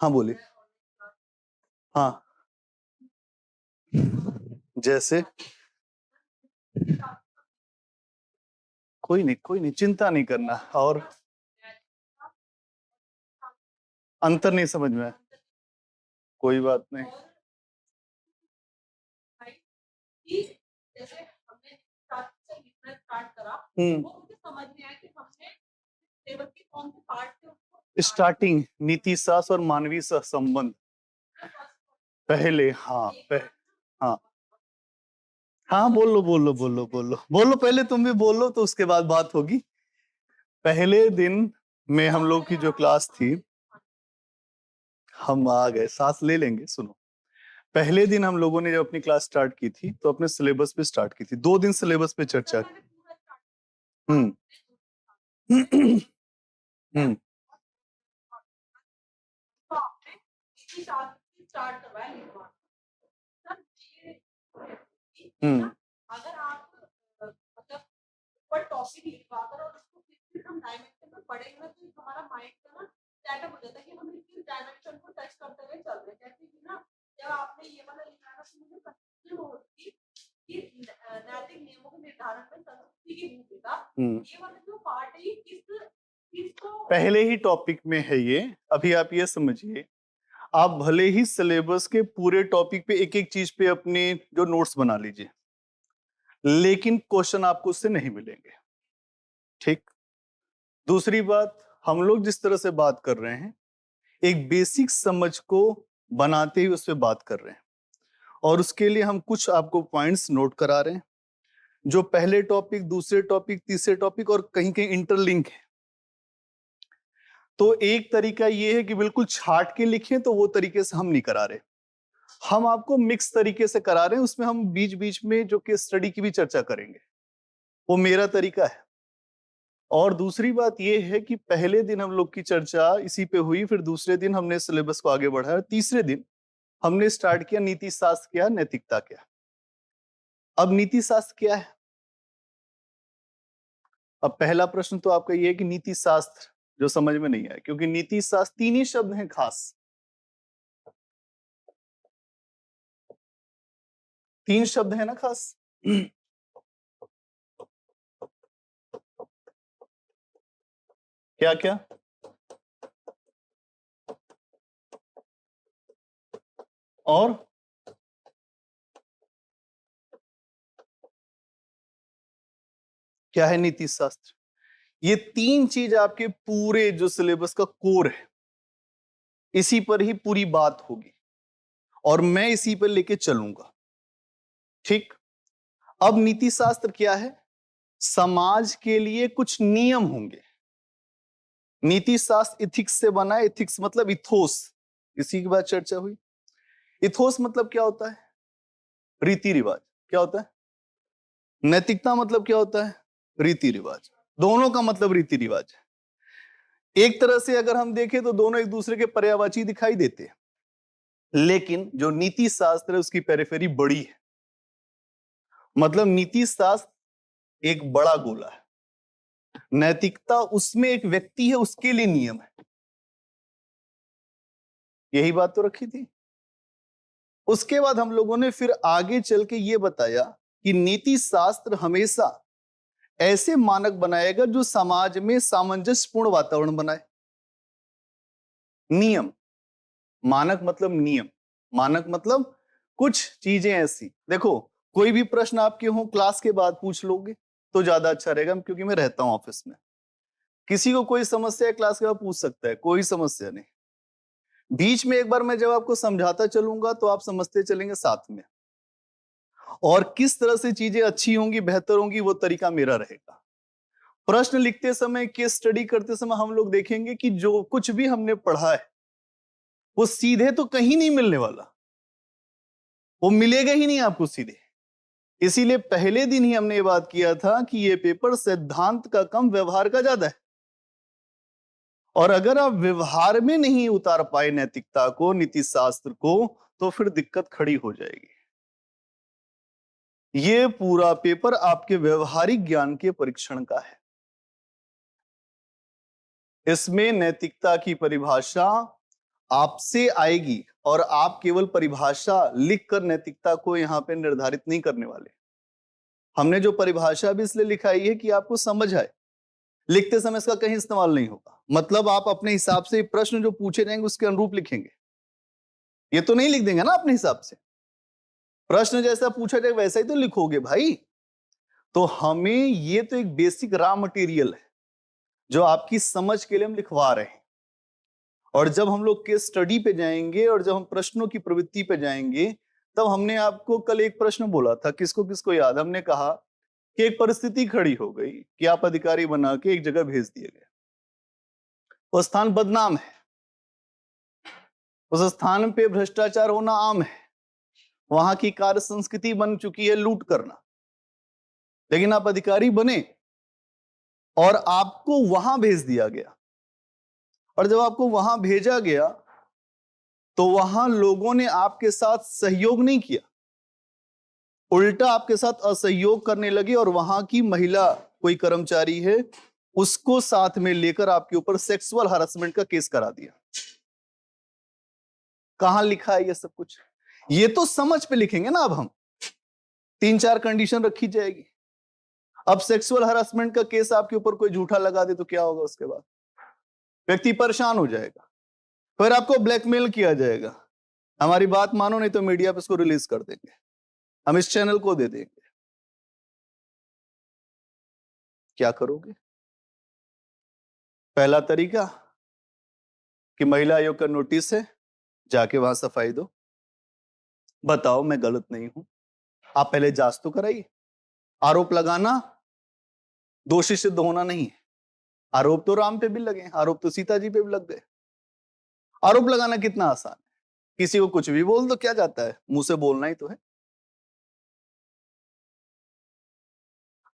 हाँ बोले। हाँ जैसे कोई नहीं, कोई नहीं, चिंता नहीं करना। और अंतर नहीं समझ में आया, कोई बात नहीं। स्टार्टिंग नीति शास्त्र और मानवीय सहसंबंध पहले। हाँ हाँ हाँ, बोल लो बोल लो बोल लो बोल लो बोल लो, पहले तुम भी बोल लो तो उसके बाद बात होगी। पहले दिन में हम लोग की जो क्लास थी, हम आ गए, सांस ले लेंगे, सुनो। पहले दिन हम लोगों ने जब अपनी क्लास स्टार्ट की थी तो अपने सिलेबस पे स्टार्ट की थी, 2 दिन सिलेबस पे चर्चा की। हम्म हम्म हम्म पहले ही टॉपिक में है ये। अभी आप ये समझिए, आप भले ही सिलेबस के पूरे टॉपिक पे एक एक चीज पे अपने जो नोट्स बना लीजिए, लेकिन क्वेश्चन आपको उससे नहीं मिलेंगे। ठीक। दूसरी बात, हम लोग जिस तरह से बात कर रहे हैं, एक बेसिक समझ को बनाते ही उस पर बात कर रहे हैं, और उसके लिए हम कुछ आपको पॉइंट्स नोट करा रहे हैं जो पहले टॉपिक, दूसरे टॉपिक, तीसरे टॉपिक और कहीं कहीं इंटरलिंक है। तो एक तरीका ये है कि बिल्कुल छाट के लिखें, तो वो तरीके से हम नहीं करा रहे, हम आपको मिक्स तरीके से करा रहे हैं। उसमें हम बीच बीच में जो केस स्टडी की भी चर्चा करेंगे, वो मेरा तरीका है। और दूसरी बात यह है कि पहले दिन हम लोग की चर्चा इसी पे हुई, फिर दूसरे दिन हमने सिलेबस को आगे बढ़ाया, तीसरे दिन हमने स्टार्ट किया नीति शास्त्र क्या, नैतिकता क्या। अब नीति शास्त्र क्या है? अब पहला प्रश्न तो आपका यह है कि नीति शास्त्र जो समझ में नहीं आया, क्योंकि नीति शास्त्र 3 ही शब्द हैं खास, 3 शब्द है ना खास। क्या क्या? और क्या है नीति शास्त्र? ये 3 चीज आपके पूरे जो सिलेबस का कोर है, इसी पर ही पूरी बात होगी और मैं इसी पर लेके चलूंगा। ठीक। अब नीति शास्त्र क्या है? समाज के लिए कुछ नियम होंगे। नीति शास्त्र इथिक्स से बना है। इथिक्स मतलब इथोस, इसी की बात चर्चा हुई। इथोस मतलब क्या होता है? रीति रिवाज। क्या होता है? नैतिकता मतलब क्या होता है? रीति रिवाज। दोनों का मतलब रीति रिवाज है। एक तरह से अगर हम देखें तो दोनों एक दूसरे के पर्यायवाची दिखाई देते हैं, लेकिन जो नीति शास्त्र है उसकी पेरिफेरी बड़ी है। मतलब नीति शास्त्र एक बड़ा गोला है, नैतिकता उसमें एक व्यक्ति है, उसके लिए नियम है। यही बात तो रखी थी। उसके बाद हम लोगों ने फिर आगे चल के यह बताया कि नीति शास्त्र हमेशा ऐसे मानक बनाएगा जो समाज में सामंजस्यपूर्ण वातावरण बनाए। नियम, मानक मतलब नियम, मानक मतलब कुछ चीजें ऐसी। देखो, कोई भी प्रश्न आपके हो क्लास के बाद पूछ लोगे तो ज्यादा अच्छा रहेगा, क्योंकि मैं रहता हूं ऑफिस में। किसी को कोई समस्या है क्लास के बाद पूछ सकता है, कोई समस्या नहीं। बीच में एक बार मैं जब आपको समझाता चलूंगा तो आप समझते चलेंगे साथ में, और किस तरह से चीजें अच्छी होंगी, बेहतर होंगी, वो तरीका मेरा रहेगा। प्रश्न लिखते समय, केस स्टडी करते समय हम लोग देखेंगे कि जो कुछ भी हमने पढ़ा है वो सीधे तो कहीं नहीं मिलने वाला, वो मिलेगा ही नहीं आपको सीधे। इसीलिए पहले दिन ही हमने ये बात किया था कि ये पेपर सिद्धांत का कम व्यवहार का ज्यादा है, और अगर आप व्यवहार में नहीं उतार पाए नैतिकता को, नीति शास्त्र को, तो फिर दिक्कत खड़ी हो जाएगी। ये पूरा पेपर आपके व्यवहारिक ज्ञान के परीक्षण का है। इसमें नैतिकता की परिभाषा आपसे आएगी और आप केवल परिभाषा लिखकर नैतिकता को यहां पे निर्धारित नहीं करने वाले। हमने जो परिभाषा भी इसलिए लिखाई है कि आपको समझ आए। लिखते समय इसका कहीं इस्तेमाल नहीं होगा। मतलब आप अपने हिसाब से प्रश्न जो पूछे जाएंगे उसके अनुरूप लिखेंगे। ये तो नहीं लिख देंगे ना अपने हिसाब से। प्रश्न जैसा पूछा जाए वैसा ही तो लिखोगे भाई। तो हमें ये तो एक बेसिक रॉ मटेरियल है जो आपकी समझ के लिए हम लिखवा रहे हैं। और जब हम लोग केस स्टडी पे जाएंगे और जब हम प्रश्नों की प्रवृत्ति पे जाएंगे, तब हमने आपको कल एक प्रश्न बोला था, किसको किसको याद? हमने कहा कि एक परिस्थिति खड़ी हो गई कि आप अधिकारी बना के एक जगह भेज दिए गए। वो स्थान बदनाम है, उस स्थान पे भ्रष्टाचार होना आम है, वहां की कार्य संस्कृति बन चुकी है लूट करना। लेकिन आप अधिकारी बने और आपको वहां भेज दिया गया। और जब आपको वहां भेजा गया तो वहां लोगों ने आपके साथ सहयोग नहीं किया, उल्टा आपके साथ असहयोग करने लगे और वहां की महिला कोई कर्मचारी है उसको साथ में लेकर आपके ऊपर सेक्सुअल हरासमेंट का केस करा दिया। कहां लिखा है ये सब कुछ? ये तो समझ पे लिखेंगे ना। अब हम 3-4 कंडीशन रखी जाएगी। अब सेक्सुअल हरासमेंट का केस आपके ऊपर कोई झूठा लगा दे तो क्या होगा? उसके बाद व्यक्ति परेशान हो जाएगा, फिर आपको ब्लैकमेल किया जाएगा, हमारी बात मानो नहीं तो मीडिया पे इसको रिलीज कर देंगे, हम इस चैनल को दे देंगे। क्या करोगे? पहला तरीका कि महिला आयोग का नोटिस है, जाके वहां सफाई दो, बताओ मैं गलत नहीं हूं। आप पहले जांच तो कराइए। आरोप लगाना दोषी सिद्ध होना नहीं है। आरोप तो राम पे भी लगे, आरोप तो सीता जी पे भी लग गए। आरोप लगाना कितना आसान है, किसी को कुछ भी बोल दो, क्या जाता है, मुंह से बोलना ही तो है।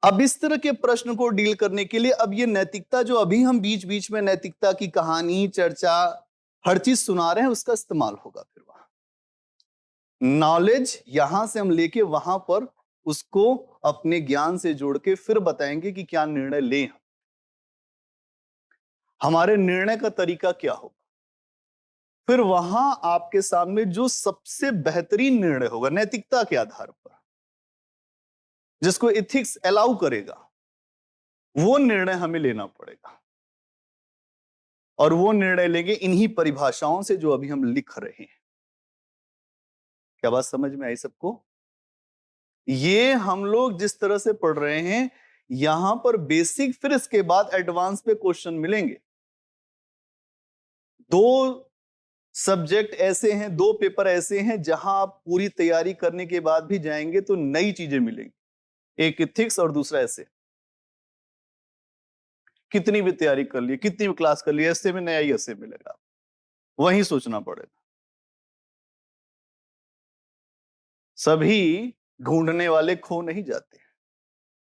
अब इस तरह के प्रश्न को डील करने के लिए अब ये नैतिकता जो अभी हम बीच बीच में नैतिकता की कहानी चर्चा हर चीज सुना रहे हैं उसका इस्तेमाल होगा। फिर वहां नॉलेज यहां से हम लेके वहां पर उसको अपने ज्ञान से जोड़ के फिर बताएंगे कि क्या निर्णय लें, हमारे निर्णय का तरीका क्या होगा। फिर वहां आपके सामने जो सबसे बेहतरीन निर्णय होगा नैतिकता के आधार पर, जिसको एथिक्स अलाउ करेगा, वो निर्णय हमें लेना पड़ेगा। और वो निर्णय लेंगे इन्हीं परिभाषाओं से जो अभी हम लिख रहे हैं। क्या बात समझ में आई सबको? ये हम लोग जिस तरह से पढ़ रहे हैं यहां पर बेसिक, फिर इसके बाद एडवांस पे क्वेश्चन मिलेंगे। 2 सब्जेक्ट ऐसे हैं, 2 पेपर ऐसे हैं जहां आप पूरी तैयारी करने के बाद भी जाएंगे तो नई चीजें मिलेंगी। एक इथिक्स और दूसरा ऐसे। कितनी भी तैयारी कर ली, कितनी भी क्लास कर ली, ऐसे में नया ही ऐसे मिलेगा, वहीं सोचना पड़ेगा। सभी ढूंढने वाले खो नहीं जाते,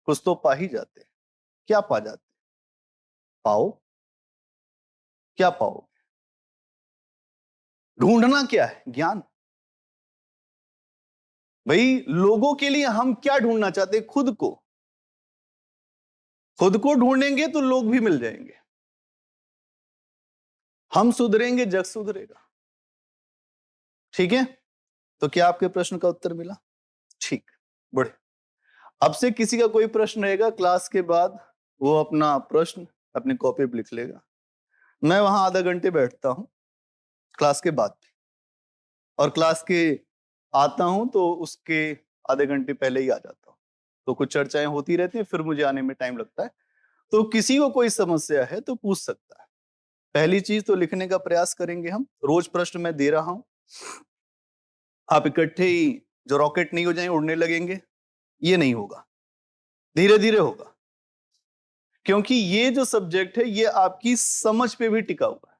कुछ तो पा ही जाते। क्या पा जाते? पाओ। क्या पाओ? ढूंढना क्या है? ज्ञान। भाई लोगों के लिए हम क्या ढूंढना चाहते हैं? खुद को। खुद को ढूंढेंगे तो लोग भी मिल जाएंगे। हम सुधरेंगे, जग सुधरेगा। ठीक है? तो क्या आपके प्रश्न का उत्तर मिला? ठीक, बढ़े। अब से किसी का कोई प्रश्न रहेगा क्लास के बाद, वो अपना प्रश्न अपनी कॉपी पे लिख लेगा। मैं वहां आधा घंटे बैठता हूं क्लास के बाद भी, और क्लास के आता हूं तो उसके आधे घंटे पहले ही आ जाता हूं। तो कुछ चर्चाएं होती रहती हैं, फिर मुझे आने में टाइम लगता है। तो किसी को कोई समस्या है तो पूछ सकता है। पहली चीज तो लिखने का प्रयास करेंगे हम। रोज प्रश्न मैं दे रहा हूं, आप इकट्ठे ही जो रॉकेट नहीं हो जाए उड़ने लगेंगे, ये नहीं होगा, धीरे धीरे होगा। क्योंकि ये जो सब्जेक्ट है ये आपकी समझ पे भी टिका हुआ है।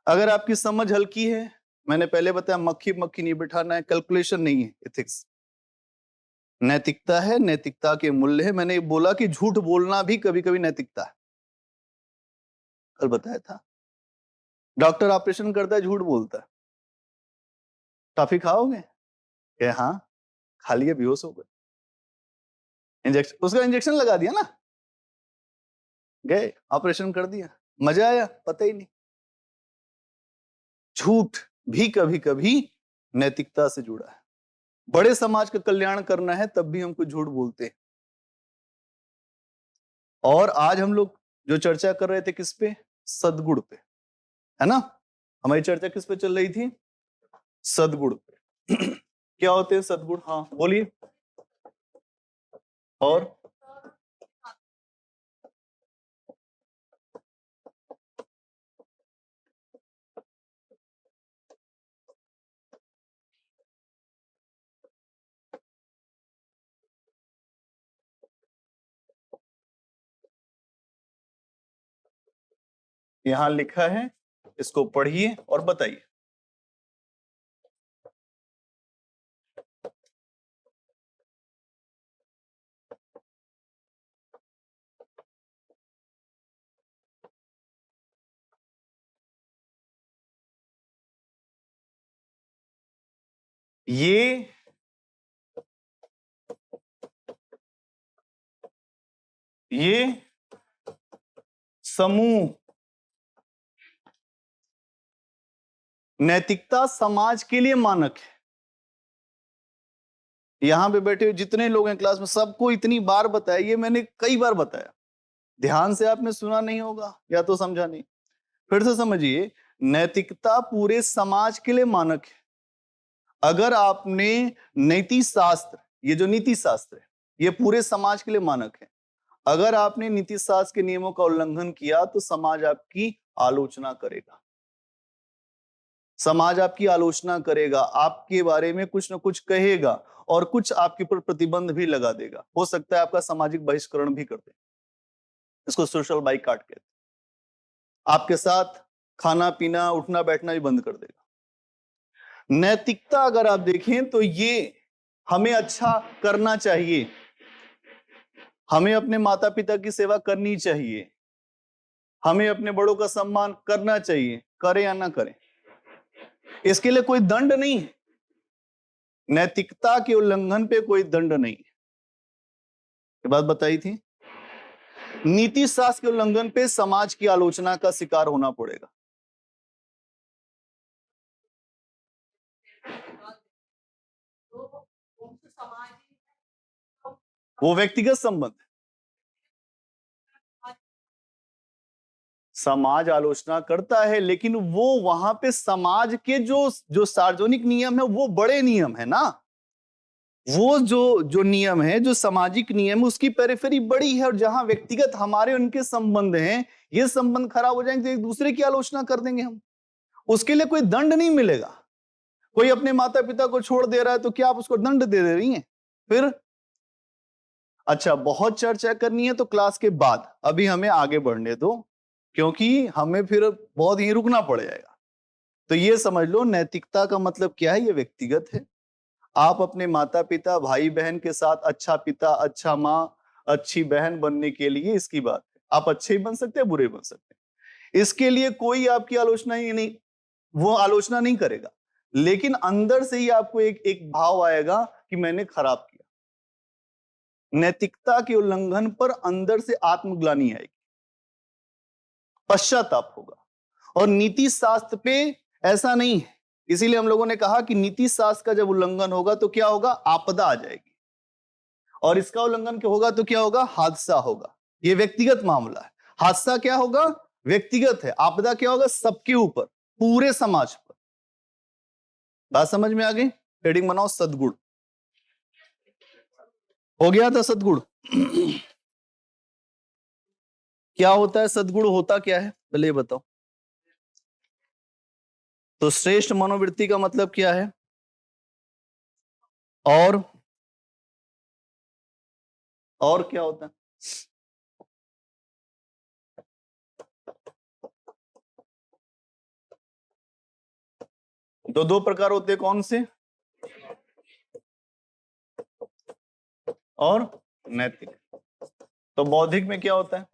अगर आपकी समझ हल्की है, मैंने पहले बताया मक्खी मक्खी नहीं बिठाना है, कैलकुलेशन नहीं है, एथिक्स नैतिकता है, नैतिकता के मूल्य है। मैंने बोला कि झूठ बोलना भी कभी कभी नैतिकता है, कल बताया था। डॉक्टर ऑपरेशन करता है, झूठ बोलता है, टॉफी खाओगे? कहे हाँ, खा लिया, बेहोश हो गए। इंजेक्शन, उसका इंजेक्शन लगा दिया ना, गए ऑपरेशन कर दिया, मजा आया? पता ही नहीं। झूठ भी कभी कभी नैतिकता से जुड़ा है। बड़े समाज का कल्याण करना है तब भी हम कुछ झूठ बोलते हैं। और आज हम लोग जो चर्चा कर रहे थे किस पे? सद्गुण पे, है ना? हमारी चर्चा किस पे चल रही थी? सद्गुण पे। क्या होते हैं सद्गुण? हाँ बोलिए। और यहां लिखा है, इसको पढ़िए और बताइए। ये समूह नैतिकता समाज के लिए मानक है। यहां पे बैठे हुए जितने लोग हैं क्लास में, सबको इतनी बार बताया, ये मैंने कई बार बताया, ध्यान से आपने सुना नहीं होगा या तो समझा नहीं। फिर से समझिए, नैतिकता पूरे समाज के लिए मानक है। अगर आपने नीति शास्त्र, ये जो नीति शास्त्र है ये पूरे समाज के लिए मानक है। अगर आपने नीति शास्त्र के नियमों का उल्लंघन किया तो समाज आपकी आलोचना करेगा। समाज आपकी आलोचना करेगा, आपके बारे में कुछ ना कुछ कहेगा और कुछ आपके ऊपर प्रतिबंध भी लगा देगा। हो सकता है आपका सामाजिक बहिष्करण भी कर दे, इसको सोशल बाइकआउट कहते हैं। आपके साथ खाना पीना उठना बैठना भी बंद कर देगा। नैतिकता अगर आप देखें तो ये हमें अच्छा करना चाहिए, हमें अपने माता पिता की सेवा करनी चाहिए, हमें अपने बड़ों का सम्मान करना चाहिए, करें या ना करें, इसके लिए कोई दंड नहीं है। नैतिकता के उल्लंघन पे कोई दंड नहीं है। ये बात बताई थी। नीति शास्त्र के उल्लंघन पे समाज की आलोचना का शिकार होना पड़ेगा। वो व्यक्तिगत संबंध, समाज आलोचना करता है लेकिन वो वहां पे समाज के जो जो सार्वजनिक नियम है वो बड़े नियम है ना। वो जो जो नियम है, जो सामाजिक नियम है, उसकी पेरिफेरी बड़ी है। और जहां व्यक्तिगत हमारे उनके संबंध हैं, ये संबंध खराब हो जाएंगे तो एक दूसरे की आलोचना कर देंगे हम, उसके लिए कोई दंड नहीं मिलेगा। कोई अपने माता पिता को छोड़ दे रहा है तो क्या आप उसको दंड दे रही हैं? फिर अच्छा, बहुत चर्चा करनी है तो क्लास के बाद, अभी हमें आगे बढ़ने दो क्योंकि हमें फिर बहुत ही रुकना पड़ जाएगा। तो ये समझ लो, नैतिकता का मतलब क्या है? ये व्यक्तिगत है। आप अपने माता पिता भाई बहन के साथ अच्छा पिता, अच्छा माँ, अच्छी बहन बनने के लिए इसकी बात है। आप अच्छे ही बन सकते हैं, बुरे बन सकते हैं, इसके लिए कोई आपकी आलोचना ही नहीं, वो आलोचना नहीं करेगा। लेकिन अंदर से ही आपको एक एक भाव आएगा कि मैंने खराब किया। नैतिकता के उल्लंघन पर अंदर से आत्मग्लानि आएगी, पश्चाताप होगा। और नीति शास्त्र पे ऐसा नहीं है, इसीलिए हम लोगों ने कहा कि नीति शास्त्र का जब उल्लंघन होगा तो क्या होगा? आपदा आ जाएगी। और इसका उल्लंघन क्या होगा तो क्या होगा? हादसा होगा। यह व्यक्तिगत मामला है। हादसा क्या होगा? व्यक्तिगत है। आपदा क्या होगा? सबके ऊपर, पूरे समाज पर। बात समझ में आ गई? हेडिंग बनाओ, सद्गुण। हो गया था सद्गुण। क्या होता है सद्गुण? होता क्या है पहले ये बताओ। तो श्रेष्ठ मनोवृत्ति का मतलब क्या है? और क्या होता है? दो दो प्रकार होते हैं, कौन से? और नैतिक। तो बौद्धिक में क्या होता है?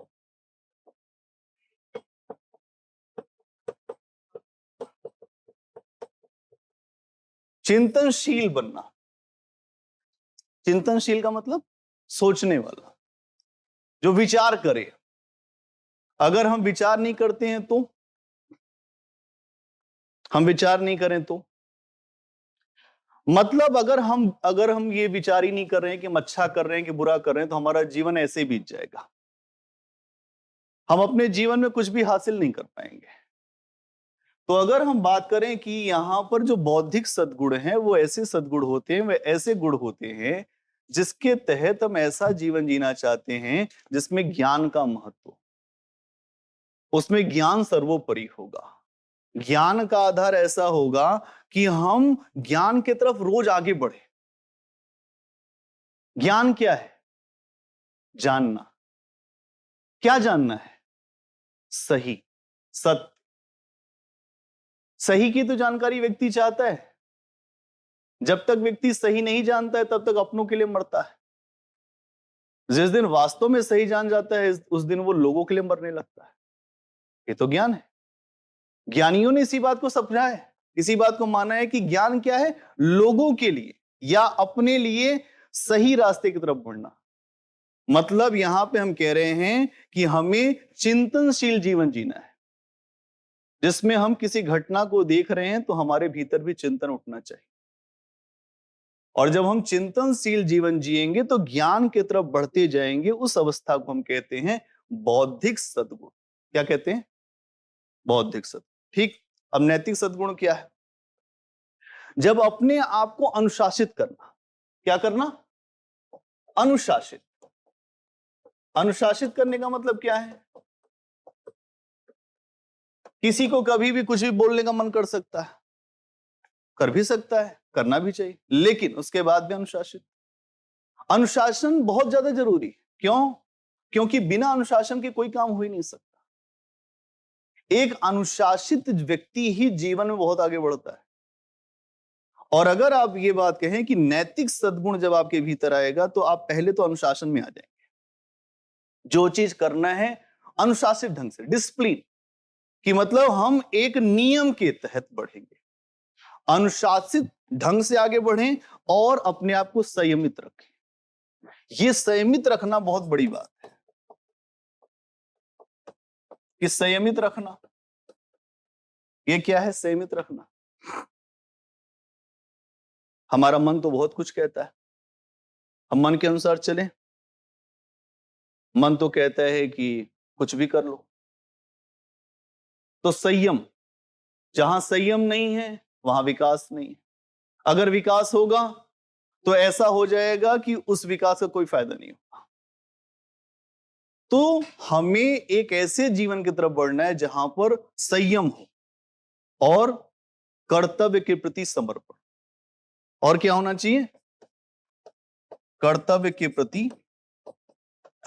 चिंतनशील बनना। चिंतनशील का मतलब सोचने वाला, जो विचार करे। अगर हम विचार नहीं करते हैं तो हम विचार नहीं करें तो मतलब अगर हम ये विचार ही नहीं कर रहे हैं कि हम अच्छा कर रहे हैं कि बुरा कर रहे हैं, तो हमारा जीवन ऐसे ही बीत जाएगा। हम अपने जीवन में कुछ भी हासिल नहीं कर पाएंगे। तो अगर हम बात करें कि यहां पर जो बौद्धिक सद्गुण हैं, वो ऐसे सद्गुण होते हैं, वे ऐसे गुण होते हैं जिसके तहत हम ऐसा जीवन जीना चाहते हैं जिसमें ज्ञान का महत्व, उसमें ज्ञान सर्वोपरि होगा। ज्ञान का आधार ऐसा होगा कि हम ज्ञान की तरफ रोज आगे बढ़े। ज्ञान क्या है? जानना। क्या जानना है? सही, सत्य। सही की तो जानकारी व्यक्ति चाहता है। जब तक व्यक्ति सही नहीं जानता है तब तक अपनों के लिए मरता है। जिस दिन वास्तव में सही जान जाता है उस दिन वो लोगों के लिए मरने लगता है। ये तो ज्ञान है। ज्ञानियों ने इसी बात को समझा है, इसी बात को माना है कि ज्ञान क्या है? लोगों के लिए या अपने लिए सही रास्ते की तरफ बढ़ना। मतलब यहां पे हम कह रहे हैं कि हमें चिंतनशील जीवन जीना है, जिसमें हम किसी घटना को देख रहे हैं तो हमारे भीतर भी चिंतन उठना चाहिए। और जब हम चिंतनशील जीवन जिएंगे तो ज्ञान की तरफ बढ़ते जाएंगे। उस अवस्था को हम कहते हैं बौद्धिक सद्गुण। क्या कहते हैं? बौद्धिक सद्गुण। ठीक। अब नैतिक सद्गुण क्या है? जब अपने आप को अनुशासित करना। क्या करना? अनुशासित। अनुशासित करने का मतलब क्या है? किसी को कभी भी कुछ भी बोलने का मन कर सकता है, कर भी सकता है, करना भी चाहिए, लेकिन उसके बाद भी अनुशासित। अनुशासन बहुत ज्यादा जरूरी है। क्यों? क्योंकि बिना अनुशासन के कोई काम हो ही नहीं सकता। एक अनुशासित व्यक्ति ही जीवन में बहुत आगे बढ़ता है। और अगर आप ये बात कहें कि नैतिक सद्गुण जब आपके भीतर आएगा तो आप पहले तो अनुशासन में आ जाएंगे। जो चीज करना है अनुशासित ढंग से, डिसिप्लिन कि मतलब हम एक नियम के तहत बढ़ेंगे, अनुशासित ढंग से आगे बढ़ें और अपने आप को संयमित रखें। यह संयमित रखना बहुत बड़ी बात है कि संयमित रखना। यह क्या है संयमित रखना? हमारा मन तो बहुत कुछ कहता है, हम मन के अनुसार चलें। मन तो कहता है कि कुछ भी कर लो। तो संयम, जहां संयम नहीं है वहां विकास नहीं है। अगर विकास होगा तो ऐसा हो जाएगा कि उस विकास का कोई फायदा नहीं होगा। तो हमें एक ऐसे जीवन की तरफ बढ़ना है जहां पर संयम हो और कर्तव्य के प्रति समर्पण। और क्या होना चाहिए? कर्तव्य के प्रति।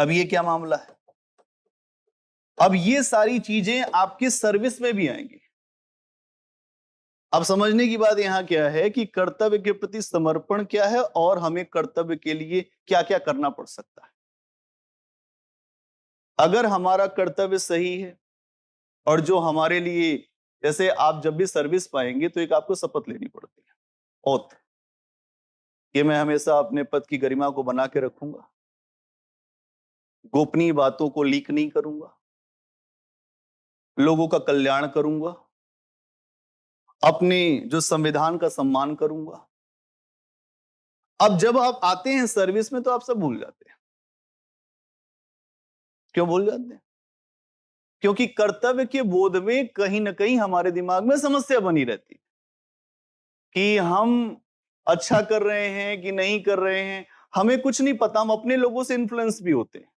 अब ये क्या मामला है? अब ये सारी चीजें आपके सर्विस में भी आएंगी। अब समझने की बात यहां क्या है कि कर्तव्य के प्रति समर्पण क्या है और हमें कर्तव्य के लिए क्या क्या करना पड़ सकता है। अगर हमारा कर्तव्य सही है और जो हमारे लिए, जैसे आप जब भी सर्विस पाएंगे तो एक आपको शपथ लेनी पड़ती है, ओथ, कि मैं हमेशा अपने पद की गरिमा को बना के रखूंगा, गोपनीय बातों को लीक नहीं करूंगा, लोगों का कल्याण करूंगा, अपने जो संविधान का सम्मान करूंगा। अब जब आप आते हैं सर्विस में तो आप सब भूल जाते हैं। क्यों भूल जाते हैं? क्योंकि कर्तव्य के बोध में कहीं ना कहीं हमारे दिमाग में समस्या बनी रहती है कि हम अच्छा कर रहे हैं कि नहीं कर रहे हैं। हमें कुछ नहीं पता, हम अपने लोगों से इन्फ्लुएंस भी होते हैं।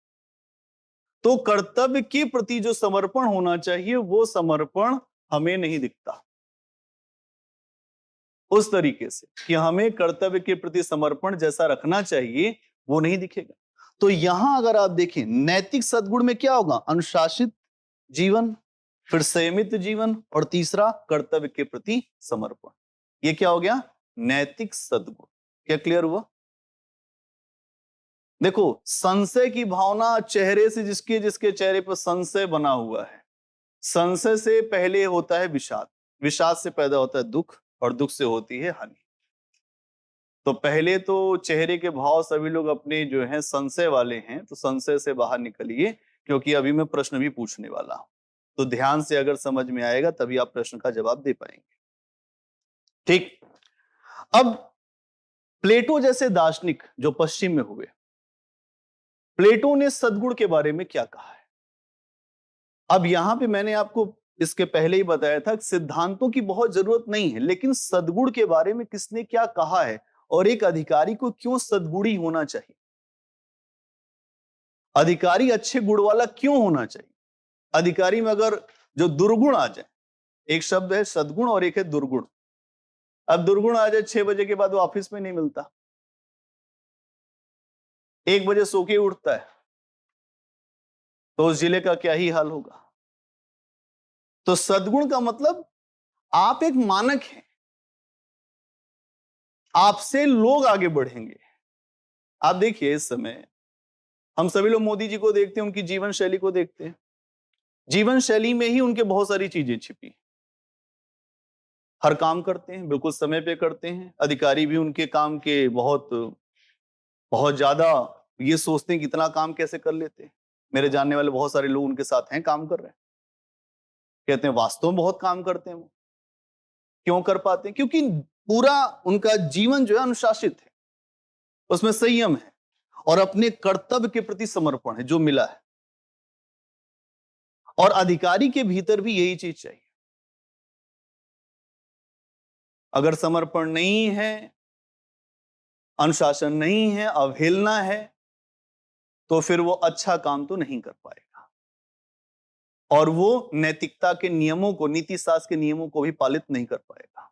तो कर्तव्य के प्रति जो समर्पण होना चाहिए वो समर्पण हमें नहीं दिखता उस तरीके से कि हमें कर्तव्य के प्रति समर्पण जैसा रखना चाहिए वो नहीं दिखेगा। तो यहां अगर आप देखें नैतिक सद्गुण में क्या होगा? अनुशासित जीवन, फिर संयमित जीवन और तीसरा कर्तव्य के प्रति समर्पण। ये क्या हो गया? नैतिक सद्गुण। क्या क्लियर हुआ? देखो, संशय की भावना चेहरे से, जिसके जिसके चेहरे पर संशय बना हुआ है, संशय से पहले होता है विषाद, विषाद से पैदा होता है दुख और दुख से होती है हानि। तो पहले तो चेहरे के भाव सभी लोग अपने जो हैं संशय वाले हैं, तो संशय से बाहर निकलिए, क्योंकि अभी मैं प्रश्न भी पूछने वाला हूं। तो ध्यान से अगर समझ में आएगा तभी आप प्रश्न का जवाब दे पाएंगे। ठीक। अब प्लेटो जैसे दार्शनिक जो पश्चिम में हुए, प्लेटो ने सद्गुण के बारे में क्या कहा है? अब यहां पे मैंने आपको इसके पहले ही बताया था कि सिद्धांतों की बहुत जरूरत नहीं है, लेकिन सद्गुण के बारे में किसने क्या कहा है और एक अधिकारी को क्यों सद्गुणी होना चाहिए, अधिकारी अच्छे गुण वाला क्यों होना चाहिए। अधिकारी में अगर जो दुर्गुण आ जाए, एक शब्द है सद्गुण और एक है दुर्गुण। अब दुर्गुण आ जाए 6 बजे के बाद वो ऑफिस में नहीं मिलता, 1 बजे सो के उठता है, तो उस जिले का क्या ही हाल होगा। तो सद्गुण का मतलब आप एक मानक हैं, आपसे लोग आगे बढ़ेंगे। आप देखिए इस समय हम सभी लोग मोदी जी को देखते हैं, उनकी जीवन शैली को देखते हैं, जीवन शैली में ही उनके बहुत सारी चीजें छिपी। हर काम करते हैं, बिल्कुल समय पे करते हैं, अधिकारी भी उनके काम के बहुत बहुत ज्यादा ये सोचते हैं कि इतना काम कैसे कर लेते हैं। मेरे जानने वाले बहुत सारे लोग उनके साथ हैं, काम कर रहे हैं, कहते हैं वास्तव में बहुत काम करते हैं वो। क्यों कर पाते हैं? क्योंकि पूरा उनका जीवन जो है अनुशासित है, उसमें संयम है और अपने कर्तव्य के प्रति समर्पण है जो मिला है। और अधिकारी के भीतर भी यही चीज चाहिए। अगर समर्पण नहीं है, अनुशासन नहीं है, अवहेलना है, तो फिर वो अच्छा काम तो नहीं कर पाएगा और वो नैतिकता के नियमों को, नीति शास्त्र के नियमों को भी पालित नहीं कर पाएगा।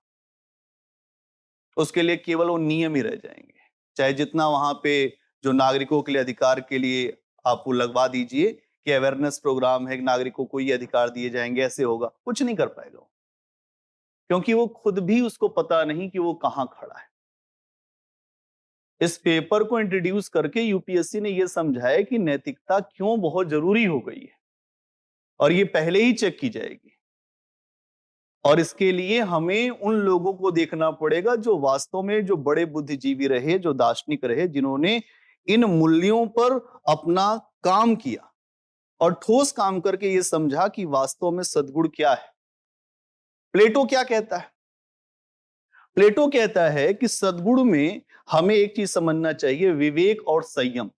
उसके लिए केवल वो नियम ही रह जाएंगे। चाहे जितना वहां पे जो नागरिकों के लिए अधिकार के लिए आप लगवा दीजिए कि अवेयरनेस प्रोग्राम है, नागरिकों को ये अधिकार दिए जाएंगे, ऐसे होगा, कुछ नहीं कर पाएगा वो, क्योंकि वो खुद भी उसको पता नहीं कि वो कहां खड़ा है। इस पेपर को इंट्रोड्यूस करके यूपीएससी ने यह समझाया कि नैतिकता क्यों बहुत जरूरी हो गई है और ये पहले ही चेक की जाएगी। और इसके लिए हमें उन लोगों को देखना पड़ेगा जो वास्तव में जो बड़े बुद्धिजीवी रहे, जो दार्शनिक रहे, जिन्होंने इन मूल्यों पर अपना काम किया और ठोस काम करके ये समझा कि वास्तव में सद्गुण क्या है। प्लेटो क्या कहता है? प्लेटो कहता है कि सद्गुण में हमें एक चीज समझना चाहिए, विवेक और संयम।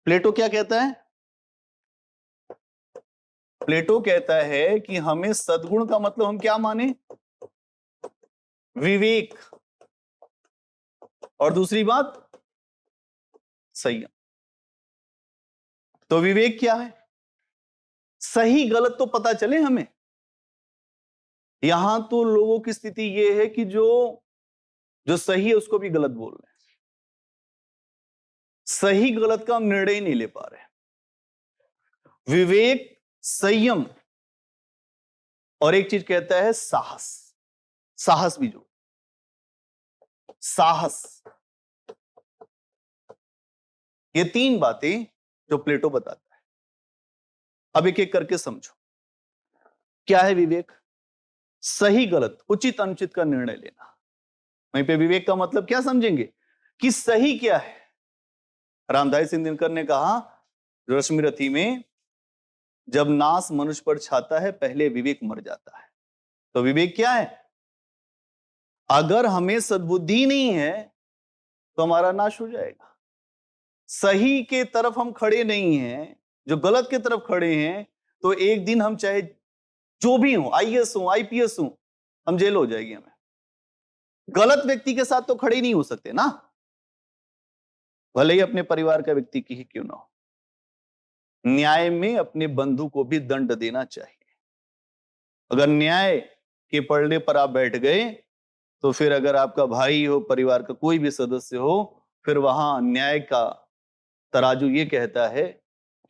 प्लेटो क्या कहता है? प्लेटो कहता है कि हमें सद्गुण का मतलब हम क्या माने? विवेक, और दूसरी बात संयम। तो विवेक क्या है? सही गलत तो पता चले हमें। यहां तो लोगों की स्थिति यह है कि जो जो सही है उसको भी गलत बोल रहे हैं, सही गलत का हम निर्णय नहीं ले पा रहे। विवेक, संयम और एक चीज कहता है साहस। साहस भी जो साहस, ये तीन बातें जो प्लेटो बताता है। अब एक एक करके समझो। क्या है विवेक? सही गलत, उचित अनुचित का निर्णय लेना। वहीं पे विवेक का मतलब क्या समझेंगे कि सही क्या है। रामधारी सिंह दिनकर ने कहा रश्मि रथी में, जब नाश मनुष्य पर छाता है पहले विवेक मर जाता है। तो विवेक क्या है? अगर हमें सद्बुद्धि नहीं है तो हमारा नाश हो जाएगा। सही के तरफ हम खड़े नहीं हैं, जो गलत के तरफ खड़े हैं, तो एक दिन हम चाहे जो भी हो, आईएएस हो, आईपीएस हो, हम जेल हो जाएगी हमें। गलत व्यक्ति के साथ तो खड़े ही नहीं हो सकते ना, भले ही अपने परिवार का व्यक्ति की ही क्यों ना हो। न्याय में अपने बंधु को भी दंड देना चाहिए। अगर न्याय के पलड़े पर आप बैठ गए तो फिर अगर आपका भाई हो, परिवार का कोई भी सदस्य हो, फिर वहां न्याय का तराजू ये कहता है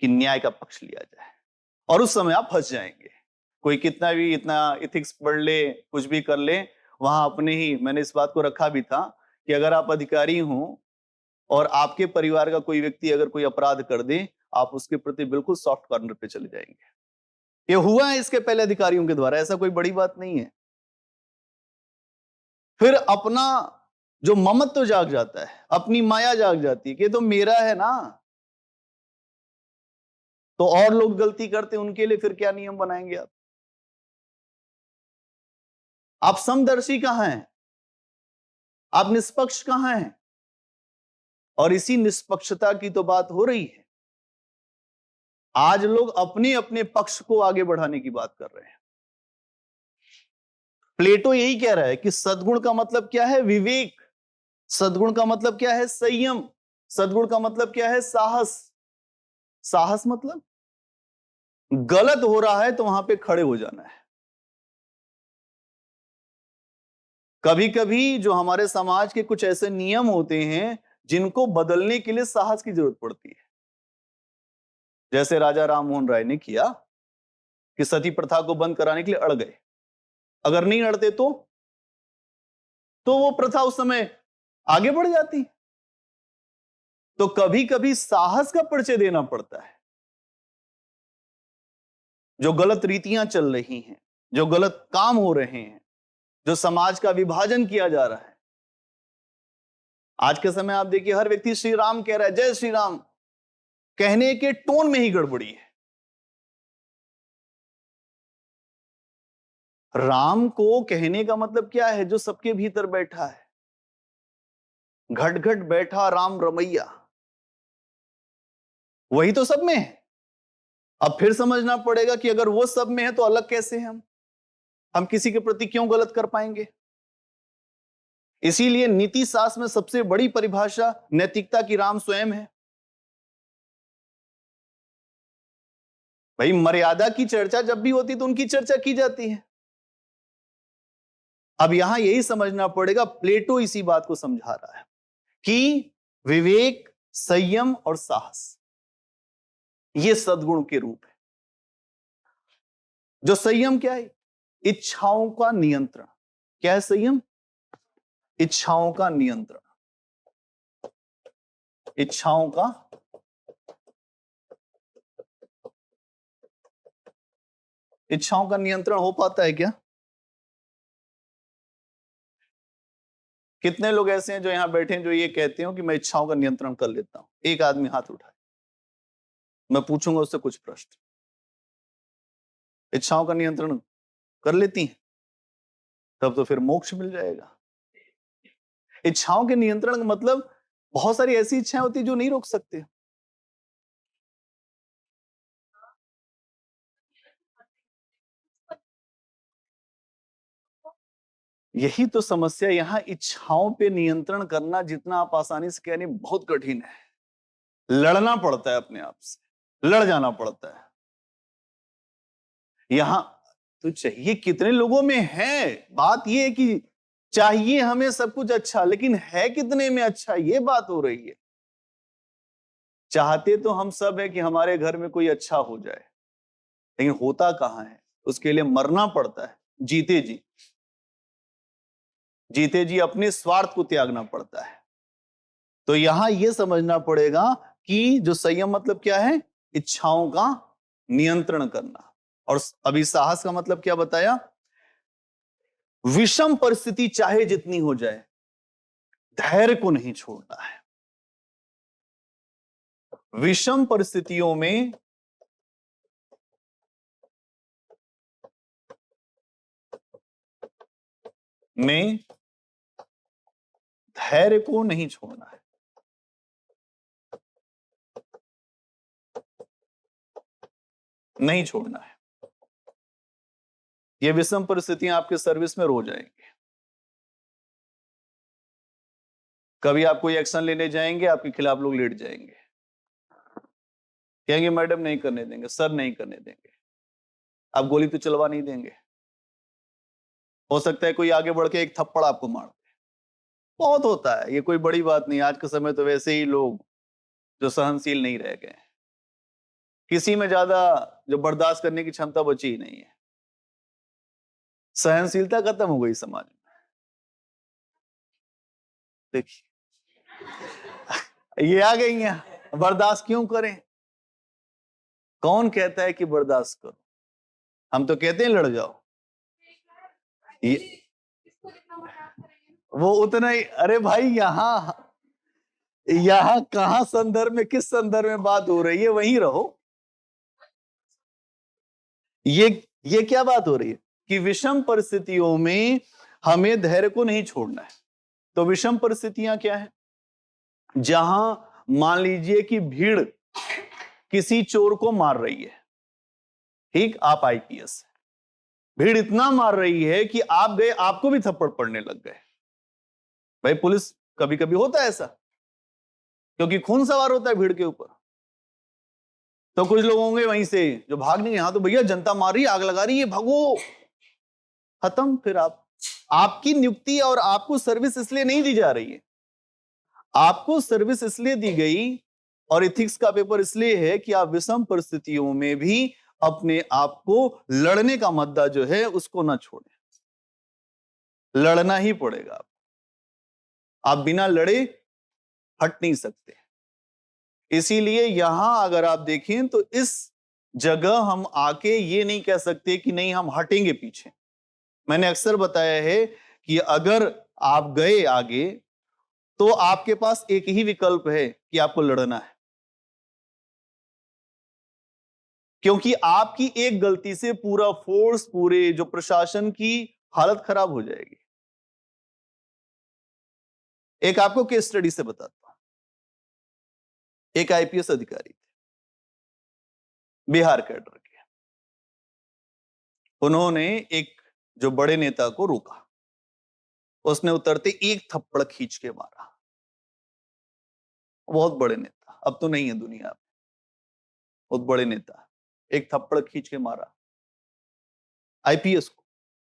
कि न्याय का पक्ष लिया जाए और उस समय आप फंस जाएंगे। कोई कितना भी इतना इथिक्स पढ़ ले, कुछ भी कर ले, वहां अपने ही, मैंने इस बात को रखा भी था कि अगर आप अधिकारी हो और आपके परिवार का कोई व्यक्ति अगर कोई अपराध कर दे, आप उसके प्रति बिल्कुल सॉफ्ट कॉर्नर पे चले जाएंगे। ये हुआ है इसके पहले अधिकारियों के द्वारा, ऐसा कोई बड़ी बात नहीं है। फिर अपना जो ममत्व तो जाग जाता है, अपनी माया जाग जाती है कि तो मेरा है ना, तो और लोग गलती करते उनके लिए फिर क्या नियम बनाएंगे आप? आप समदर्शी कहां हैं? आप निष्पक्ष कहां हैं? और इसी निष्पक्षता की तो बात हो रही है। आज लोग अपने अपने पक्ष को आगे बढ़ाने की बात कर रहे हैं। प्लेटो यही कह रहा है कि सद्गुण का मतलब क्या है? विवेक। सद्गुण का मतलब क्या है? संयम। सद्गुण का मतलब क्या है? साहस। साहस मतलब गलत हो रहा है तो वहां पे खड़े हो जाना है। कभी कभी जो हमारे समाज के कुछ ऐसे नियम होते हैं जिनको बदलने के लिए साहस की जरूरत पड़ती है। जैसे राजा राम मोहन राय ने किया कि सती प्रथा को बंद कराने के लिए अड़ गए। अगर नहीं अड़ते तो वो प्रथा उस समय आगे बढ़ जाती। तो कभी कभी साहस का परिचय देना पड़ता है। जो गलत रीतियां चल रही हैं, जो गलत काम हो रहे हैं, जो समाज का विभाजन किया जा रहा है। आज के समय आप देखिए हर व्यक्ति श्री राम कह रहा है, जय श्री राम, कहने के टोन में ही गड़बड़ी है। राम को कहने का मतलब क्या है? जो सबके भीतर बैठा है। घट घट बैठा राम रमैया, वही तो सब में है। अब फिर समझना पड़ेगा कि अगर वो सब में है तो अलग कैसे हैं हम किसी के प्रति क्यों गलत कर पाएंगे? इसीलिए नीति शास्त्र में सबसे बड़ी परिभाषा नैतिकता की राम स्वयं है। भाई मर्यादा की चर्चा जब भी होती तो उनकी चर्चा की जाती है। अब यहां यही समझना पड़ेगा, प्लेटो इसी बात को समझा रहा है कि विवेक, संयम और साहस ये सद्गुण के रूप है। जो संयम क्या है? इच्छाओं का नियंत्रण। क्या है संयम? इच्छाओं का नियंत्रण। इच्छाओं का नियंत्रण हो पाता है क्या? कितने लोग ऐसे हैं जो यहां बैठे हैं जो ये कहते हो कि मैं इच्छाओं का नियंत्रण कर लेता हूं? एक आदमी हाथ उठाए, मैं पूछूंगा उससे कुछ प्रश्न। इच्छाओं का नियंत्रण कर लेती हैं? तब तो फिर मोक्ष मिल जाएगा। इच्छाओं के नियंत्रण का मतलब बहुत सारी ऐसी इच्छाएं होती है जो नहीं रोक सकते। यही तो समस्या, यहां इच्छाओं पे नियंत्रण करना जितना आप आसानी से कह रहे हैं बहुत कठिन है। लड़ना पड़ता है अपने आप से, लड़ जाना पड़ता है। यहां तो चाहिए कितने लोगों में है, बात यह है कि चाहिए हमें सब कुछ अच्छा, लेकिन है कितने में अच्छा, ये बात हो रही है। चाहते तो हम सब है कि हमारे घर में कोई अच्छा हो जाए, लेकिन होता कहां है? उसके लिए मरना पड़ता है, जीते जी। जीते जी अपने स्वार्थ को त्यागना पड़ता है। तो यहां यह समझना पड़ेगा कि जो संयम मतलब क्या है? इच्छाओं का नियंत्रण करना। और अभी साहस का मतलब क्या बताया? विषम परिस्थिति चाहे जितनी हो जाए, धैर्य को नहीं छोड़ना है। विषम परिस्थितियों में धैर्य को नहीं छोड़ना है। नहीं छोड़ना है। ये विषम परिस्थितियां आपके सर्विस में रोज आएंगी। कभी आप कोई एक्शन लेने जाएंगे, आपके खिलाफ लोग लेट जाएंगे, कहेंगे मैडम नहीं करने देंगे, सर नहीं करने देंगे, आप गोली तो चलवा नहीं देंगे। हो सकता है कोई आगे बढ़ के एक थप्पड़ आपको मार दे। बहुत होता है, ये कोई बड़ी बात नहीं। आज के समय तो वैसे ही लोग जो सहनशील नहीं रह गए, किसी में ज्यादा जो बर्दाश्त करने की क्षमता बची ही नहीं है। सहनशीलता खत्म हो गई समाज में। देखिए ये आ गई हैं, बर्दाश्त क्यों करें? कौन कहता है कि बर्दाश्त करो? हम तो कहते हैं लड़ जाओ। ये वो उतना ही। अरे भाई यहां कहां संदर्भ में, किस संदर्भ में बात हो रही है, वहीं रहो। ये क्या बात हो रही है कि विषम परिस्थितियों में हमें धैर्य को नहीं छोड़ना है। तो विषम परिस्थितियां क्या है? जहां मान लीजिए कि भीड़ किसी चोर को मार रही है, ठीक, आप आईपीएस, भीड़ इतना मार रही है कि आप गए, आपको भी थप्पड़ पड़ने लग गए। भाई पुलिस, कभी कभी होता है ऐसा, क्योंकि खून सवार होता है भीड़ के ऊपर। तो कुछ लोग होंगे वहीं से जो भागने, यहां तो भैया जनता मार रही है, आग लगा रही है, भागो, खत्म। फिर आपकी नियुक्ति और आपको सर्विस इसलिए नहीं दी जा रही है। आपको सर्विस इसलिए दी गई और एथिक्स का पेपर इसलिए है कि आप विषम परिस्थितियों में भी अपने आप को लड़ने का मुद्दा जो है उसको ना छोड़ें। लड़ना ही पड़ेगा। आप बिना लड़े हट नहीं सकते। इसीलिए यहां अगर आप देखें तो इस जगह हम आके ये नहीं कह सकते कि नहीं हम हटेंगे पीछे। मैंने अक्सर बताया है कि अगर आप गए आगे तो आपके पास एक ही विकल्प है कि आपको लड़ना है, क्योंकि आपकी एक गलती से पूरा फोर्स, पूरे जो प्रशासन की हालत खराब हो जाएगी। एक आपको केस स्टडी से बताता हूं। एक आईपीएस अधिकारी थे, बिहार कैडर के। उन्होंने एक जो बड़े नेता को रोका, उसने उतरते एक थप्पड़ खींच के मारा। बहुत बड़े नेता, अब तो नहीं है दुनिया में, बहुत बड़े नेता, एक थप्पड़ खींच के मारा आईपीएस को।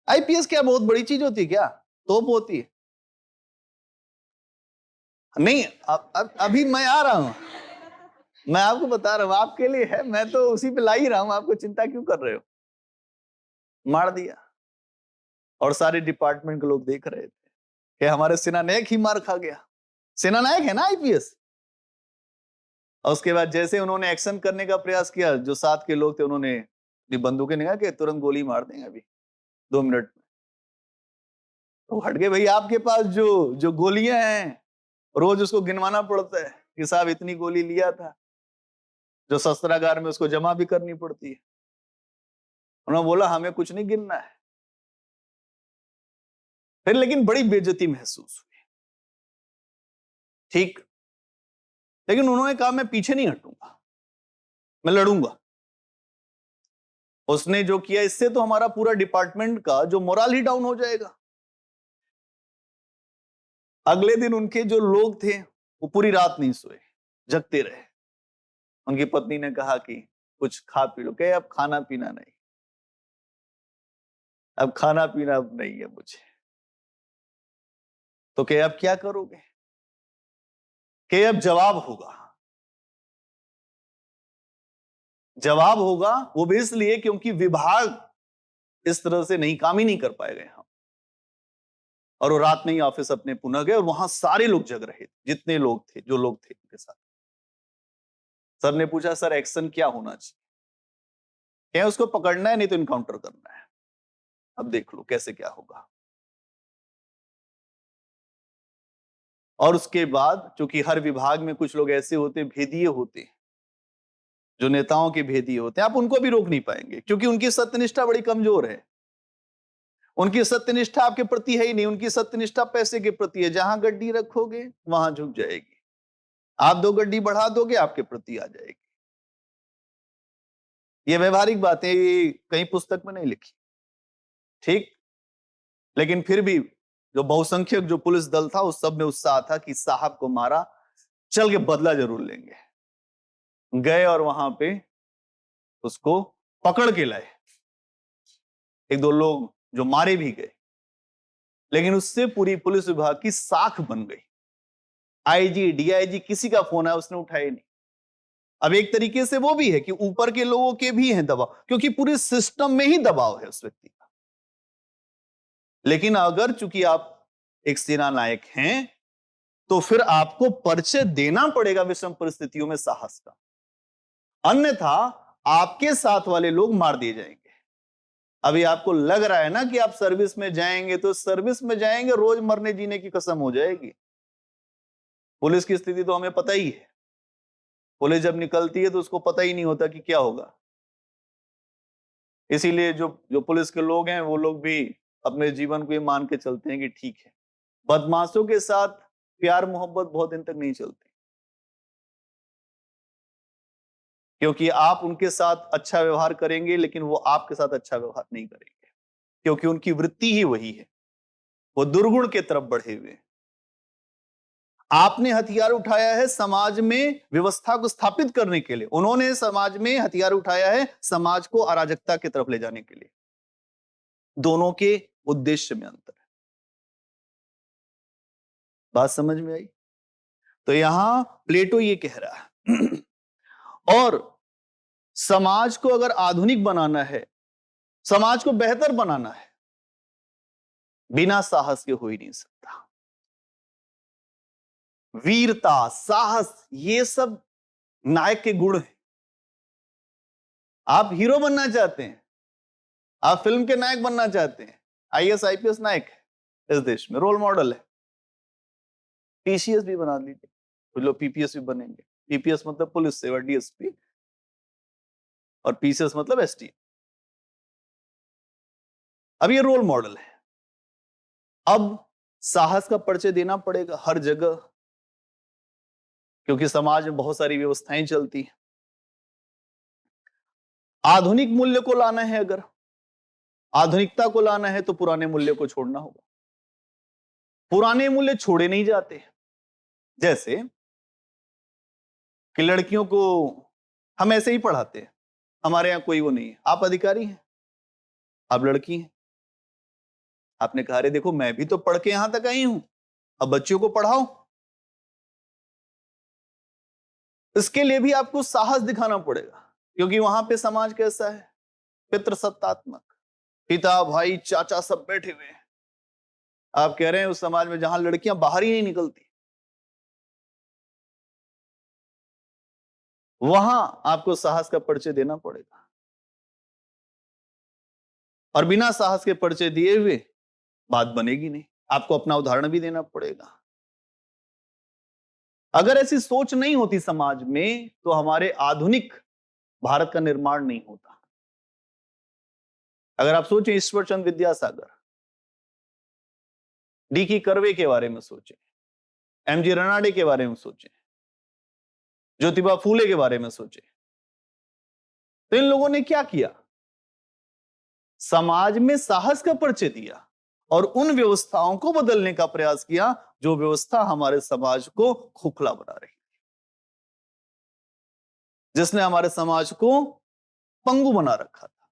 आईपीएस क्या बहुत बड़ी चीज होती है क्या? तोप होती है? नहीं, अभी मैं आ रहा हूं, मैं आपको बता रहा हूं, आपके लिए है, मैं तो उसी पे ला ही रहा हूं, आपको चिंता क्यों कर रहे हो? मार दिया और सारे डिपार्टमेंट के लोग देख रहे थे कि हमारे सेनानायक ही मार खा गया। सेनानायक है ना आईपीएस। और उसके बाद जैसे उन्होंने एक्शन करने का प्रयास किया, जो साथ के लोग थे उन्होंने बंदूकें निकाल के तुरंत गोली मार देंगे अभी 2 मिनट में। तो हट गए। भाई आपके पास जो जो गोलियां हैं, रोज उसको गिनवाना पड़ता है कि साहब इतनी गोली लिया था, जो शस्त्रागार में उसको जमा भी करनी पड़ती है। उन्होंने बोला हमें कुछ नहीं गिनना है। फिर लेकिन बड़ी बेइज्जती महसूस हुई, ठीक, लेकिन उन्होंने कहा मैं पीछे नहीं हटूंगा, मैं लड़ूंगा। उसने जो किया, इससे तो हमारा पूरा डिपार्टमेंट का जो मोरल ही डाउन हो जाएगा। अगले दिन उनके जो लोग थे वो पूरी रात नहीं सोए, जगते रहे। उनकी पत्नी ने कहा कि कुछ खा पी लो। कहे अब खाना पीना नहीं, अब खाना पीना अब नहीं है मुझे। तो कहे अब क्या करोगे? कहे अब जवाब होगा। जवाब होगा वो भी इसलिए क्योंकि विभाग इस तरह से नहीं, काम ही नहीं कर पाएंगे हम। और वो रात में ही ऑफिस अपने पुनः गए और वहां सारे लोग जग रहे थे, जितने लोग थे, जो लोग थे उनके साथ। सर ने पूछा सर एक्शन क्या होना चाहिए? क्या उसको पकड़ना है, नहीं तो इनकाउंटर करना है, अब देख लो कैसे क्या होगा। और उसके बाद चूंकि हर विभाग में कुछ लोग ऐसे होते, भेदिए होते, जो नेताओं के भेदिए होते हैं, आप उनको भी रोक नहीं पाएंगे क्योंकि उनकी सत्यनिष्ठा बड़ी कमजोर है। उनकी सत्यनिष्ठा आपके प्रति है ही नहीं, उनकी सत्यनिष्ठा पैसे के प्रति है। जहां गड्डी रखोगे वहां झुक जाएगी, आप 2 गड्डी बढ़ा दोगे आपके प्रति आ जाएगी। ये व्यवहारिक बातें कहीं पुस्तक में नहीं लिखी, ठीक, लेकिन फिर भी जो बहुसंख्यक जो पुलिस दल था उस सब में उत्साह था कि साहब को मारा, चल के बदला जरूर लेंगे। गए और वहां पे उसको पकड़ के लाए। 1-2 लोग जो मारे भी गए, लेकिन उससे पूरी पुलिस विभाग की साख बन गई। आईजी, डीआईजी, किसी का फोन आया उसने उठाया नहीं। अब एक तरीके से वो भी है कि ऊपर के लोगों के भी हैं दबाव, क्योंकि पूरे सिस्टम में ही दबाव है उस व्यक्ति का। लेकिन अगर चूंकि आप एक सेना नायक हैं तो फिर आपको परिचय देना पड़ेगा विषम परिस्थितियों में साहस का, अन्यथा आपके साथ वाले लोग मार दिए जाएंगे। अभी आपको लग रहा है ना कि आप सर्विस में जाएंगे, तो सर्विस में जाएंगे, रोज मरने जीने की कसम हो जाएगी। पुलिस की स्थिति तो हमें पता ही है। पुलिस जब निकलती है तो उसको पता ही नहीं होता कि क्या होगा। इसीलिए जो जो पुलिस के लोग हैं वो लोग भी अपने जीवन को ये मान के चलते हैं कि ठीक है। बदमाशों के साथ प्यार मोहब्बत बहुत दिन तक नहीं चलती, क्योंकि आप उनके साथ अच्छा व्यवहार करेंगे लेकिन वो आपके साथ अच्छा व्यवहार नहीं करेंगे, क्योंकि उनकी वृत्ति ही वही है, वो दुर्गुण के तरफ बढ़े हुए हैं। आपने हथियार उठाया है समाज में व्यवस्था को स्थापित करने के लिए, उन्होंने समाज में हथियार उठाया है समाज को अराजकता की तरफ ले जाने के लिए। दोनों के उद्देश्य में अंतर है। बात समझ में आई? तो यहां प्लेटो ये कह रहा है और समाज को अगर आधुनिक बनाना है, समाज को बेहतर बनाना है, बिना साहस के हो ही नहीं सकता। वीरता, साहस, ये सब नायक के गुण हैं। आप हीरो बनना चाहते हैं, आप फिल्म के नायक बनना चाहते हैं, आईएएस आईपीएस नायक है इस देश में, रोल मॉडल है। पीसीएस भी बना लीजिए, कुछ लोग पीपीएस भी बनेंगे। पीपीएस मतलब पुलिस सेवा, डीएसपी, और पीसीएस मतलब एसटी। अब ये रोल मॉडल है। अब साहस का परिचय देना पड़ेगा हर जगह, क्योंकि समाज में बहुत सारी व्यवस्थाएं चलती हैं। आधुनिक मूल्य को लाना है, अगर आधुनिकता को लाना है तो पुराने मूल्य को छोड़ना होगा। पुराने मूल्य छोड़े नहीं जाते, जैसे कि लड़कियों को हम ऐसे ही पढ़ाते हैं, हमारे यहां कोई वो नहीं है, आप अधिकारी हैं, आप लड़की हैं, आपने कहा अरे देखो मैं भी तो पढ़ के यहां तक आई हूं, अब बच्चियों को पढ़ाओ। इसके लिए भी आपको साहस दिखाना पड़ेगा, क्योंकि वहां पे समाज कैसा है, पितृसत्तात्मक, पिता भाई चाचा सब बैठे हुए हैं। आप कह रहे हैं उस समाज में जहां लड़कियां बाहर ही नहीं निकलती, वहां आपको साहस का परिचय देना पड़ेगा। और बिना साहस के परिचय दिए हुए बात बनेगी नहीं, आपको अपना उदाहरण भी देना पड़ेगा। अगर ऐसी सोच नहीं होती समाज में तो हमारे आधुनिक भारत का निर्माण नहीं होता। अगर आप सोचें ईश्वर चंद्र विद्यासागर, डी की कर्वे के बारे में सोचें, एमजी रनाडे के बारे में सोचें, ज्योतिबा फूले के बारे में सोचें, तो इन लोगों ने क्या किया? समाज में साहस का परिचय दिया और उन व्यवस्थाओं को बदलने का प्रयास किया जो व्यवस्था हमारे समाज को खोखला बना रही, जिसने हमारे समाज को पंगु बना रखा था।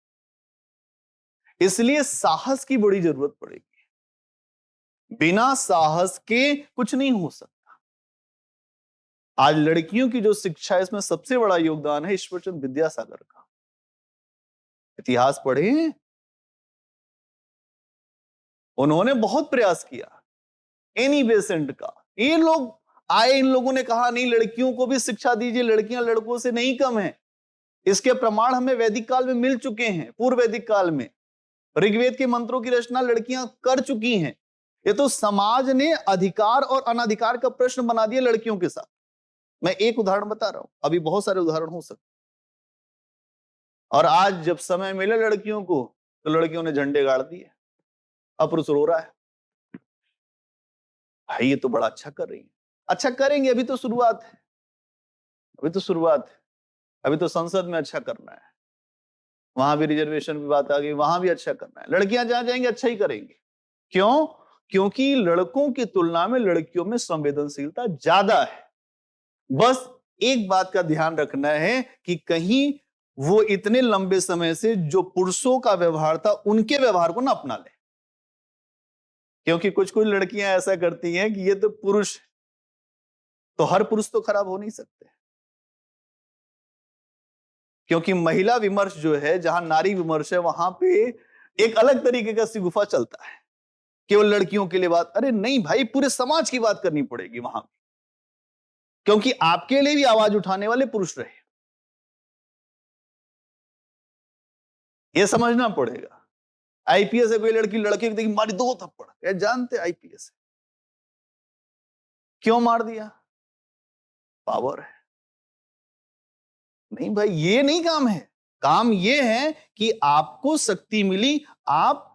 इसलिए साहस की बड़ी जरूरत पड़ेगी, बिना साहस के कुछ नहीं हो सकता। आज लड़कियों की जो शिक्षा है, इसमें सबसे बड़ा योगदान है ईश्वरचंद विद्यासागर का। इतिहास पढ़े, उन्होंने बहुत प्रयास किया एनी बेसेंट का। ये लोग आए, इन लोगों ने कहा नहीं लड़कियों को भी शिक्षा दीजिए, लड़कियां लड़कों से नहीं कम हैं। इसके प्रमाण हमें वैदिक काल में मिल चुके हैं, पूर्व वैदिक काल में ऋग्वेद के मंत्रों की रचना लड़कियां कर चुकी हैं। ये तो समाज ने अधिकार और अनाधिकार का प्रश्न बना दिया लड़कियों के साथ। मैं एक उदाहरण बता रहा हूं, अभी बहुत सारे उदाहरण हो सकते। और आज जब समय मिले लड़कियों को तो लड़कियों ने झंडे गाड़ दिए, अब पुरुष रो रहा है, भाई ये तो बड़ा अच्छा कर रही है। अच्छा करेंगे, अभी तो शुरुआत है, अभी तो शुरुआत है, अभी तो संसद में अच्छा करना है, वहां भी रिजर्वेशन की बात आ गई, वहां भी अच्छा करना है। लड़कियां जहां जाएंगे अच्छा ही करेंगे। क्यों? क्योंकि लड़कों की तुलना में लड़कियों में संवेदनशीलता ज्यादा है। बस एक बात का ध्यान रखना है कि कहीं वो इतने लंबे समय से जो पुरुषों का व्यवहार था उनके व्यवहार को ना अपना ले, क्योंकि कुछ कुछ लड़कियां ऐसा करती हैं कि ये तो पुरुष, तो हर पुरुष तो खराब हो नहीं सकते, क्योंकि महिला विमर्श जो है, जहां नारी विमर्श है, वहां पे एक अलग तरीके का सिगुफा चलता है। केवल लड़कियों के लिए बात, अरे नहीं भाई, पूरे समाज की बात करनी पड़ेगी वहां, क्योंकि आपके लिए भी आवाज उठाने वाले पुरुष रहे, ये समझना पड़ेगा। आईपीएस है, कोई लड़की लड़के को देखी मारी 2 थप्पड़, क्या जानते आईपीएस है, क्यों मार दिया? पावर है। नहीं भाई, ये नहीं काम है, काम ये है कि आपको शक्ति मिली, आप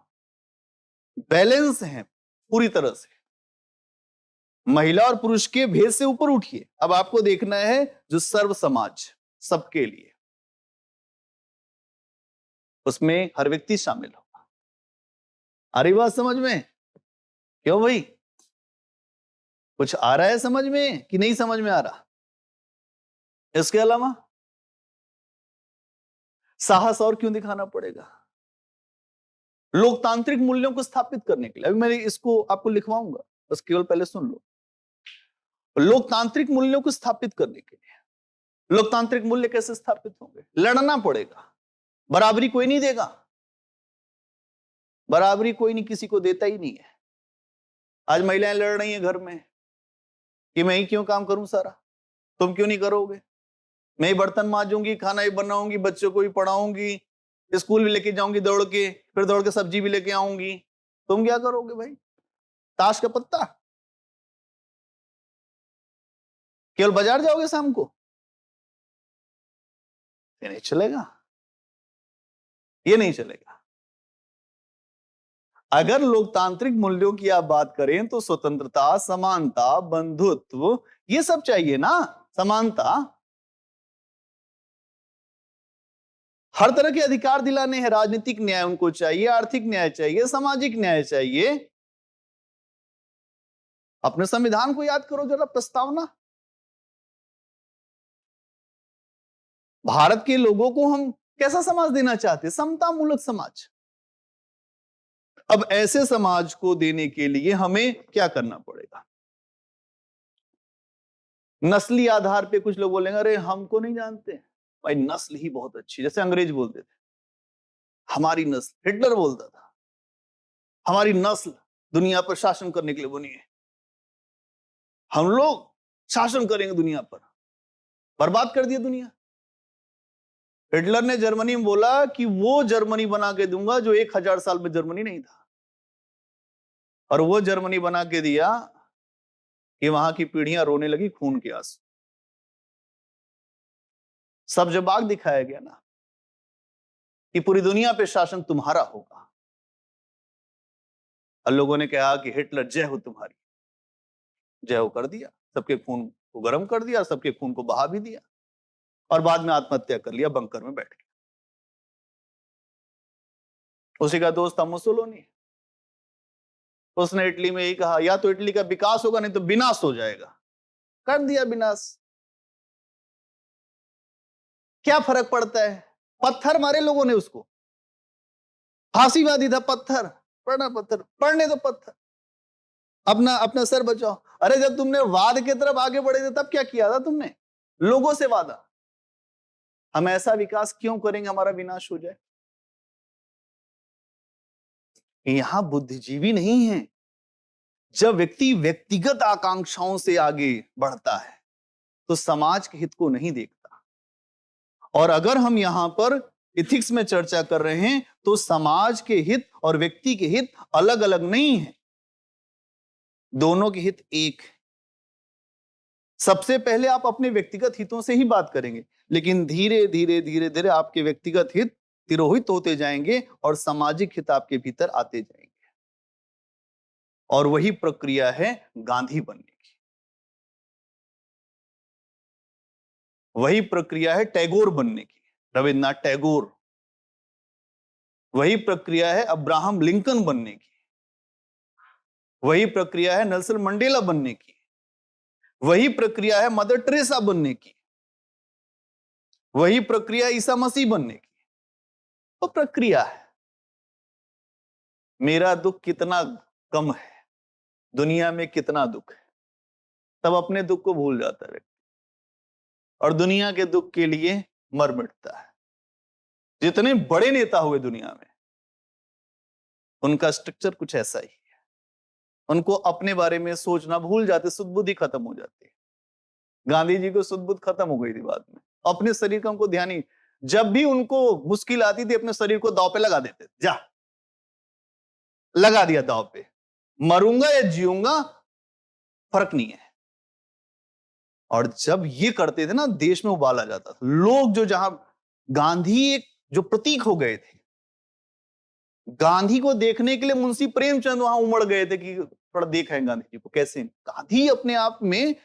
बैलेंस हैं पूरी तरह से, महिला और पुरुष के भेद से ऊपर उठिए। अब आपको देखना है जो सर्व समाज, सबके लिए, उसमें हर व्यक्ति शामिल होगा। आ रही बात समझ में? क्यों भाई, कुछ आ रहा है समझ में कि नहीं समझ में आ रहा? इसके अलावा साहस और क्यों दिखाना पड़ेगा? लोकतांत्रिक मूल्यों को स्थापित करने के लिए। अभी मैं इसको आपको लिखवाऊंगा, बस केवल पहले सुन लो। लोकतांत्रिक मूल्यों को स्थापित करने के लिए, लोकतांत्रिक मूल्य कैसे स्थापित होंगे? लड़ना पड़ेगा। बराबरी कोई नहीं देगा, बराबरी कोई नहीं, किसी को देता ही नहीं है। आज महिलाएं लड़ रही हैं घर में कि मैं ही क्यों काम करूं सारा, तुम क्यों नहीं करोगे? मैं ही बर्तन मांजूंगी, खाना ही बनाऊंगी, बच्चों को भी पढ़ाऊंगी, स्कूल भी लेके जाऊंगी दौड़ के, फिर दौड़ के सब्जी भी लेके आऊंगी, तुम क्या करोगे भाई? ताश का पत्ता? केवल बाजार जाओगे शाम को? ये नहीं चलेगा, ये नहीं चलेगा। अगर लोकतांत्रिक मूल्यों की आप बात करें तो स्वतंत्रता, समानता, बंधुत्व, ये सब चाहिए ना। समानता, हर तरह के अधिकार दिलाने हैं। राजनीतिक न्याय उनको चाहिए, आर्थिक न्याय चाहिए, सामाजिक न्याय चाहिए। अपने संविधान को याद करो जरा, प्रस्तावना। भारत के लोगों को हम कैसा समाज देना चाहते हैं? समता मूलक समाज। अब ऐसे समाज को देने के लिए हमें क्या करना पड़ेगा? नस्ली आधार पे कुछ लोग बोलेंगे अरे हमको नहीं जानते भाई, नस्ल ही बहुत अच्छी, जैसे अंग्रेज बोलते थे हमारी नस्ल, हिटलर बोलता था हमारी नस्ल दुनिया पर शासन करने के लिए बनी है, हम लोग शासन करेंगे दुनिया पर। बर्बाद कर दिया दुनिया। हिटलर ने जर्मनी में बोला कि वो जर्मनी बना के दूंगा जो 1000 साल में जर्मनी नहीं था, और वो जर्मनी बना के दिया कि वहां की पीढ़ियां रोने लगी खून के आंसू। सब जब आग दिखाया गया ना कि पूरी दुनिया पे शासन तुम्हारा होगा, और लोगों ने कहा कि हिटलर जय हो तुम्हारी, जय हो कर दिया, सबके खून को गर्म कर दिया, सबके खून को बहा भी दिया, और बाद में आत्महत्या कर लिया बंकर में बैठ के। उसी का दोस्त था मुसोलिनी, उसने इटली में यही कहा या तो इटली का विकास होगा नहीं तो विनाश हो जाएगा। कर दिया विनाश। क्या फर्क पड़ता है? पत्थर मारे लोगों ने उसको, फांसीवादी था, पत्थर पढ़ना, पत्थर पढ़ने तो पत्थर, अपना अपना सर बचाओ। अरे जब तुमने वाद की तरफ आगे बढ़े थे तब क्या किया था तुमने? लोगों से वादा, हम ऐसा विकास क्यों करेंगे हमारा विनाश हो जाए। यहां बुद्धिजीवी नहीं है। जब व्यक्ति व्यक्तिगत आकांक्षाओं से आगे बढ़ता है तो समाज के हित को नहीं देखता। और अगर हम यहां पर इथिक्स में चर्चा कर रहे हैं तो समाज के हित और व्यक्ति के हित अलग अलग नहीं है, दोनों के हित एक है। सबसे पहले आप अपने व्यक्तिगत हितों से ही बात करेंगे, लेकिन धीरे धीरे धीरे धीरे आपके व्यक्तिगत हित तिरोहित होते जाएंगे और सामाजिक हित आपके भीतर आते जाएंगे। और वही प्रक्रिया है गांधी बनने की, वही प्रक्रिया है टैगोर बनने की, रविन्द्रनाथ टैगोर। वही प्रक्रिया है अब्राहम लिंकन बनने की, वही प्रक्रिया है नेल्सन मंडेला बनने की, वही प्रक्रिया है मदर टेरेसा बनने की, वही प्रक्रिया ईसा मसीह बनने की। तो प्रक्रिया है। मेरा दुख कितना कम है, दुनिया में कितना दुख है, तब अपने दुख को भूल जाता है व्यक्ति और दुनिया के दुख के लिए मर मिटता है। जितने बड़े नेता हुए दुनिया में, उनका स्ट्रक्चर कुछ ऐसा ही है। उनको अपने बारे में सोचना भूल जाते, सुध बुद्धि खत्म हो जाती है। गांधी जी को सुध बुद्धि खत्म हो गई थी बाद में, अपने शरीर का उनको ध्यान ही, जब भी उनको मुश्किल आती थी अपने शरीर को दांव पे लगा देते, जा लगा दिया दांव पे, मरूंगा या जीऊंगा फर्क नहीं है। और जब ये करते थे ना, देश में उबाल आ जाता था। लोग जो, जहां गांधी एक जो प्रतीक हो गए थे। गांधी को देखने के लिए मुंशी प्रेमचंद वहां उमड़ गए थे कि थोड़ा देखा है गांधी जी को कैसे। गांधी अपने आप में,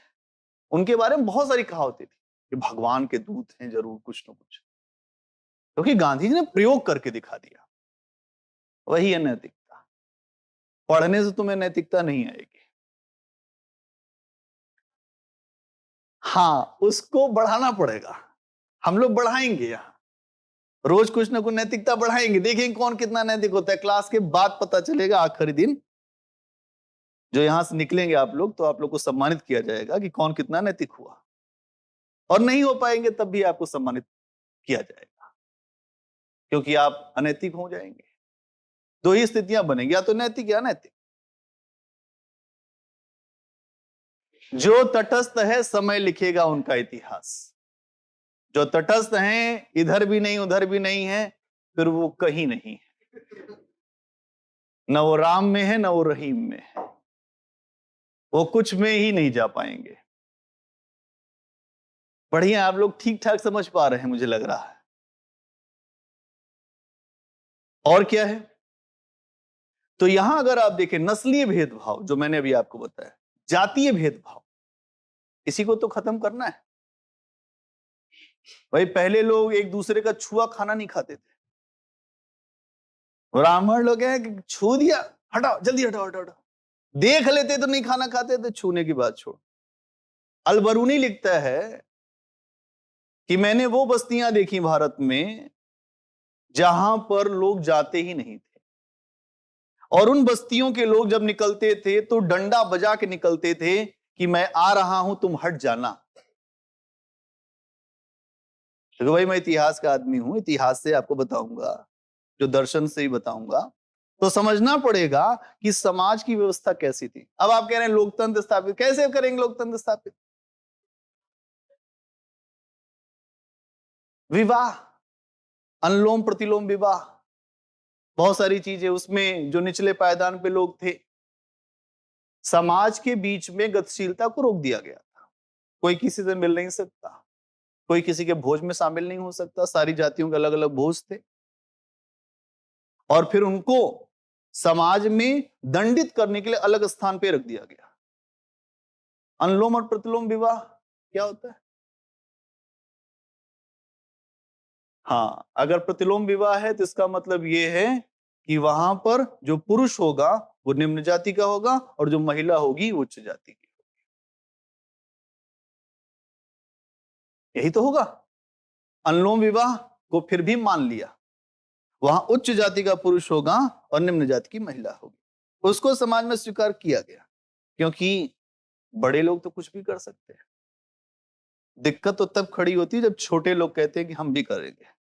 उनके बारे में बहुत सारी कहावतें थी कि भगवान के दूत हैं जरूर कुछ न कुछ, क्योंकि गांधी जी ने प्रयोग करके दिखा दिया। वही है नैतिकता। पढ़ने से तुम्हें नैतिकता नहीं आएगी। हाँ, उसको बढ़ाना पड़ेगा। हम लोग बढ़ाएंगे, यहां रोज कुछ ना कुछ नैतिकता बढ़ाएंगे, देखेंगे कौन कितना नैतिक होता है। क्लास के बाद पता चलेगा, आखिरी दिन जो यहां से निकलेंगे आप लोग, तो आप लोग को सम्मानित किया जाएगा कि कौन कितना नैतिक हुआ। और नहीं हो पाएंगे तब भी आपको सम्मानित किया जाएगा, क्योंकि आप अनैतिक हो जाएंगे। दो ही स्थितियां बनेंगी, या तो नैतिक या अनैतिक। जो तटस्थ है समय लिखेगा उनका इतिहास। जो तटस्थ हैं, इधर भी नहीं उधर भी नहीं है, फिर वो कहीं नहीं है। न वो राम में है न वो रहीम में है, वो कुछ में ही नहीं जा पाएंगे। बढ़िया, आप लोग ठीक ठाक समझ पा रहे हैं मुझे लग रहा है। और क्या है, तो यहां अगर आप देखें नस्लीय भेदभाव जो मैंने अभी आपको बताया, जातीय भेदभाव, इसी को तो खत्म करना है। भाई पहले लोग एक दूसरे का छुआ खाना नहीं खाते थे। ब्राह्मण लोग हैं कि छू दिया, हटाओ जल्दी हटाओ हटाओ हटाओ। देख लेते तो नहीं खाना खाते थे, छूने की बात छोड़। अलबरूनी लिखता है कि मैंने वो बस्तियां देखी भारत में जहां पर लोग जाते ही नहीं थे, और उन बस्तियों के लोग जब निकलते थे तो डंडा बजा के निकलते थे कि मैं आ रहा हूं, तुम हट जाना। तो भाई मैं इतिहास का आदमी हूं, इतिहास से आपको बताऊंगा, जो दर्शन से ही बताऊंगा, तो समझना पड़ेगा कि समाज की व्यवस्था कैसी थी। अब आप कह रहे हैं लोकतंत्र स्थापित, कैसे करेंगे लोकतंत्र स्थापित? विवाह, अनुलोम प्रतिलोम विवाह, बहुत सारी चीजें उसमें, जो निचले पायदान पे लोग थे, समाज के बीच में गतिशीलता को रोक दिया गया था। कोई किसी से मिल नहीं सकता, कोई किसी के भोज में शामिल नहीं हो सकता। सारी जातियों के अलग अलग भोज थे, और फिर उनको समाज में दंडित करने के लिए अलग स्थान पे रख दिया गया। अनुलोम और प्रतिलोम विवाह क्या होता है? हाँ, अगर प्रतिलोम विवाह है तो इसका मतलब यह है कि वहां पर जो पुरुष होगा वो निम्न जाति का होगा, और जो महिला होगी वो उच्च जाति की। यही तो होगा। अनुलोम विवाह को फिर भी मान लिया, वहां उच्च जाति का पुरुष होगा और निम्न जाति की महिला होगी, उसको समाज में स्वीकार किया गया, क्योंकि बड़े लोग तो कुछ भी कर सकते हैं। दिक्कत तो तब खड़ी होती है जब छोटे लोग कहते हैं कि हम भी करेंगे।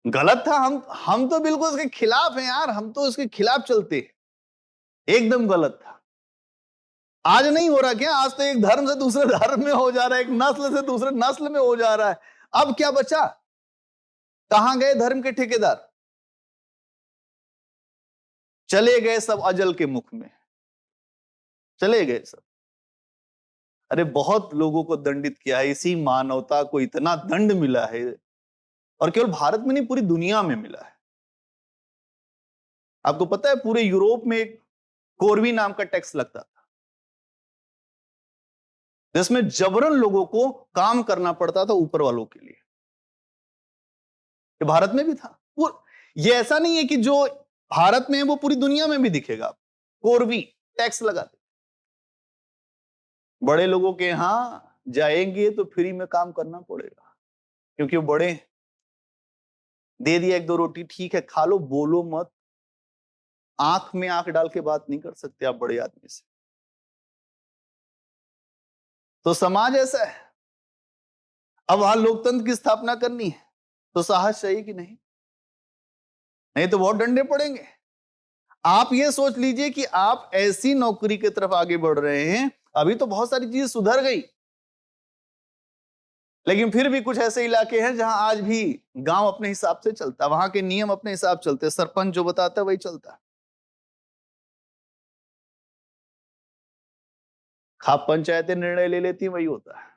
गलत था, हम तो बिल्कुल उसके खिलाफ हैं यार, हम तो उसके खिलाफ चलते हैं। एकदम गलत था। आज नहीं हो रहा क्या? आज तो एक धर्म से दूसरे धर्म में हो जा रहा है, एक नस्ल से दूसरे नस्ल में हो जा रहा है। अब क्या बचा? कहां गए धर्म के ठेकेदार? चले गए सब अजल के मुख में, चले गए सब। अरे बहुत लोगों को दंडित किया है, इसी मानवता को इतना दंड मिला है, और केवल भारत में नहीं पूरी दुनिया में मिला है। आपको पता है पूरे यूरोप में एक कोरवी नाम का टैक्स लगता था, जिसमें जबरन लोगों को काम करना पड़ता था ऊपर वालों के लिए। ये भारत में भी था। ये ऐसा नहीं है कि जो भारत में है वो पूरी दुनिया में भी दिखेगा। कोरवी टैक्स लगाते, बड़े लोगों के यहां जाएंगे तो फ्री में काम करना पड़ेगा, क्योंकि वो बड़े हैं। दे दिया एक दो रोटी, ठीक है खा लो, बोलो मत, आंख में आंख डाल के बात नहीं कर सकते आप बड़े आदमी से। तो समाज ऐसा है। अब वहां लोकतंत्र की स्थापना करनी है तो साहस चाहिए कि नहीं? नहीं तो बहुत डंडे पड़ेंगे। आप ये सोच लीजिए कि आप ऐसी नौकरी की तरफ आगे बढ़ रहे हैं, अभी तो बहुत सारी चीजें सुधर गई, लेकिन फिर भी कुछ ऐसे इलाके हैं जहां आज भी गांव अपने हिसाब से चलता है, वहां के नियम अपने हिसाब चलते हैं, सरपंच जो बताता है वही चलता है। खाप पंचायतें निर्णय ले लेती हैं, वही होता है।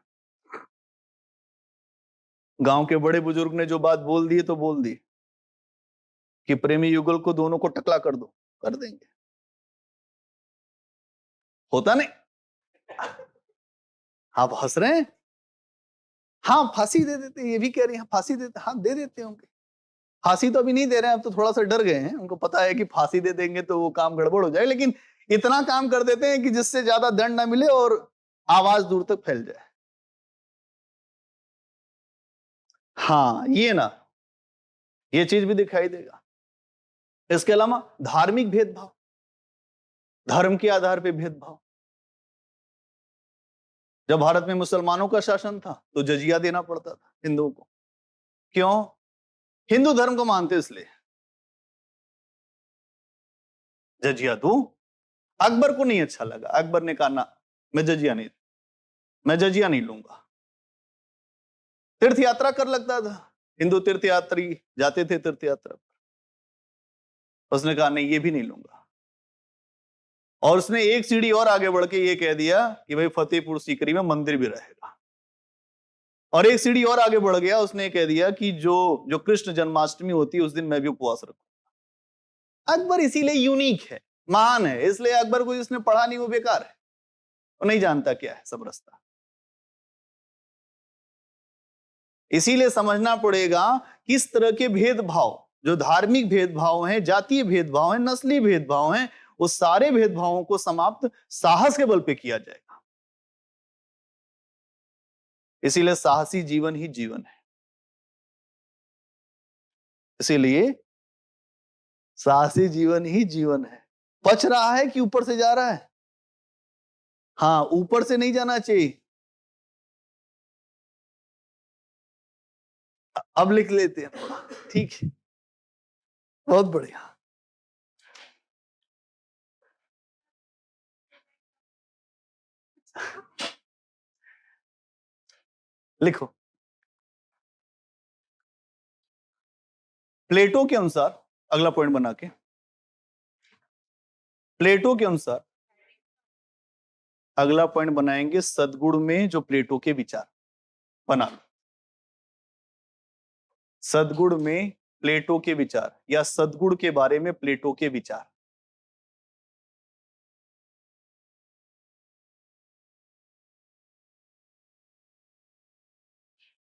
गांव के बड़े बुजुर्ग ने जो बात बोल दी तो बोल दी कि प्रेमी युगल को दोनों को टकला कर दो, कर देंगे। होता नहीं? आप हंस रहे हैं? हाँ, फांसी दे देते, ये भी कह रही हैं फांसी देते, हाँ दे देते होंगे। फांसी तो अभी नहीं दे रहे हैं, अब तो थोड़ा सा डर गए हैं, उनको पता है कि फांसी दे देंगे तो वो काम गड़बड़ हो जाए, लेकिन इतना काम कर देते हैं कि जिससे ज्यादा दंड ना मिले और आवाज दूर तक फैल जाए। हाँ, ये ना, ये चीज भी दिखाई देगा। इसके अलावा धार्मिक भेदभाव, धर्म के आधार पर भेदभाव। जब भारत में मुसलमानों का शासन था तो जजिया देना पड़ता था हिंदुओं को। क्यों? हिंदू धर्म को मानते इसलिए। जजिया दूं? अकबर को नहीं अच्छा लगा, अकबर ने कहा ना, मैं जजिया नहीं लूंगा। तीर्थ यात्रा कर लगता था, हिंदू तीर्थ यात्री जाते थे तीर्थ यात्रा, उसने कहा नहीं, ये भी नहीं लूंगा। और उसने एक सीढ़ी और आगे बढ़ के ये कह दिया कि भाई फतेहपुर सीकरी में मंदिर भी रहेगा। और एक सीढ़ी और आगे बढ़ गया, उसने कह दिया कि जो कृष्ण जन्माष्टमी होती है उस दिन मैं भी उपवास रखूंगा। अकबर इसीलिए यूनिक है, महान है, इसलिए अकबर को जिसने पढ़ा नहीं वो बेकार है, वो नहीं जानता क्या है सब रास्ता। इसीलिए समझना पड़ेगा किस तरह के भेदभाव, जो धार्मिक भेदभाव हैं, जातीय भेदभाव हैं, नस्ली भेदभाव हैं, उस सारे भेदभावों को समाप्त साहस के बल पे किया जाएगा। इसीलिए साहसी जीवन ही जीवन है। इसीलिए साहसी जीवन ही जीवन है। पच रहा है कि ऊपर से जा रहा है? हाँ, ऊपर से नहीं जाना चाहिए। अब लिख लेते हैं, ठीक है, बहुत बढ़िया। लिखो, प्लेटो के अनुसार, अगला पॉइंट बना के, प्लेटो के अनुसार अगला पॉइंट बनाएंगे सद्गुण में जो प्लेटो के विचार बना लो। सद्गुण में प्लेटो के विचार या सद्गुण के बारे में प्लेटो के विचार।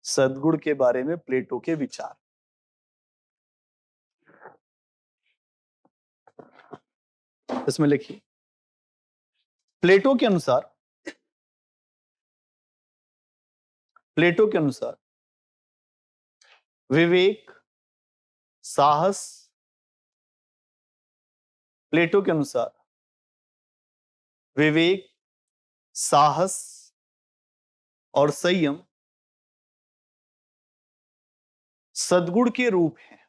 सद्गुण के बारे में प्लेटो के विचार। इसमें लिखिए, प्लेटो के अनुसार, प्लेटो के अनुसार विवेक, साहस, प्लेटो के अनुसार विवेक, साहस और संयम सद्गुण के रूप हैं।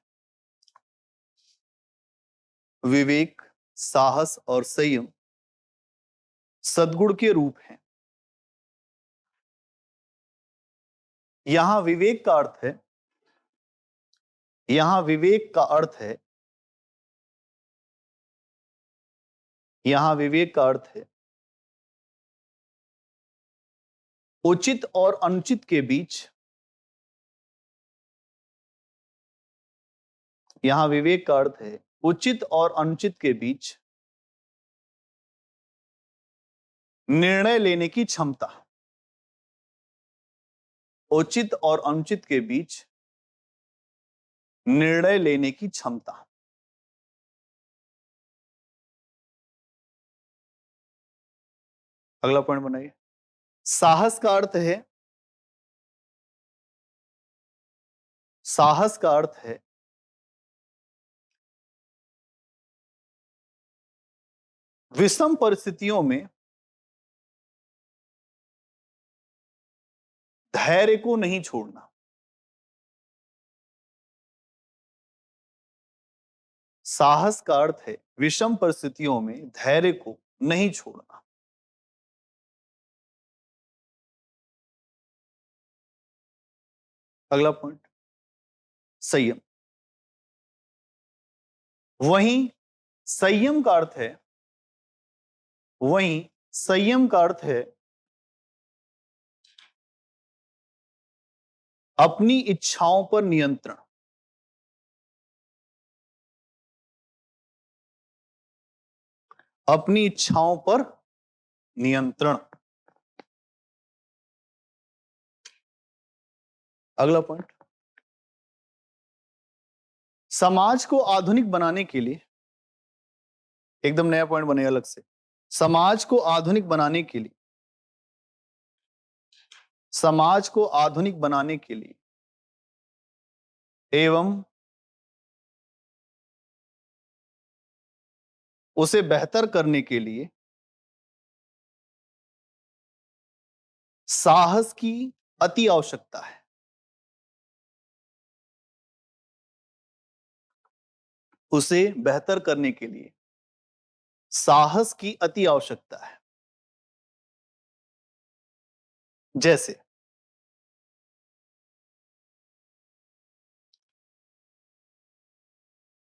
विवेक, साहस और संयम सद्गुण के रूप हैं। यहां विवेक का अर्थ है, यहां विवेक का अर्थ है, यहां विवेक का अर्थ है उचित और अनुचित के बीच, यहां विवेक का अर्थ है उचित और अनुचित के बीच निर्णय लेने की क्षमता। उचित और अनुचित के बीच निर्णय लेने की क्षमता। अगला पॉइंट बनाइए, साहस का अर्थ है, साहस का अर्थ है विषम परिस्थितियों में धैर्य को नहीं छोड़ना। साहस का अर्थ है विषम परिस्थितियों में धैर्य को नहीं छोड़ना। अगला पॉइंट, संयम। वहीं संयम का अर्थ है, वहीं संयम का अर्थ है अपनी इच्छाओं पर नियंत्रण, अपनी इच्छाओं पर नियंत्रण। अगला पॉइंट, समाज को आधुनिक बनाने के लिए, एकदम नया पॉइंट बने अलग से, समाज को आधुनिक बनाने के लिए, समाज को आधुनिक बनाने के लिए एवं उसे बेहतर करने के लिए साहस की अति आवश्यकता है। उसे बेहतर करने के लिए साहस की अति आवश्यकता है। जैसे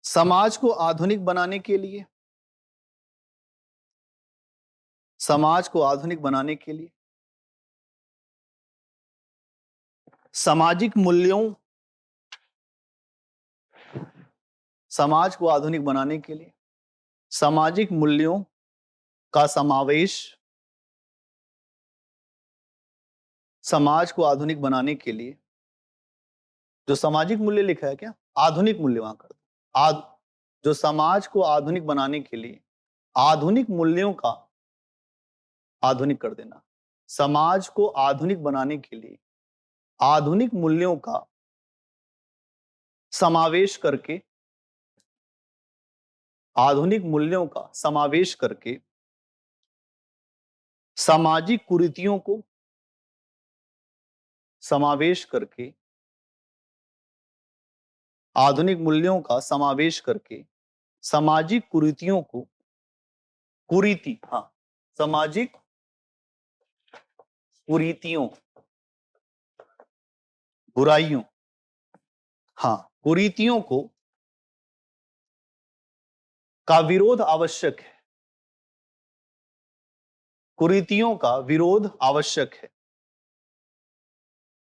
समाज को आधुनिक बनाने के लिए, समाज को आधुनिक बनाने के लिए सामाजिक मूल्यों, समाज को आधुनिक बनाने के लिए सामाजिक मूल्यों का समावेश, समाज को आधुनिक बनाने के लिए, जो सामाजिक मूल्य लिखा है क्या, आधुनिक मूल्य वहां कर दो। जो समाज को आधुनिक बनाने के लिए आधुनिक मूल्यों का, आधुनिक कर देना, समाज को आधुनिक बनाने के लिए आधुनिक मूल्यों का समावेश करके, आधुनिक मूल्यों का समावेश करके सामाजिक कुरीतियों को, समावेश करके आधुनिक मूल्यों का समावेश करके सामाजिक कुरीतियों को, कुरीति, हाँ, सामाजिक कुरीतियों, बुराइयों, हाँ, कुरीतियों को का विरोध आवश्यक है। कुरीतियों का विरोध आवश्यक है,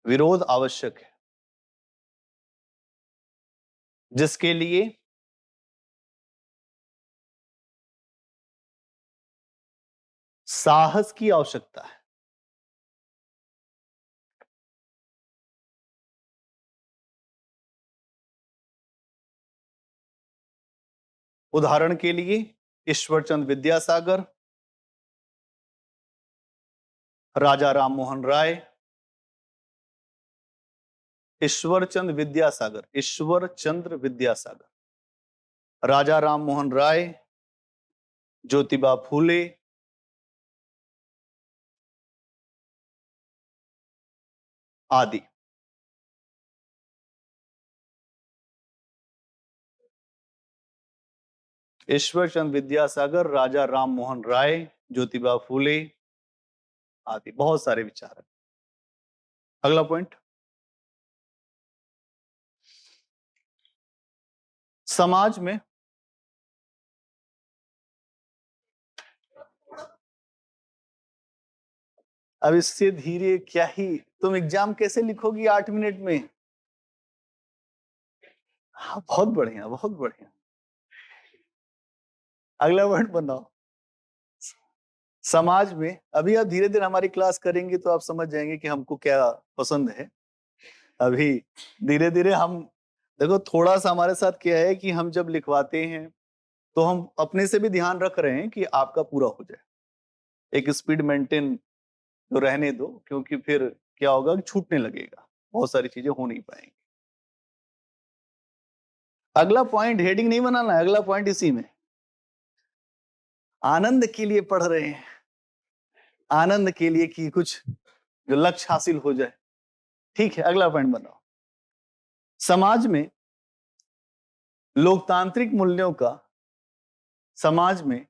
विरोध आवश्यक है, जिसके लिए साहस की आवश्यकता है। उदाहरण के लिए ईश्वरचंद विद्यासागर, राजा राम मोहन राय, ईश्वरचंद विद्यासागर, ईश्वरचंद्र विद्यासागर, राजा राम मोहन राय, ज्योतिबा फूले, आदि। ईश्वरचंद विद्यासागर, राजा राम मोहन राय, ज्योतिबा फूले आदि, बहुत सारे विचारक। अगला पॉइंट, समाज में अब इससे धीरे क्या ही, तुम एग्जाम कैसे लिखोगी 8 मिनट में? हाँ, बहुत बढ़िया, बहुत बढ़िया। अगला पॉइंट बनाओ, समाज में, अभी आप धीरे धीरे हमारी क्लास करेंगे तो आप समझ जाएंगे कि हमको क्या पसंद है। अभी धीरे धीरे हम, देखो थोड़ा सा हमारे साथ क्या है कि हम जब लिखवाते हैं तो हम अपने से भी ध्यान रख रहे हैं कि आपका पूरा हो जाए, एक स्पीड मेंटेन तो रहने दो, क्योंकि फिर क्या होगा कि छूटने लगेगा, बहुत सारी चीजें हो नहीं पाएंगी। अगला पॉइंट हेडिंग नहीं बनाना है, अगला पॉइंट इसी में, आनंद के लिए पढ़ रहे हैं, आनंद के लिए कि कुछ जो लक्ष्य हासिल हो जाए। ठीक है, अगला पॉइंट बनाओ, समाज में लोकतांत्रिक मूल्यों का, समाज में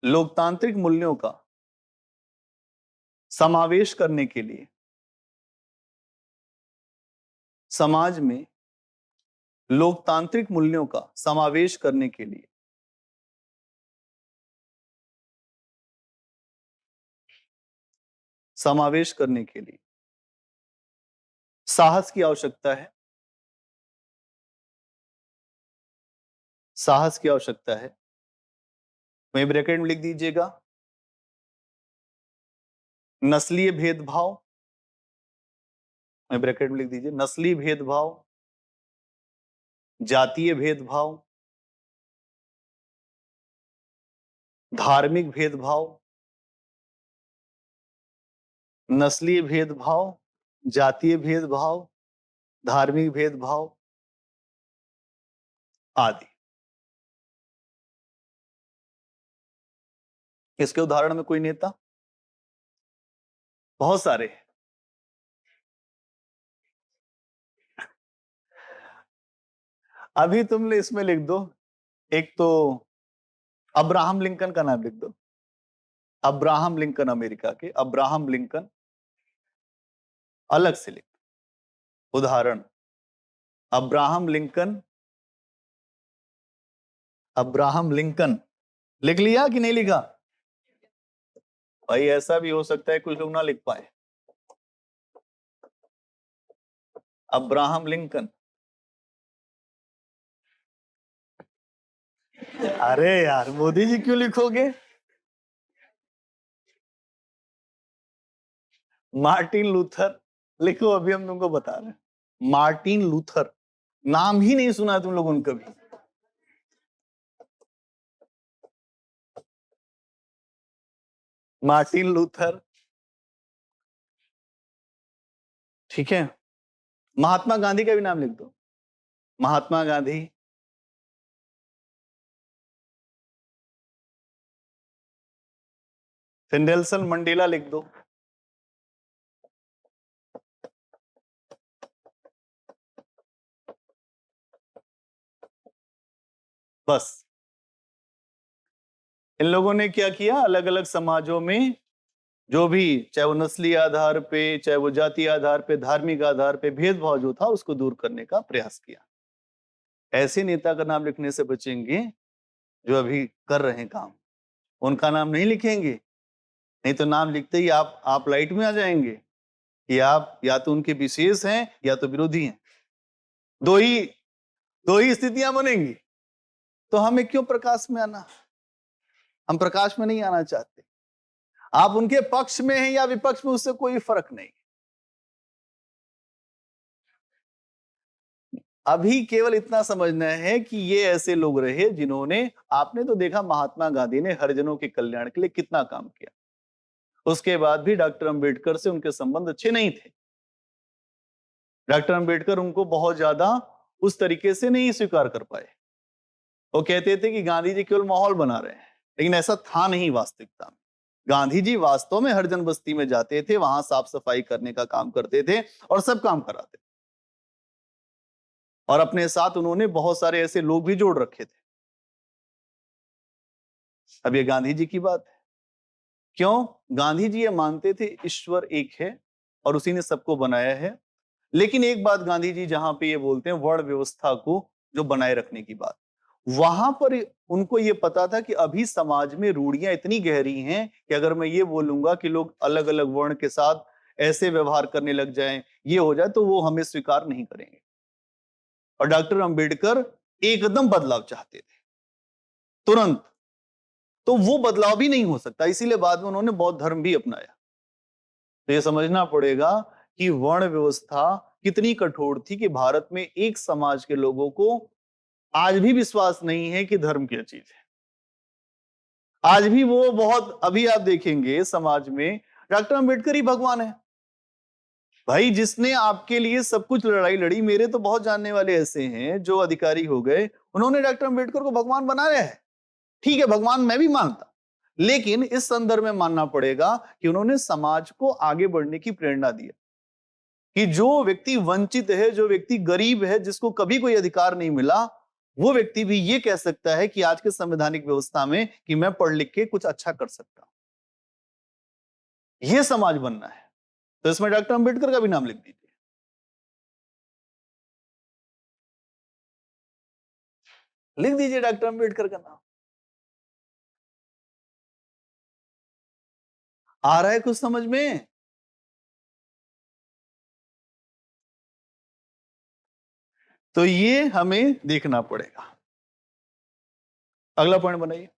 लोकतांत्रिक मूल्यों का समावेश करने के लिए, समाज में लोकतांत्रिक मूल्यों का समावेश करने के लिए समावेश करने के लिए साहस की आवश्यकता है, साहस की आवश्यकता है। वहीं ब्रैकेट में लिख दीजिएगा नस्लीय भेदभाव, वहीं ब्रैकेट में लिख दीजिए नस्लीय भेदभाव, जातीय भेदभाव, धार्मिक भेदभाव, नस्लीय भेदभाव, जातीय भेदभाव, धार्मिक भेदभाव आदि। इसके उदाहरण में कोई नेता? बहुत सारे हैं। अभी तुमने इसमें लिख दो, एक तो अब्राहम लिंकन का नाम लिख दो। अब्राहम लिंकन, अमेरिका के अब्राहम लिंकन, अलग से लिख दो। उदाहरण अब्राहम लिंकन, अब्राहम लिंकन लिख लिया कि नहीं लिखा? भाई ऐसा भी हो सकता है कुछ लोग ना लिख पाए। अब्राहम लिंकन, अरे यार मोदी जी क्यों लिखोगे? मार्टिन लूथर लिखो, अभी हम तुमको बता रहे हैं। मार्टिन लूथर, नाम ही नहीं सुना तुम लोगों ने कभी। मार्टिन लूथर, ठीक है। महात्मा गांधी का भी नाम लिख दो, महात्मा गांधी, फिर नेल्सन मंडेला लिख दो। बस इन लोगों ने क्या किया, अलग अलग समाजों में जो भी, चाहे वो नस्ली आधार पे, चाहे वो जाति आधार पे, धार्मिक आधार पे भेदभाव जो था उसको दूर करने का प्रयास किया। ऐसे नेता का नाम लिखने से बचेंगे जो अभी कर रहे हैं काम, उनका नाम नहीं लिखेंगे। नहीं तो नाम लिखते ही आप लाइट में आ जाएंगे कि आप या तो उनके विशेष हैं या तो विरोधी हैं। दो ही दो ही स्थितियां बनेंगी। तो हमें क्यों प्रकाश में आना? हम प्रकाश में नहीं आना चाहते। आप उनके पक्ष में हैं या विपक्ष में, उससे कोई फर्क नहीं। अभी केवल इतना समझना है कि ये ऐसे लोग रहे जिन्होंने, आपने तो देखा महात्मा गांधी ने हरिजनों के कल्याण के लिए कितना काम किया। उसके बाद भी डॉक्टर अंबेडकर से उनके संबंध अच्छे नहीं थे। डॉक्टर अंबेडकर उनको बहुत ज्यादा उस तरीके से नहीं स्वीकार कर पाए। वो कहते थे कि गांधी जी केवल माहौल बना रहे हैं, लेकिन ऐसा था नहीं वास्तविकता में। गांधी जी वास्तव में हरिजन बस्ती में जाते थे, वहां साफ सफाई करने का काम करते थे और सब काम कराते थे। और अपने साथ उन्होंने बहुत सारे ऐसे लोग भी जोड़ रखे थे। अब ये गांधी जी की बात है। क्यों? गांधी जी ये मानते थे ईश्वर एक है और उसी ने सबको बनाया है। लेकिन एक बात गांधी जी जहां पे ये बोलते हैं वर्ण व्यवस्था को जो बनाए रखने की बात, वहां पर उनको ये पता था कि अभी समाज में रूढ़ियां इतनी गहरी हैं कि अगर मैं ये बोलूंगा कि लोग अलग अलग वर्ण के साथ ऐसे व्यवहार करने लग जाएं, ये हो जाए, तो वो हमें स्वीकार नहीं करेंगे। और डॉक्टर अंबेडकर एकदम बदलाव चाहते थे, तुरंत। तो वो बदलाव भी नहीं हो सकता, इसीलिए बाद में उन्होंने बौद्ध धर्म भी अपनाया। तो ये समझना पड़ेगा कि वर्ण व्यवस्था कितनी कठोर थी कि भारत में एक समाज के लोगों को आज भी विश्वास नहीं है कि धर्म क्या चीज है। आज भी वो बहुत, अभी आप देखेंगे समाज में डॉक्टर अंबेडकर ही भगवान है। भाई जिसने आपके लिए सब कुछ लड़ाई लड़ी, मेरे तो बहुत जानने वाले ऐसे हैं जो अधिकारी हो गए, उन्होंने डॉक्टर अंबेडकर को भगवान बनाया है। ठीक है, भगवान मैं भी मानता, लेकिन इस संदर्भ में मानना पड़ेगा कि उन्होंने समाज को आगे बढ़ने की प्रेरणा दी, कि जो व्यक्ति वंचित है, जो व्यक्ति गरीब है, जिसको कभी कोई अधिकार नहीं मिला, वो व्यक्ति भी ये कह सकता है कि आज के संवैधानिक व्यवस्था में कि मैं पढ़ लिख के कुछ अच्छा कर सकता हूं। यह समाज बनना है। तो इसमें डॉक्टर अंबेडकर का भी नाम लिख दीजिए। लिख दीजिए डॉक्टर अंबेडकर का नाम। आ रहा है कुछ समझ में? तो ये हमें देखना पड़ेगा। अगला पॉइंट बनाइए।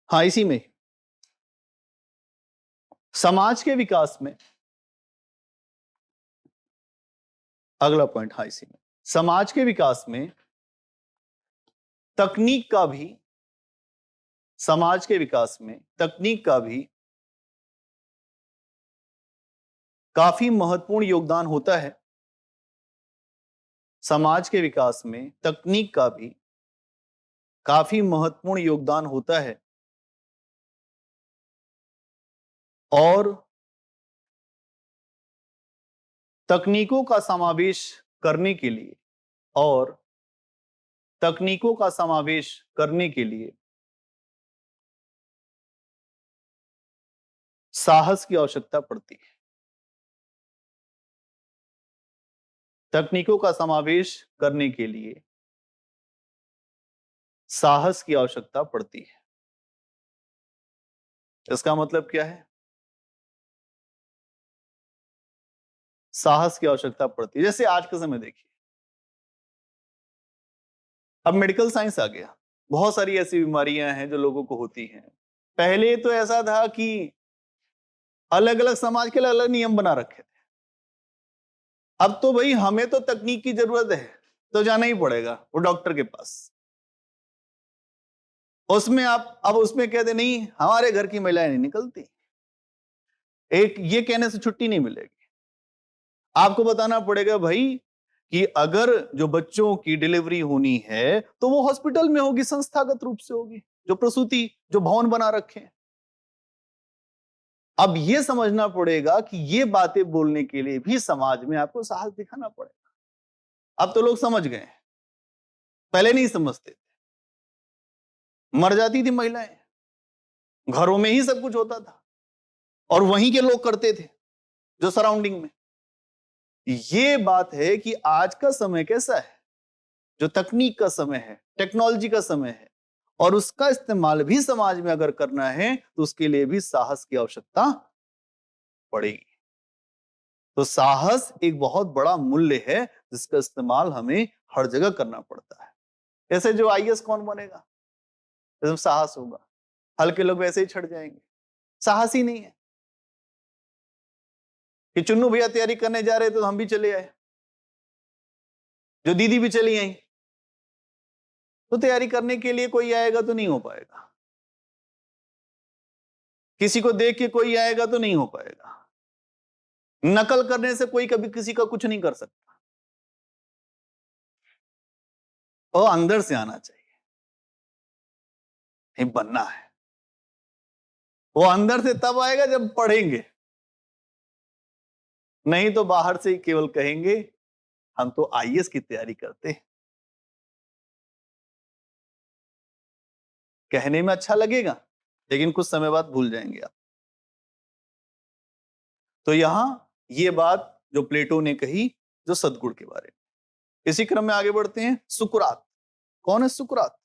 हाँ, इसी में समाज के विकास में, अगला पॉइंट, हाँ इसी में समाज के विकास में तकनीक का भी, समाज के विकास में तकनीक का भी काफी महत्वपूर्ण योगदान होता है। समाज के विकास में तकनीक का भी काफी महत्वपूर्ण योगदान होता है और तकनीकों का समावेश करने के लिए, और तकनीकों का समावेश करने के लिए साहस की आवश्यकता पड़ती है। तकनीकों का समावेश करने के लिए साहस की आवश्यकता पड़ती है। इसका मतलब क्या है? साहस की आवश्यकता पड़ती है। जैसे आज के समय देखिए, अब मेडिकल साइंस आ गया, बहुत सारी ऐसी बीमारियां हैं जो लोगों को होती हैं। पहले तो ऐसा था कि अलग अलग समाज के लिए अलग नियम बना रखे थे। अब तो भाई हमें तो तकनीक की जरूरत है तो जाना ही पड़ेगा वो डॉक्टर के पास। उसमें आप अब उसमें कहते नहीं हमारे घर की महिलाएं नहीं निकलती, एक ये कहने से छुट्टी नहीं मिलेगी। आपको बताना पड़ेगा भाई कि अगर जो बच्चों की डिलीवरी होनी है तो वो हॉस्पिटल में होगी, संस्थागत रूप से होगी, जो प्रसूति जो भवन बना रखे हैं। अब ये समझना पड़ेगा कि ये बातें बोलने के लिए भी समाज में आपको साहस दिखाना पड़ेगा। अब तो लोग समझ गए हैं, पहले नहीं समझते थे। मर जाती थी महिलाएं, घरों में ही सब कुछ होता था और वहीं के लोग करते थे जो सराउंडिंग में। ये बात है कि आज का समय कैसा है, जो तकनीक का समय है, टेक्नोलॉजी का समय है, और उसका इस्तेमाल भी समाज में अगर करना है तो उसके लिए भी साहस की आवश्यकता पड़ेगी। तो साहस एक बहुत बड़ा मूल्य है जिसका इस्तेमाल हमें हर जगह करना पड़ता है। ऐसे जो आईएएस कौन बनेगा, इसमें साहस होगा। हल्के लोग वैसे ही छट जाएंगे, साहस ही नहीं है। कि चुन्नू भैया तैयारी करने जा रहे थे तो हम भी चले आए, जो दीदी भी चली आई, तो तैयारी करने के लिए कोई आएगा तो नहीं हो पाएगा, किसी को देख के कोई आएगा तो नहीं हो पाएगा, नकल करने से कोई कभी किसी का कुछ नहीं कर सकता। और अंदर से आना चाहिए, नहीं बनना है। वो अंदर से तब आएगा जब पढ़ेंगे, नहीं तो बाहर से ही केवल कहेंगे हम तो आईएएस की तैयारी करते हैं। कहने में अच्छा लगेगा लेकिन कुछ समय बाद भूल जाएंगे आप। तो यहां ये बात जो प्लेटो ने कही जो सद्गुण के बारे में। इसी क्रम में आगे बढ़ते हैं। सुकरात, कौन है सुकरात?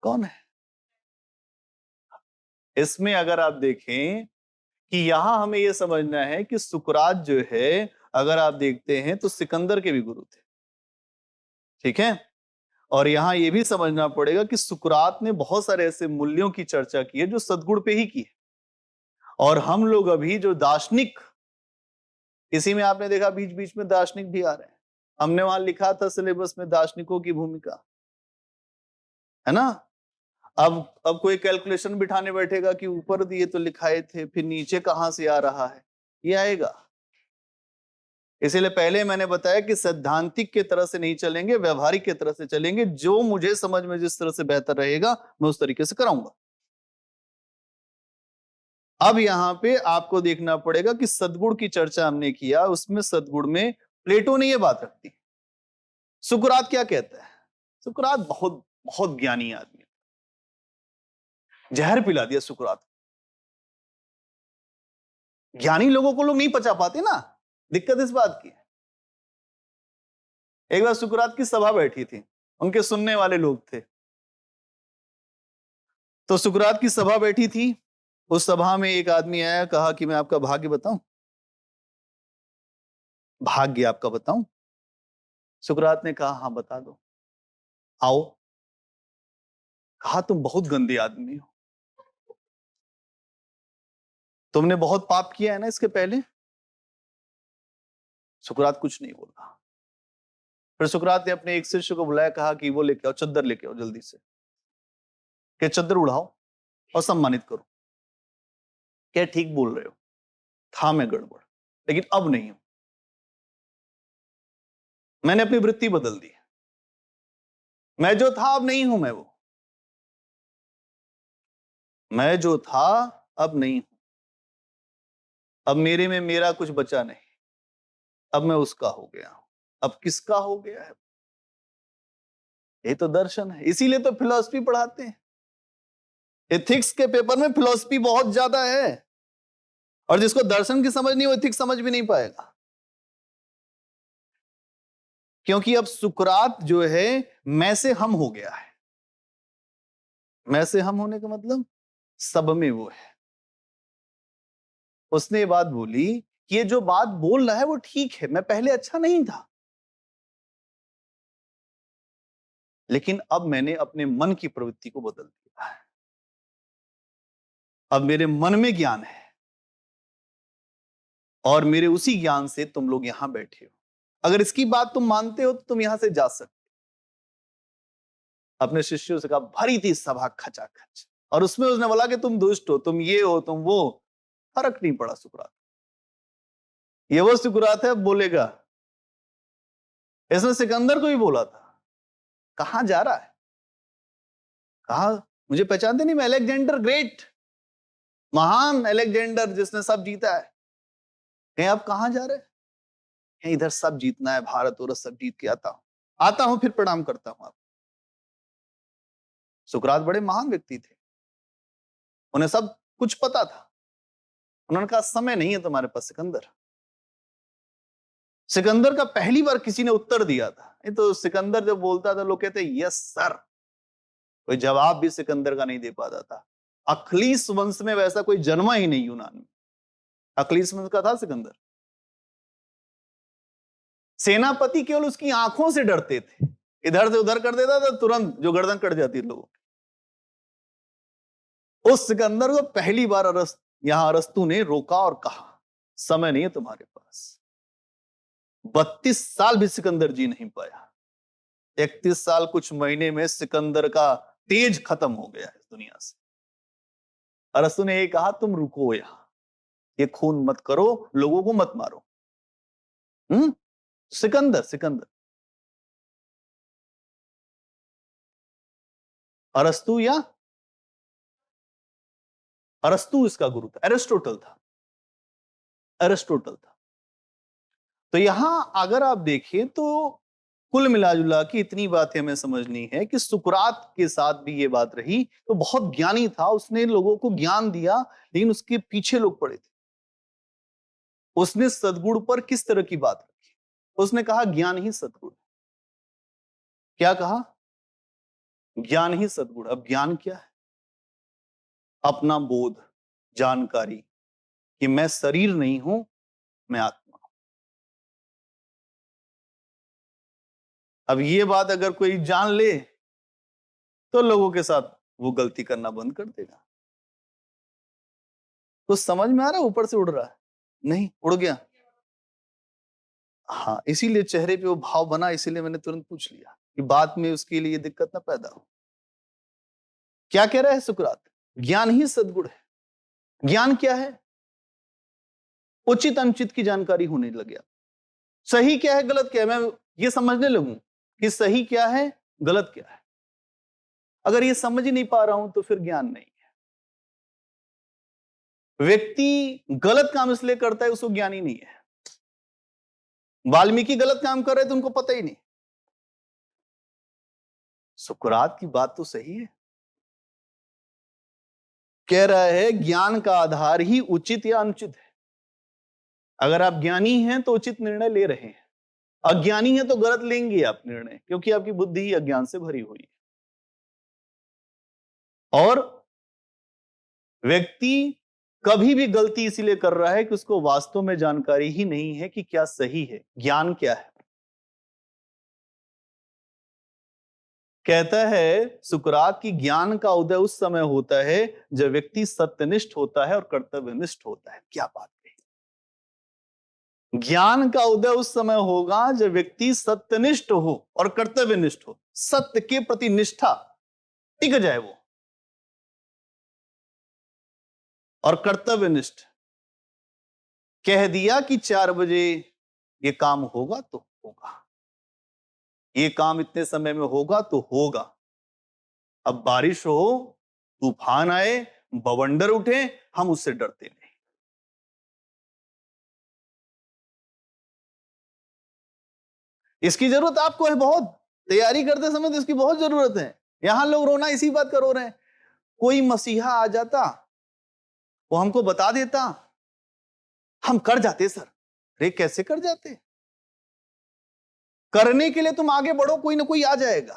कौन है? इसमें अगर आप देखें कि यहां हमें यह समझना है कि सुकरात जो है, अगर आप देखते हैं तो सिकंदर के भी गुरु थे, ठीक है। और यहां यह भी समझना पड़ेगा कि सुकरात ने बहुत सारे ऐसे मूल्यों की चर्चा की है जो सद्गुण पे ही की है। और हम लोग अभी जो दार्शनिक, इसी में आपने देखा बीच बीच में दार्शनिक भी आ रहे हैं। हमने वहां लिखा था सिलेबस में दार्शनिकों की भूमिका, है ना। अब कोई कैलकुलेशन बिठाने बैठेगा कि ऊपर दिए तो लिखाए थे, फिर नीचे कहां से आ रहा है, ये आएगा। इसीलिए पहले मैंने बताया कि सैद्धांतिक के तरह से नहीं चलेंगे, व्यवहारिक के तरह से चलेंगे। जो मुझे समझ में जिस तरह से बेहतर रहेगा मैं उस तरीके से कराऊंगा। अब यहां पे आपको देखना पड़ेगा कि सद्गुण की चर्चा हमने किया, उसमें सद्गुण में प्लेटो ने यह बात रखी। सुकरात क्या कहता है? सुकरात बहुत बहुत ज्ञानी आदमी, जहर पिला दिया सुकरात। ज्ञानी लोगों को लोग नहीं पचा पाते ना, दिक्कत इस बात की है। एक बार सुकरात की सभा बैठी थी, उनके सुनने वाले लोग थे। तो सुकरात की सभा बैठी थी, उस सभा में एक आदमी आया, कहा कि मैं आपका भाग्य बताऊं। भाग्य आपका बताऊं? सुकरात ने कहा हाँ बता दो। आओ। कहा तुम बहुत गंदे आदमी हो, तुमने बहुत पाप किया है ना इसके पहले। सुकरात कुछ नहीं बोला। फिर सुकरात ने अपने एक शिष्य को बुलाया, कहा कि वो लेके आओ, चद्दर लेके आओ जल्दी से, कि चद्दर उड़ाओ और सम्मानित करो। क्या ठीक बोल रहे हो, था मैं गड़बड़, लेकिन अब नहीं हूं। मैंने अपनी वृत्ति बदल दी। मैं जो था अब नहीं हूं। मैं जो था अब नहीं हूं। अब मेरे में मेरा कुछ बचा नहीं। अब मैं उसका हो गया हूं। अब किसका हो गया है? ये तो दर्शन है। इसीलिए तो फिलॉसफी पढ़ाते हैं। एथिक्स के पेपर में फिलॉसफी बहुत ज्यादा है, और जिसको दर्शन की समझ नहीं, वो एथिक्स समझ भी नहीं पाएगा। क्योंकि अब सुकरात जो है मैं से हम हो गया है। मैं से हम होने का मतलब सब में वो है। उसने ये बात बोली कि ये जो बात बोल रहा है वो ठीक है, मैं पहले अच्छा नहीं था, लेकिन अब मैंने अपने मन की प्रवृत्ति को बदल दिया है। अब मेरे मन में ज्ञान है, और मेरे उसी ज्ञान से तुम लोग यहां बैठे हो। अगर इसकी बात तुम मानते हो तो तुम यहां से जा सकते। अपने शिष्यों से कहा, भरी थी सभा खचाखच, और उसमें उसने बोला कि तुम दुष्ट हो, तुम ये हो, तुम वो। फर्क नहीं पड़ा सुकरात। ये वो सुकरात है बोलेगा। इसने सिकंदर को भी बोला था, कहां जा रहा है? कहा मुझे पहचानते नहीं, मैं अलेक्जेंडर ग्रेट, महान अलेक्जेंडर जिसने सब जीता है। कहीं आप कहां जा रहे हैं? कहीं इधर सब जीतना है, भारत और सब जीत के आता हूं फिर प्रणाम करता हूं आप। सुकरात बड़े महान व्यक्ति थे, उन्हें सब कुछ पता था। उन्होंने कहा समय नहीं है तुम्हारे पास सिकंदर। सिकंदर का पहली बार किसी ने उत्तर दिया था। नहीं तो सिकंदर जब बोलता था लोग कहते यस सर, कोई जवाब भी सिकंदर का नहीं दे पाता था। अखलीस वंश में वैसा कोई जन्मा ही नहीं यूनान में। अखलीस वंश का था सिकंदर। सेनापति केवल उसकी आंखों से डरते थे, इधर से उधर कर देता था तुरंत जो गर्दन कट जाती है लोगों की। उस सिकंदर को पहली बार यहां अरस्तु ने रोका और कहा समय नहीं है तुम्हारे पास। 32 साल भी सिकंदर जी नहीं पाया। 31 साल कुछ महीने में सिकंदर का तेज खत्म हो गया है इस दुनिया से। अरस्तु ने ये कहा तुम रुको यहां, ये खून मत करो, लोगों को मत मारो। सिकंदर सिकंदर अरस्तु या अरस्तु इसका गुरु था, एरिस्टोटल था। एरिस्टोटल था। तो यहां अगर आप देखें तो कुल मिलाजुला की इतनी बातें हमें समझनी है कि सुकरात के साथ भी ये बात रही। तो बहुत ज्ञानी था, उसने लोगों को ज्ञान दिया, लेकिन उसके पीछे लोग पड़े थे। उसने सद्गुण पर किस तरह की बात रखी? उसने कहा ज्ञान ही सद्गुण। क्या कहा? ज्ञान ही सद्गुण। अब ज्ञान क्या है? अपना बोध, जानकारी कि मैं शरीर नहीं हूं, मैं आत्मा हूं। अब ये बात अगर कोई जान ले तो लोगों के साथ वो गलती करना बंद कर देगा। तो समझ में आ रहा है? ऊपर से उड़ रहा है? नहीं उड़ गया। हाँ, इसीलिए चेहरे पे वो भाव बना, इसीलिए मैंने तुरंत पूछ लिया कि बाद में उसके लिए दिक्कत ना पैदा हो। क्या कह रहा है सुकरात? ज्ञान ही सद्गुण है। ज्ञान क्या है? उचित अनुचित की जानकारी होने लग गया। सही क्या है, गलत क्या है, मैं ये समझने लगूं कि सही क्या है, गलत क्या है। अगर ये समझ ही नहीं पा रहा हूं तो फिर ज्ञान नहीं है। व्यक्ति गलत काम इसलिए करता है उसको ज्ञानी नहीं है। वाल्मीकि गलत काम कर रहे थे, उनको पता ही नहीं। सुकरात की बात तो सही है। कह रहा है ज्ञान का आधार ही उचित या अनुचित है। अगर आप ज्ञानी हैं तो उचित निर्णय ले रहे हैं, अज्ञानी है तो गलत लेंगे आप निर्णय, क्योंकि आपकी बुद्धि ही अज्ञान से भरी हुई है। और व्यक्ति कभी भी गलती इसीलिए कर रहा है कि उसको वास्तव में जानकारी ही नहीं है कि क्या सही है, ज्ञान क्या है। कहता है सुकरात की ज्ञान का उदय उस समय होता है जब व्यक्ति सत्यनिष्ठ होता है और कर्तव्यनिष्ठ होता है। क्या बात है। ज्ञान का उदय उस समय होगा जब व्यक्ति सत्यनिष्ठ हो और कर्तव्यनिष्ठ हो, सत्य के प्रति निष्ठा टिक जाए वो, और कर्तव्यनिष्ठ। कह दिया कि 4 बजे ये काम होगा तो होगा, ये काम इतने समय में होगा तो होगा। अब बारिश हो, तूफान आए, बवंडर उठे, हम उससे डरते नहीं। इसकी जरूरत आपको है बहुत, तैयारी करते समय तो इसकी बहुत जरूरत है। यहां लोग रोना इसी बात का रो रहे हैं। कोई मसीहा आ जाता, वो हमको बता देता, हम कर जाते सर। अरे कैसे कर जाते? करने के लिए तुम आगे बढ़ो, कोई ना कोई आ जाएगा,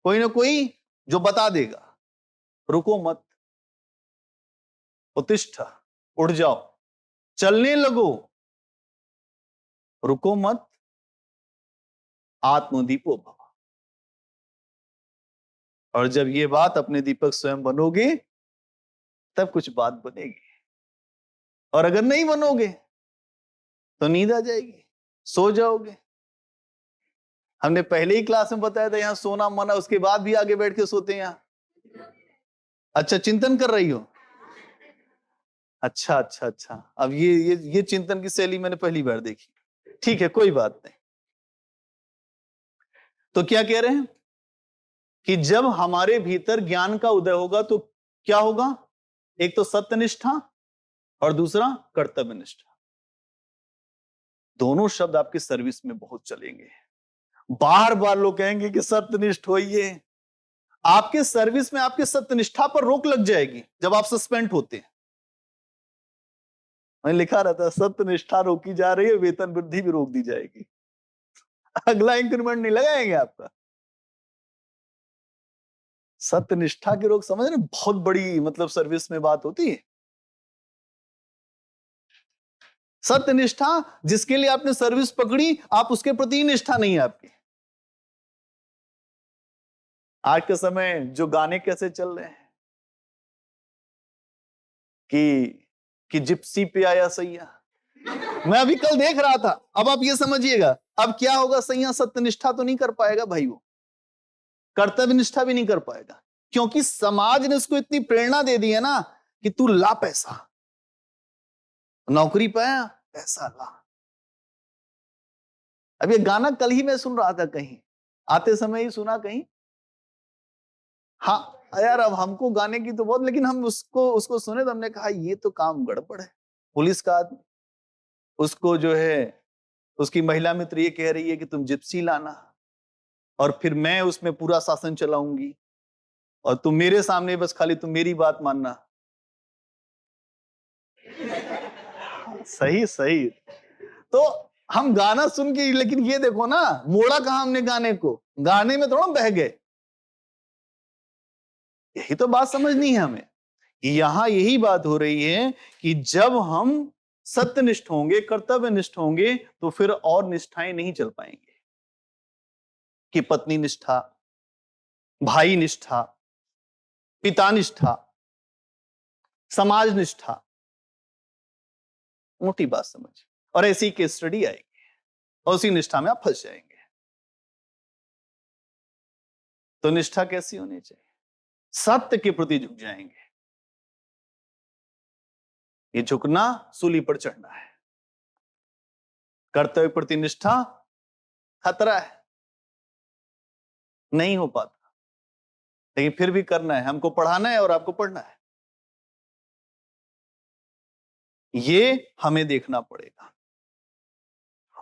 कोई ना कोई जो बता देगा। रुको मत, उत्तिष्ठ, उठ जाओ, चलने लगो, रुको मत, आत्मदीपो भव। और जब ये बात अपने दीपक स्वयं बनोगे तब कुछ बात बनेगी, और अगर नहीं बनोगे तो नींद आ जाएगी, सो जाओगे। हमने पहले ही क्लास में बताया था यहां सोना मना, उसके बाद भी आगे बैठ के सोते हैं यहां। अच्छा चिंतन कर रही हो? अच्छा अच्छा अच्छा, अब ये चिंतन की शैली मैंने पहली बार देखी। ठीक है कोई बात नहीं। तो क्या कह रहे हैं कि जब हमारे भीतर ज्ञान का उदय होगा तो क्या होगा? एक तो सत्यनिष्ठा और दूसरा कर्तव्यनिष्ठा। दोनों शब्द आपकी सर्विस में बहुत चलेंगे। बार बार लोग कहेंगे कि सत्यनिष्ठ होइए। आपके सर्विस में आपके सत्यनिष्ठा पर रोक लग जाएगी जब आप सस्पेंड होते हैं। मैंने लिखा रहता है सत्यनिष्ठा रोकी जा रही है, वेतन वृद्धि भी रोक दी जाएगी। अगला इंक्रीमेंट नहीं लगाएंगे आपका। सत्यनिष्ठा के रोग समझ रहे, बहुत बड़ी मतलब सर्विस में बात होती है। सत्यनिष्ठा, जिसके लिए आपने सर्विस पकड़ी, आप उसके प्रति निष्ठा नहीं है आपकी। आज के समय जो गाने कैसे चल रहे हैं कि जिप्सी पे आया सैया, मैं अभी कल देख रहा था। अब आप ये समझिएगा अब क्या होगा, सैया सत्यनिष्ठा तो नहीं कर पाएगा भाई, वो कर्तव्य निष्ठा भी नहीं कर पाएगा, क्योंकि समाज ने उसको इतनी प्रेरणा दे दी है ना कि तू ला पैसा, नौकरी पाया पैसा ला। अब ये गाना कल ही मैं सुन रहा था, कहीं आते समय ही सुना कहीं। हाँ यार, अब हमको गाने की तो बहुत, लेकिन हम उसको उसको सुने तो हमने कहा ये तो काम गड़बड़ है। पुलिस का आदमी, उसको जो है उसकी महिला मित्र ये कह रही है कि तुम जिप्सी लाना, और फिर मैं उसमें पूरा शासन चलाऊंगी, और तुम मेरे सामने बस खाली तुम मेरी बात मानना। सही सही। तो हम गाना सुन के, लेकिन ये देखो ना, मोड़ा कहा हमने गाने को, गाने में थोड़ा बह गए। यही तो बात समझनी है हमें। यहां यही बात हो रही है कि जब हम सत्यनिष्ठ होंगे, कर्तव्यनिष्ठ होंगे, तो फिर और निष्ठाएं नहीं चल पाएंगे। कि पत्नी निष्ठा, भाई निष्ठा, पिता निष्ठा, समाज निष्ठा, मोटी बात समझ। और ऐसी केस स्टडी आएगी और उसी निष्ठा में आप फंस जाएंगे। तो निष्ठा कैसी होनी चाहिए? सत्य के प्रति झुक जाएंगे। ये झुकना सूली पर चढ़ना है। कर्तव्य प्रति निष्ठा खतरा है, नहीं हो पाता, लेकिन फिर भी करना है। हमको पढ़ाना है और आपको पढ़ना है, ये हमें देखना पड़ेगा।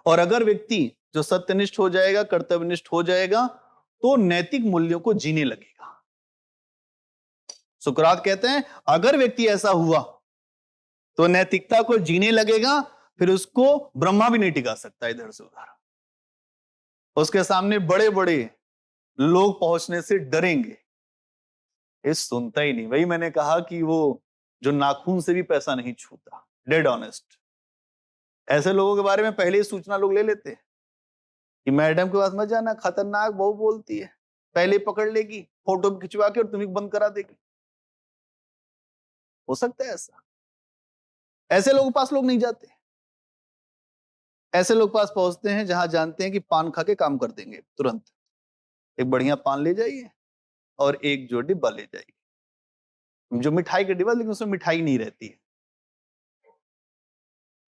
और अगर व्यक्ति जो सत्यनिष्ठ हो जाएगा, कर्तव्यनिष्ठ हो जाएगा, तो नैतिक मूल्यों को जीने लगेगा। सुकरात कहते हैं अगर व्यक्ति ऐसा हुआ तो नैतिकता को जीने लगेगा, फिर उसको ब्रह्मा भी नहीं टिका सकता इधर से उधर। उसके सामने बड़े बड़े लोग पहुंचने से डरेंगे। ये सुनता ही नहीं। वही मैंने कहा कि वो जो नाखून से भी पैसा नहीं छूता, डेड ऑनेस्ट। ऐसे लोगों के बारे में पहले ही सूचना लोग ले लेते हैं कि मैडम के पास मत जाना, खतरनाक बहू बोलती है, पहले पकड़ लेगी, फोटो खिंचवा के और तुम्हें बंद करा देगी। हो सकता है ऐसा। ऐसे लोगों के पास लोग नहीं जाते। ऐसे लोग पास पहुंचते हैं जहां जानते हैं कि पान खा के काम कर देंगे तुरंत। एक बढ़िया पान ले जाइए और एक जो डिब्बा ले जाइए, जो मिठाई का डिब्बा, लेकिन उसमें मिठाई नहीं रहती है।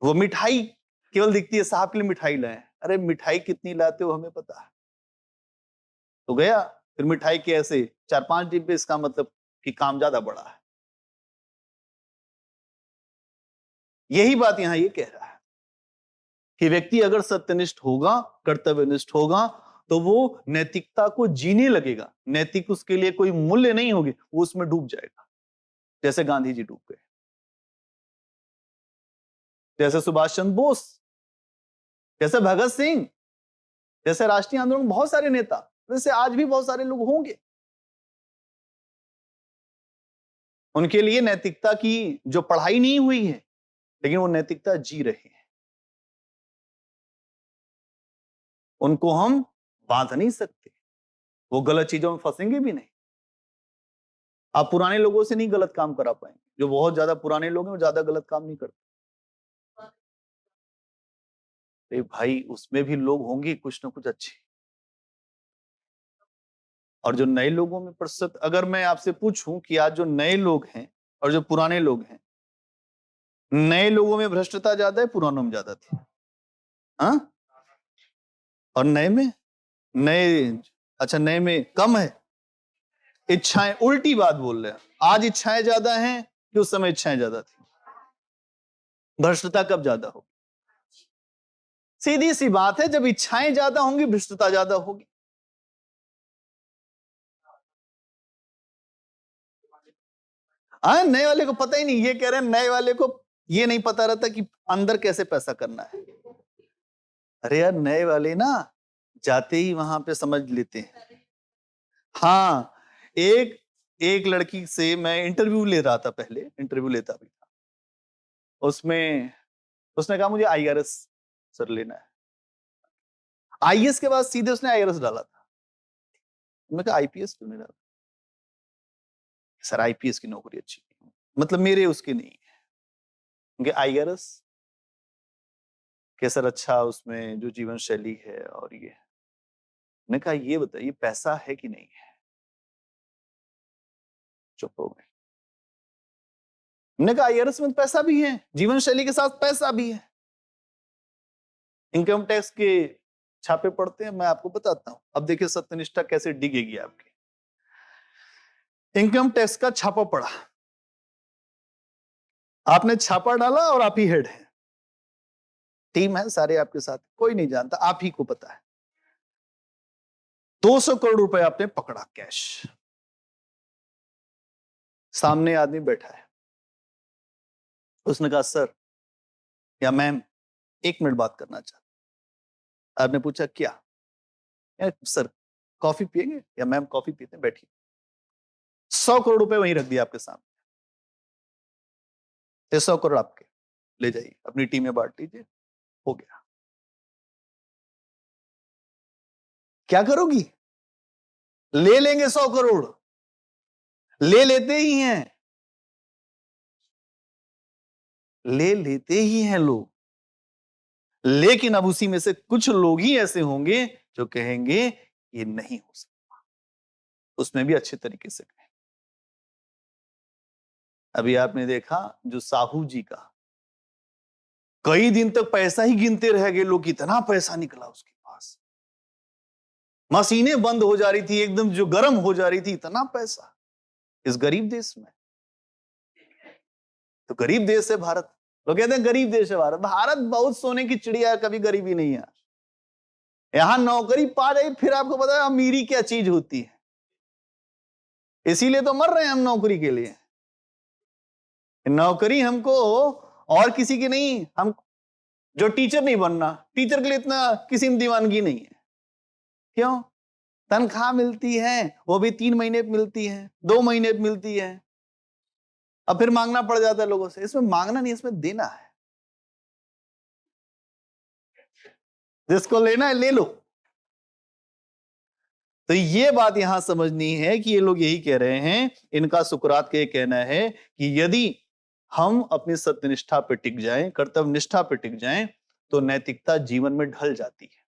वो मिठाई केवल दिखती है, साहब के लिए मिठाई लाए। अरे मिठाई कितनी लाते हो हमें पता है। तो गया, फिर मिठाई के ऐसे 4-5 डिब्बे, इसका मतलब कि काम ज्यादा बड़ा है। यही बात यहां ये कह रहा है कि व्यक्ति अगर सत्यनिष्ठ होगा, कर्तव्यनिष्ठ होगा, तो वो नैतिकता को जीने लगेगा। नैतिक उसके लिए कोई मूल्य नहीं होगी, वो उसमें डूब जाएगा, जैसे गांधी जी डूब गए, जैसे सुभाष चंद्र बोस, जैसे भगत सिंह, जैसे राष्ट्रीय आंदोलन बहुत सारे नेता, वैसे आज भी बहुत सारे लोग होंगे। उनके लिए नैतिकता की जो पढ़ाई नहीं हुई है, लेकिन वो नैतिकता जी रहे हैं। उनको हम बांध नहीं सकते, वो गलत चीजों में फंसेंगे भी नहीं। आप पुराने लोगों से नहीं गलत काम करा पाएंगे। जो बहुत ज्यादा पुराने लोग हैं वो ज्यादा गलत काम नहीं करते। भाई उसमें भी लोग होंगे कुछ ना कुछ अच्छे। और जो नए लोगों में प्रतिशत, अगर मैं आपसे पूछूं कि आज जो नए लोग हैं और जो पुराने लोग हैं, नए लोगों में भ्रष्टता ज्यादा है, पुरानों में ज्यादा थी? हाँ? और नए में, नए, अच्छा नए में कम है। इच्छाएं, उल्टी बात बोल रहे हैं। आज इच्छाएं ज्यादा हैं कि उस समय इच्छाएं ज्यादा थी? भ्रष्टता कब ज्यादा होगी? सीधी सी बात है, जब इच्छाएं ज्यादा होंगी भ्रष्टता ज्यादा होगी। नए वाले को पता ही नहीं। ये कह रहे हैं नए वाले को ये नहीं पता रहता कि अंदर कैसे पैसा करना है। अरे यार नए वाले ना जाते ही वहां पे समझ लेते हैं। हाँ, एक एक लड़की से मैं इंटरव्यू ले रहा था, पहले इंटरव्यू लेता भी था। उसमें उसने कहा मुझे आईआरएस सर लेना है। आईएएस के बाद सीधे उसने आईआरएस डाला था। मैं कहा आईपीएस क्यों नहीं डाला? सर आईपीएस की नौकरी अच्छी नहीं, मतलब मेरे उसकी नहीं है। क्योंकि आईआरएस के सर अच्छा, उसमें जो जीवन शैली है और ये। मैंने कहा ये बताइए पैसा है कि नहीं है? चुप हो गए। मैंने कहा आईआरएस में पैसा भी है, जीवन शैली के साथ पैसा भी है। इनकम टैक्स के छापे पड़ते हैं, मैं आपको बताता हूं। अब देखिए सत्यनिष्ठा कैसे डिगेगी आपकी। इनकम टैक्स का छापा पड़ा, आपने छापा डाला और आप ही हेड है, टीम है सारे आपके साथ, कोई नहीं जानता, आप ही को पता है। 200 करोड़ रुपए आपने पकड़ा कैश। सामने आदमी बैठा है, उसने कहा सर या मैम 1 मिनट बात करना चाहता। आपने पूछा क्या? सर कॉफी पिएंगे? या मैम कॉफी पीते हैं, बैठिए। 100 करोड़ रुपए वहीं रख दिया आपके सामने। 100 करोड़ आपके, ले जाइए अपनी टीम में बांट लीजिए, हो गया। क्या करोगी? ले लेंगे 100 करोड़, ले लेते ही हैं, ले लेते ही हैं लोग। लेकिन अब उसी में से कुछ लोग ही ऐसे होंगे जो कहेंगे ये नहीं हो सकता, उसमें भी अच्छे तरीके से कहें। अभी आपने देखा जो साहू जी का, कई दिन तक पैसा ही गिनते रह गए लोग, इतना पैसा निकला उसके पास, मशीनें बंद हो जा रही थी, एकदम जो गर्म हो जा रही थी, इतना पैसा इस गरीब देश में। तो गरीब देश है भारत, लोग कहते हैं गरीब देश है भारत। भारत बहुत सोने की चिड़िया है, कभी गरीबी नहीं है। यहां नौकरी पा जाए फिर आपको पता है अमीरी क्या चीज होती है। इसीलिए तो मर रहे हैं हम नौकरी के लिए। नौकरी हमको और किसी की नहीं, हम जो टीचर नहीं बनना, टीचर के लिए इतना किसी में दीवानगी नहीं है। क्यों? तनख्वाह मिलती है, वो भी 3 महीने पे मिलती है, 2 महीने पे मिलती है। अब फिर मांगना पड़ जाता है लोगों से। इसमें मांगना नहीं, इसमें देना है। जिसको लेना है ले लो। तो ये बात यहां समझनी है कि ये लोग यही कह रहे हैं, इनका सुकरात का ये कहना है कि यदि हम अपनी सत्यनिष्ठा पे टिक जाएं, कर्तव्य निष्ठा पे टिक जाएं, तो नैतिकता जीवन में ढल जाती है।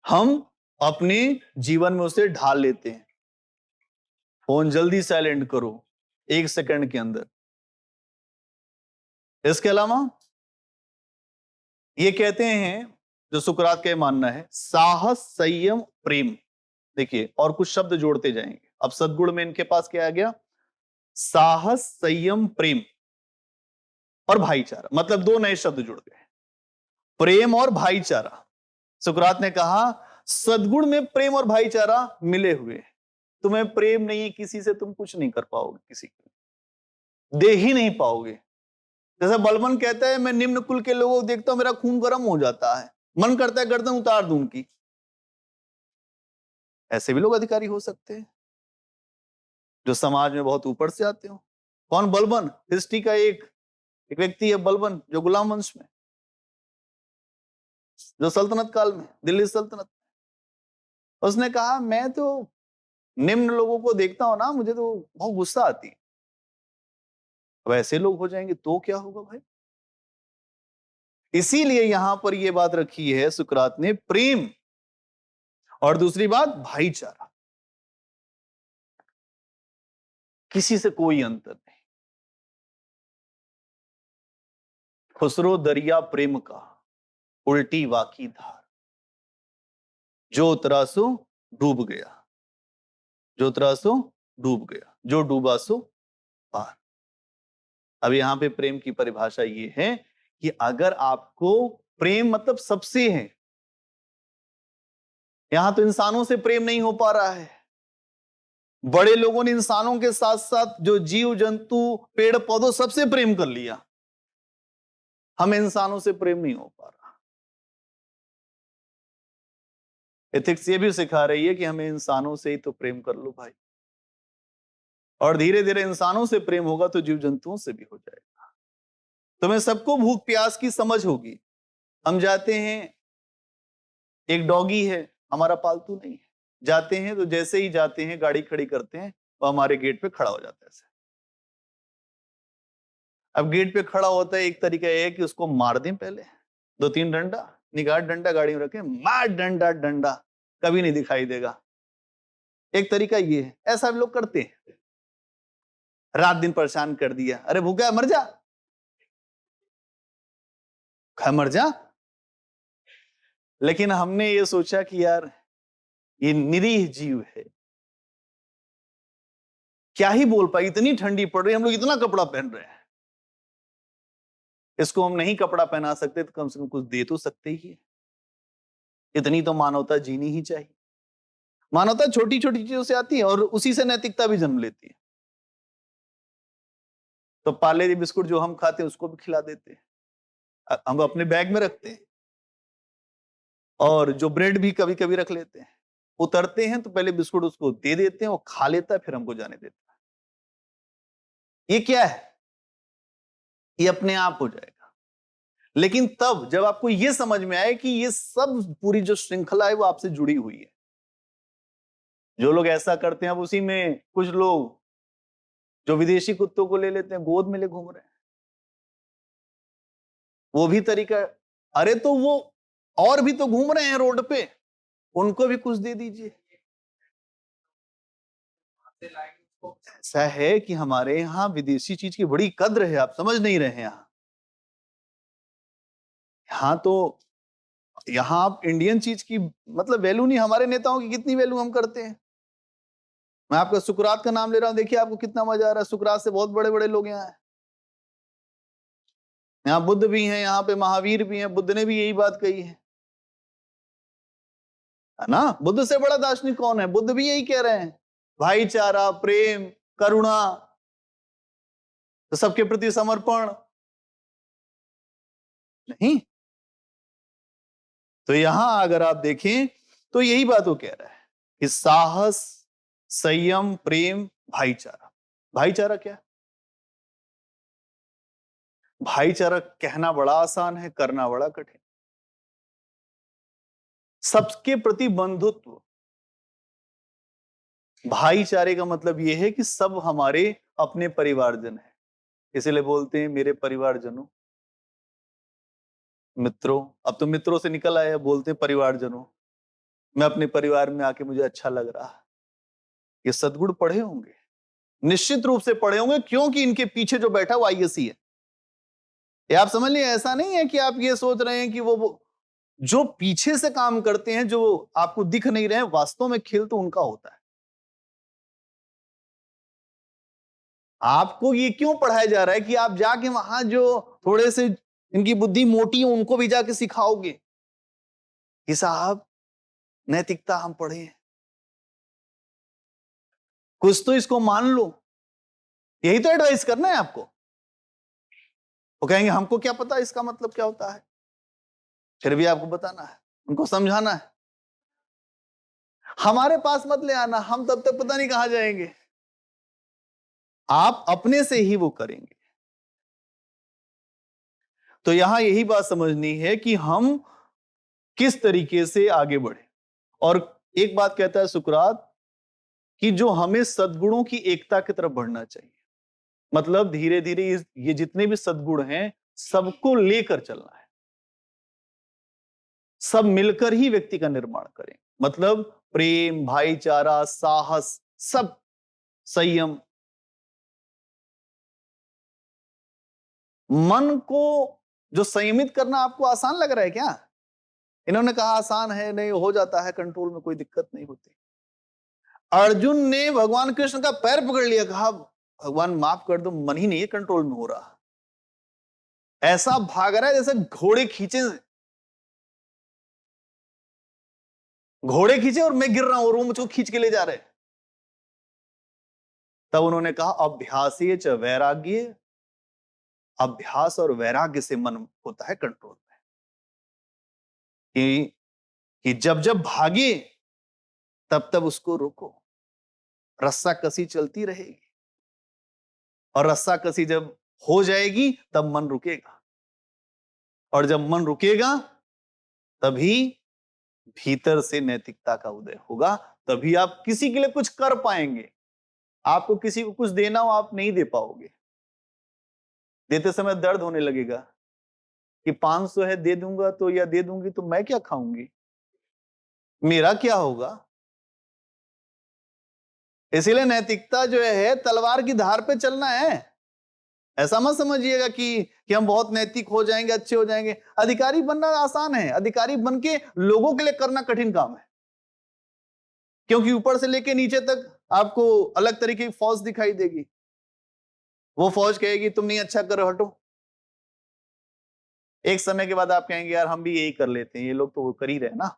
हम अपने जीवन में उसे ढाल लेते हैं। फोन जल्दी साइलेंट करो 1 सेकंड के अंदर। इसके अलावा ये कहते हैं, जो सुकरात का मानना है, साहस, संयम, प्रेम। देखिए और कुछ शब्द जोड़ते जाएंगे। अब सद्गुण में इनके पास क्या आ गया? साहस, संयम, प्रेम और भाईचारा, मतलब 2 नए शब्द जुड़ गए, प्रेम और भाईचारा। सुकरात ने कहा सद्गुण में प्रेम और भाईचारा मिले हुए हैं। तुम्हें प्रेम नहीं है किसी से, तुम कुछ नहीं कर पाओगे, किसी को दे ही नहीं पाओगे। जैसे बलबन कहता है, मैं निम्न कुल के लोगों को देखता हूं, मेरा खून गर्म हो जाता है, मन करता है गर्दन उतार दूं उनकी। ऐसे भी लोग अधिकारी हो सकते हैं जो समाज में बहुत ऊपर से आते हो। कौन? बलबन। हिस्ट्री का एक व्यक्ति है बलबन, जो गुलाम वंश में, जो सल्तनत काल में, दिल्ली सल्तनत, उसने कहा मैं तो निम्न लोगों को देखता हूं ना, मुझे तो बहुत गुस्सा आती है। अब ऐसे लोग हो जाएंगे तो क्या होगा भाई? इसीलिए यहां पर यह बात रखी है सुकरात ने, प्रेम और दूसरी बात भाईचारा। किसी से कोई अंतर नहीं। खुसरो दरिया प्रेम का, उल्टी वाकी धार, जो त्रासो डूब गया, जो त्रासो डूब गया, जो डूबा सो पार। अब यहां पे प्रेम की परिभाषा ये है कि अगर आपको प्रेम मतलब सबसे है, यहां तो इंसानों से प्रेम नहीं हो पा रहा है। बड़े लोगों ने इंसानों के साथ साथ जो जीव जंतु, पेड़ पौधों, सबसे प्रेम कर लिया। हमें इंसानों से प्रेम नहीं हो पा रहा। एथिक्स ये भी सिखा रही है कि हमें इंसानों से ही तो प्रेम कर लो भाई, और धीरे धीरे इंसानों से प्रेम होगा तो जीव जंतुओं से भी हो जाएगा। तुम्हें सबको भूख प्यास की समझ होगी। हम जाते हैं, एक डॉगी है हमारा, पालतू नहीं है, जाते हैं तो जैसे ही जाते हैं गाड़ी खड़ी करते हैं, वो हमारे गेट पे खड़ा हो जाता है ऐसे। अब गेट पे खड़ा होता है, एक तरीका यह है कि उसको मार दें पहले 2-3 डंडा, निगाह डंडा गाड़ी में रखें, मार डंडा डंडा, कभी नहीं दिखाई देगा। एक तरीका ये है, ऐसा भी लोग करते हैं। रात दिन परेशान कर दिया, अरे भूखा है मर जा, मर जा। लेकिन हमने ये सोचा कि यार ये निरीह जीव है, क्या ही बोल पाए, इतनी ठंडी पड़ रही है, हम लोग इतना कपड़ा पहन रहे हैं, इसको हम नहीं कपड़ा पहना सकते तो कम से कम कुछ दे तो सकते ही है। इतनी तो मानवता जीनी ही चाहिए। मानवता छोटी छोटी चीजों से आती है और उसी से नैतिकता भी जन्म लेती है। तो पार्ले जी बिस्कुट जो हम खाते हैं उसको भी खिला देते हैं, हम अपने बैग में रखते हैं, और जो ब्रेड भी कभी कभी रख लेते हैं। उतरते हैं तो पहले बिस्कुट उसको दे देते हैं, वो खा लेता है, फिर हमको जाने देता है। ये क्या है? ये अपने आप हो जाएगा। लेकिन तब जब आपको ये समझ में आए कि ये सब पूरी जो श्रृंखला है वो आपसे जुड़ी हुई है। जो लोग ऐसा करते हैं, अब उसी में कुछ लोग जो विदेशी कुत्तों को ले लेते हैं, गोद में ले घूम रहे हैं, वो भी तरीका। अरे तो वो और भी तो घूम रहे हैं रोड पे, उनको भी कुछ दे दीजिए। ऐसा है कि हमारे यहाँ विदेशी चीज की बड़ी कद्र है, आप समझ नहीं रहे हैं। यहाँ तो, यहाँ आप इंडियन चीज की मतलब वैल्यू नहीं, हमारे नेताओं की कितनी वैल्यू हम करते हैं। मैं आपका सुकरात का नाम ले रहा हूं, देखिए आपको कितना मजा आ रहा है। सुकरात से बहुत बड़े बड़े लोग यहाँ हैं। यहाँ बुद्ध भी हैं, यहाँ पे महावीर भी हैं, बुद्ध ने भी यही बात कही है ना। बुद्ध से बड़ा दार्शनिक कौन है? बुद्ध भी यही कह रहे हैं, भाईचारा, प्रेम, करुणा, तो सबके प्रति समर्पण। नहीं तो यहां अगर आप देखें तो यही बात वो कह रहा है कि साहस, संयम, प्रेम, भाईचारा। भाईचारा क्या है? भाईचारा कहना बड़ा आसान है, करना बड़ा कठिन। सबके प्रति बंधुत्व। भाईचारे का मतलब यह है कि सब हमारे अपने परिवारजन हैं, इसीलिए बोलते हैं मेरे परिवारजनों, मित्रों। अब तो मित्रों से निकल आया, बोलते हैं परिवारजनों। मैं अपने परिवार में आके मुझे अच्छा लग रहा है। ये सद्गुण पढ़े होंगे, निश्चित रूप से पढ़े होंगे, क्योंकि इनके पीछे जो बैठा वो आईएएस है। ये आप समझ लीजिए, ऐसा नहीं है कि आप ये सोच रहे हैं कि वो जो पीछे से काम करते हैं, जो आपको दिख नहीं रहे हैं, वास्तव में खेल तो उनका होता है। आपको ये क्यों पढ़ाया जा रहा है कि आप जाके वहां जो थोड़े से इनकी बुद्धि मोटी है उनको भी जाके सिखाओगे कि साहब नैतिकता हम पढ़े हैं, कुछ तो इसको मान लो। यही तो एडवाइस करना है आपको। वो कहेंगे हमको क्या पता इसका मतलब क्या होता है, फिर भी आपको बताना है, उनको समझाना है। हमारे पास मत ले आना, हम तब तक पता नहीं कहां जाएंगे। आप अपने से ही वो करेंगे। तो यहां यही बात समझनी है कि हम किस तरीके से आगे बढ़े। और एक बात कहता है सुकरात कि जो हमें सद्गुणों की एकता की तरफ बढ़ना चाहिए, मतलब धीरे धीरे ये जितने भी सद्गुण हैं सबको लेकर चलना है। सब मिलकर ही व्यक्ति का निर्माण करें, मतलब प्रेम, भाईचारा, साहस, सब, संयम। मन को जो संयमित करना आपको आसान लग रहा है क्या? इन्होंने कहा आसान है, नहीं हो जाता है कंट्रोल में, कोई दिक्कत नहीं होती। अर्जुन ने भगवान कृष्ण का पैर पकड़ लिया, कहा भगवान माफ कर दो, मन ही नहीं है कंट्रोल में हो रहा। ऐसा भाग रहा है जैसे घोड़े खींचे, घोड़े खींचे और मैं गिर रहा हूं और वो मुझको खींच के ले जा रहे। तब उन्होंने कहा अभ्यासी च वैराग्य, अभ्यास और वैराग्य से मन होता है कंट्रोल में। कि जब जब भागे तब तब उसको रोको, रस्सा कसी चलती रहेगी, और रस्सा कसी जब हो जाएगी तब मन रुकेगा, और जब मन रुकेगा तभी भीतर से नैतिकता का उदय होगा, तभी आप किसी के लिए कुछ कर पाएंगे। आपको किसी को कुछ देना हो, आप नहीं दे पाओगे, देते समय दर्द होने लगेगा कि 500 है दे दूंगा तो, या दे दूंगी तो मैं क्या खाऊंगी, मेरा क्या होगा। इसीलिए नैतिकता जो है तलवार की धार पे चलना है। ऐसा मत समझिएगा कि हम बहुत नैतिक हो जाएंगे, अच्छे हो जाएंगे। अधिकारी बनना आसान है, अधिकारी बन के लोगों के लिए करना कठिन काम है, क्योंकि ऊपर से लेके नीचे तक आपको अलग तरीके की फौज दिखाई देगी। वो फौज कहेगी तुम नहीं अच्छा कर रहे, हटो। एक समय के बाद आप कहेंगे यार हम भी यही कर लेते हैं, ये लोग तो वो कर ही रहे ना।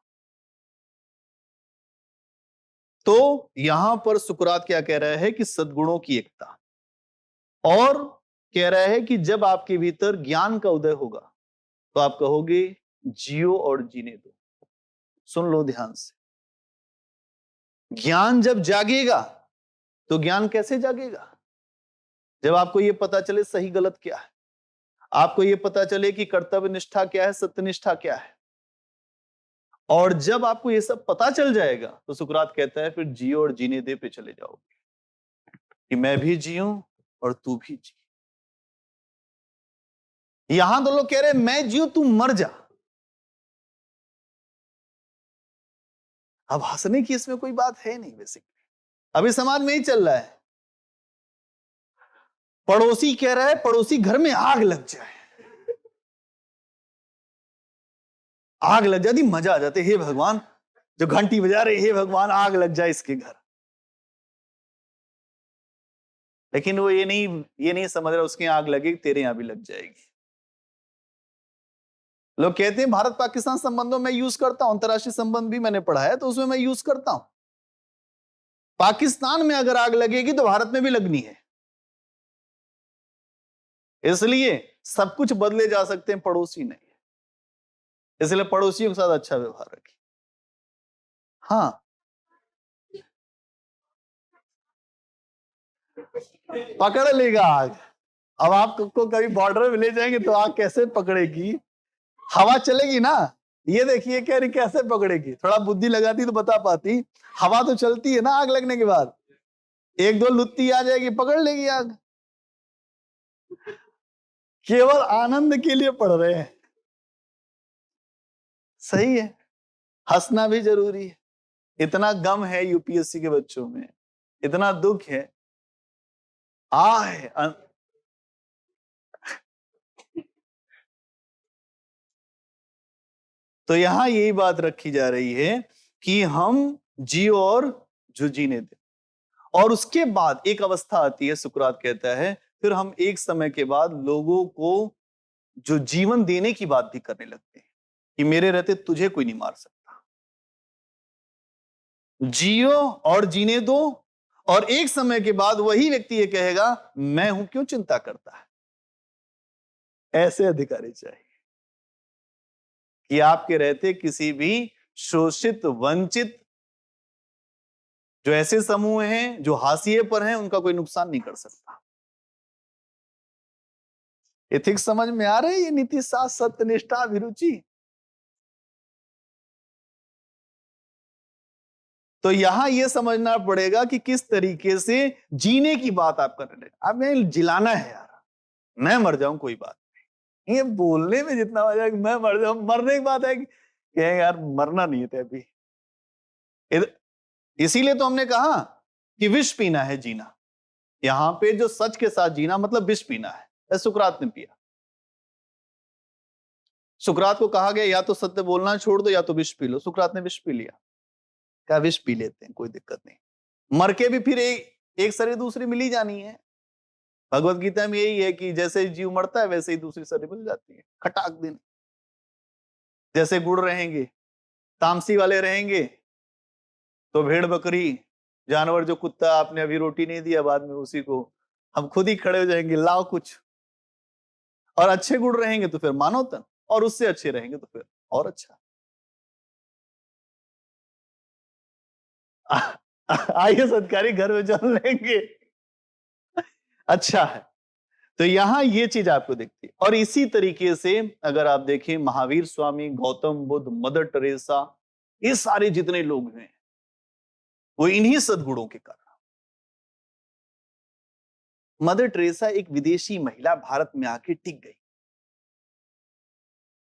तो यहां पर सुकरात क्या कह रहा है कि सद्गुणों की एकता, और कह रहा है कि जब आपके भीतर ज्ञान का उदय होगा तो आप कहोगे जियो और जीने दो। सुन लो ध्यान से, ज्ञान जब जागेगा, तो ज्ञान कैसे जागेगा? जब आपको यह पता चले सही गलत क्या है, आपको यह पता चले कि कर्तव्य निष्ठा क्या है, सत्यनिष्ठा क्या है। और जब आपको यह सब पता चल जाएगा तो सुकरात कहता है फिर जियो और जीने दे पे चले जाओगे, कि मैं भी जीऊं और तू भी जी। यहां तो लोग कह रहे हैं मैं जीऊं तू मर जा। अब हंसने की इसमें कोई बात है नहीं, बेसिकली अभी समाज में ही चल रहा है। पड़ोसी कह रहा है पड़ोसी घर में आग लग जाए, आग लग जाती, मजा आ जाते, हे भगवान जो घंटी बजा रहे, हे भगवान आग लग जाए इसके घर। लेकिन वो ये नहीं समझ रहा उसके आग लगेगी तेरे यहां भी लग जाएगी। लोग कहते हैं भारत पाकिस्तान संबंधों में यूज करता हूं, अंतरराष्ट्रीय संबंध भी मैंने पढ़ा है तो उसमें मैं यूज करता हूं। पाकिस्तान में अगर आग लगेगी तो भारत में भी लगनी है, इसलिए सब कुछ बदले जा सकते हैं, पड़ोसी नहीं। इसलिए पड़ोसियों के साथ अच्छा व्यवहार रखिए। हाँ, पकड़ लेगा आग। अब आपको कभी बॉर्डर में ले जाएंगे तो आग कैसे पकड़ेगी? हवा चलेगी ना। ये देखिए कह रही कैसे पकड़ेगी, थोड़ा बुद्धि लगाती तो बता पाती। हवा तो चलती है ना आग लगने के बाद, एक दो लुत्ती आ जाएगी पकड़ लेगी आग। केवल आनंद के लिए पढ़ रहे हैं। सही है, हंसना भी जरूरी है। इतना गम है यूपीएससी के बच्चों में, इतना दुख है। आह तो यहां यही बात रखी जा रही है कि हम जियो और जो जीने दे। और उसके बाद एक अवस्था आती है, सुकरात कहता है, फिर हम एक समय के बाद लोगों को जो जीवन देने की बात भी करने लगते हैं कि मेरे रहते तुझे कोई नहीं मार सकता, जियो और जीने दो। और एक समय के बाद वही व्यक्ति ये कहेगा मैं हूं क्यों चिंता करता है। ऐसे अधिकारी चाहिए कि आपके रहते किसी भी शोषित वंचित जो ऐसे समूह हैं जो हाशिए पर हैं उनका कोई नुकसान नहीं कर सकता। एथिक्स समझ में आ रही है? नीति शास्त्र, सत्यनिष्ठा, अभिरुचि। तो यहां यह समझना पड़ेगा कि किस तरीके से जीने की बात आप कर रहे हैं। अब मैं जिलाना है यार, मैं मर जाऊं कोई बात नहीं, ये बोलने में जितना मजा है कि मैं मर जाऊं, मरने की बात है कि यार मरना नहीं है अभी। इसीलिए तो हमने कहा कि विष पीना है जीना। यहां पे जो सच के साथ जीना मतलब विष पीना है। सुकरात ने पिया। सुकरात को कहा गया या तो सत्य बोलना छोड़ दो या तो विष पी लो। सुकरात ने विष पी लिया। क्या विष पी लेते हैं, कोई दिक्कत नहीं। मर के भी फिर एक शरीर दूसरी मिली जानी है। भगवत गीता में यही है कि जैसे जीव मरता है वैसे ही दूसरी शरीर मिल जाती है खटाक दिन। जैसे गुड़ रहेंगे, तामसी वाले रहेंगे तो भेड़ बकरी जानवर, जो कुत्ता आपने अभी रोटी नहीं दिया बाद में उसी को हम खुद ही खड़े हो जाएंगे लाओ कुछ। और अच्छे गुण रहेंगे तो फिर मानो तन, और उससे अच्छे रहेंगे तो फिर और अच्छा। आइए सत्कारी घर में चल लेंगे। अच्छा है। तो यहां ये चीज आपको दिखती है। और इसी तरीके से अगर आप देखें महावीर स्वामी, गौतम बुद्ध, मदर टेरेसा, ये सारे जितने लोग हैं वो इन्हीं सद्गुणों के कारण। मदर टेरेसा एक विदेशी महिला भारत में आके टिक गई।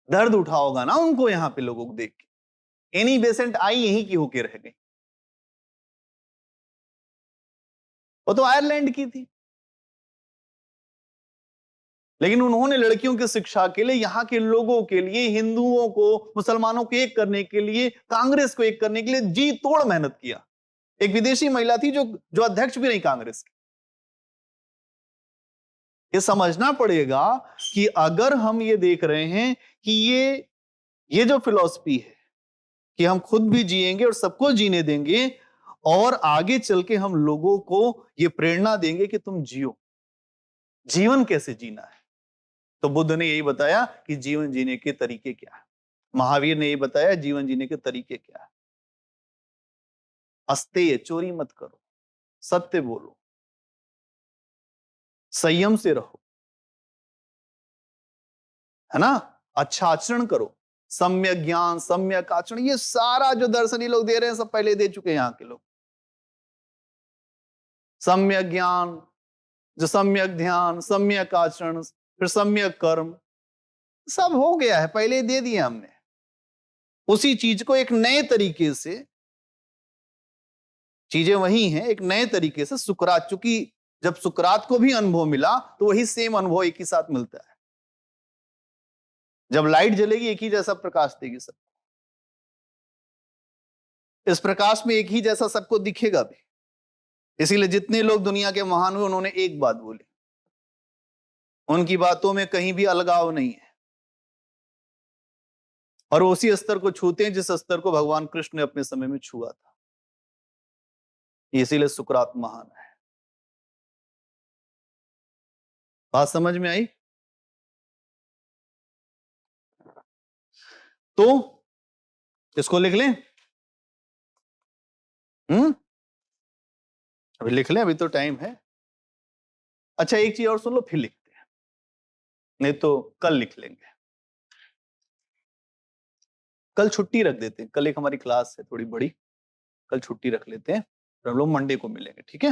दर्द उठा होगा ना उनको यहां पे लोगों को देख के। एनी बेसेंट आई यहीं की होके रह गई। वो तो आयरलैंड की थी, लेकिन उन्होंने लड़कियों की शिक्षा के लिए, यहां के लोगों के लिए, हिंदुओं को मुसलमानों को एक करने के लिए, कांग्रेस को एक करने के लिए जी तोड़ मेहनत किया। एक विदेशी महिला थी जो जो अध्यक्ष भी नहीं कांग्रेस की। ये समझना पड़ेगा कि अगर हम ये देख रहे हैं कि ये जो फिलॉसफी है कि हम खुद भी जिएंगे और सबको जीने देंगे और आगे चल के हम लोगों को ये प्रेरणा देंगे कि तुम जियो, जीवन कैसे जीना है। तो बुद्ध ने यही बताया कि जीवन जीने के तरीके क्या है। महावीर ने यही बताया जीवन जीने के तरीके क्या है। अस्तेय, चोरी मत करो, सत्य बोलो, संयम से रहो, है ना, अच्छा आचरण करो, सम्यक ज्ञान, सम्यक आचरण, ये सारा जो दर्शनी लोग दे रहे हैं सब पहले दे चुके हैं यहां के लोग। सम्यक ज्ञान, जो सम्यक ध्यान, सम्यक आचरण, फिर सम्यक कर्म, सब हो गया है, पहले ही दे दिया हमने। उसी चीज को एक नए तरीके से, चीजें वही हैं, एक नए तरीके से सुकरात, चूंकि जब सुकरात को भी अनुभव मिला तो वही सेम अनुभव एक ही साथ मिलता है। जब लाइट जलेगी एक ही जैसा प्रकाश देगी सब। इस प्रकाश में एक ही जैसा सबको दिखेगा भी। इसीलिए जितने लोग दुनिया के महान हुए उन्होंने एक बात बोली, उनकी बातों में कहीं भी अलगाव नहीं है, और उसी स्तर को छूते हैं जिस स्तर को भगवान कृष्ण ने अपने समय में छुआ था। इसीलिए सुकरात महान है। बात समझ में आई? तो इसको लिख लें। अभी लिख लें, अभी तो टाइम है। अच्छा एक चीज और सुन लो फिर लिखते हैं, नहीं तो कल लिख लेंगे। कल छुट्टी रख देते हैं, कल एक हमारी क्लास है थोड़ी बड़ी, कल छुट्टी रख लेते हैं और हम लोग मंडे को मिलेंगे, ठीक है।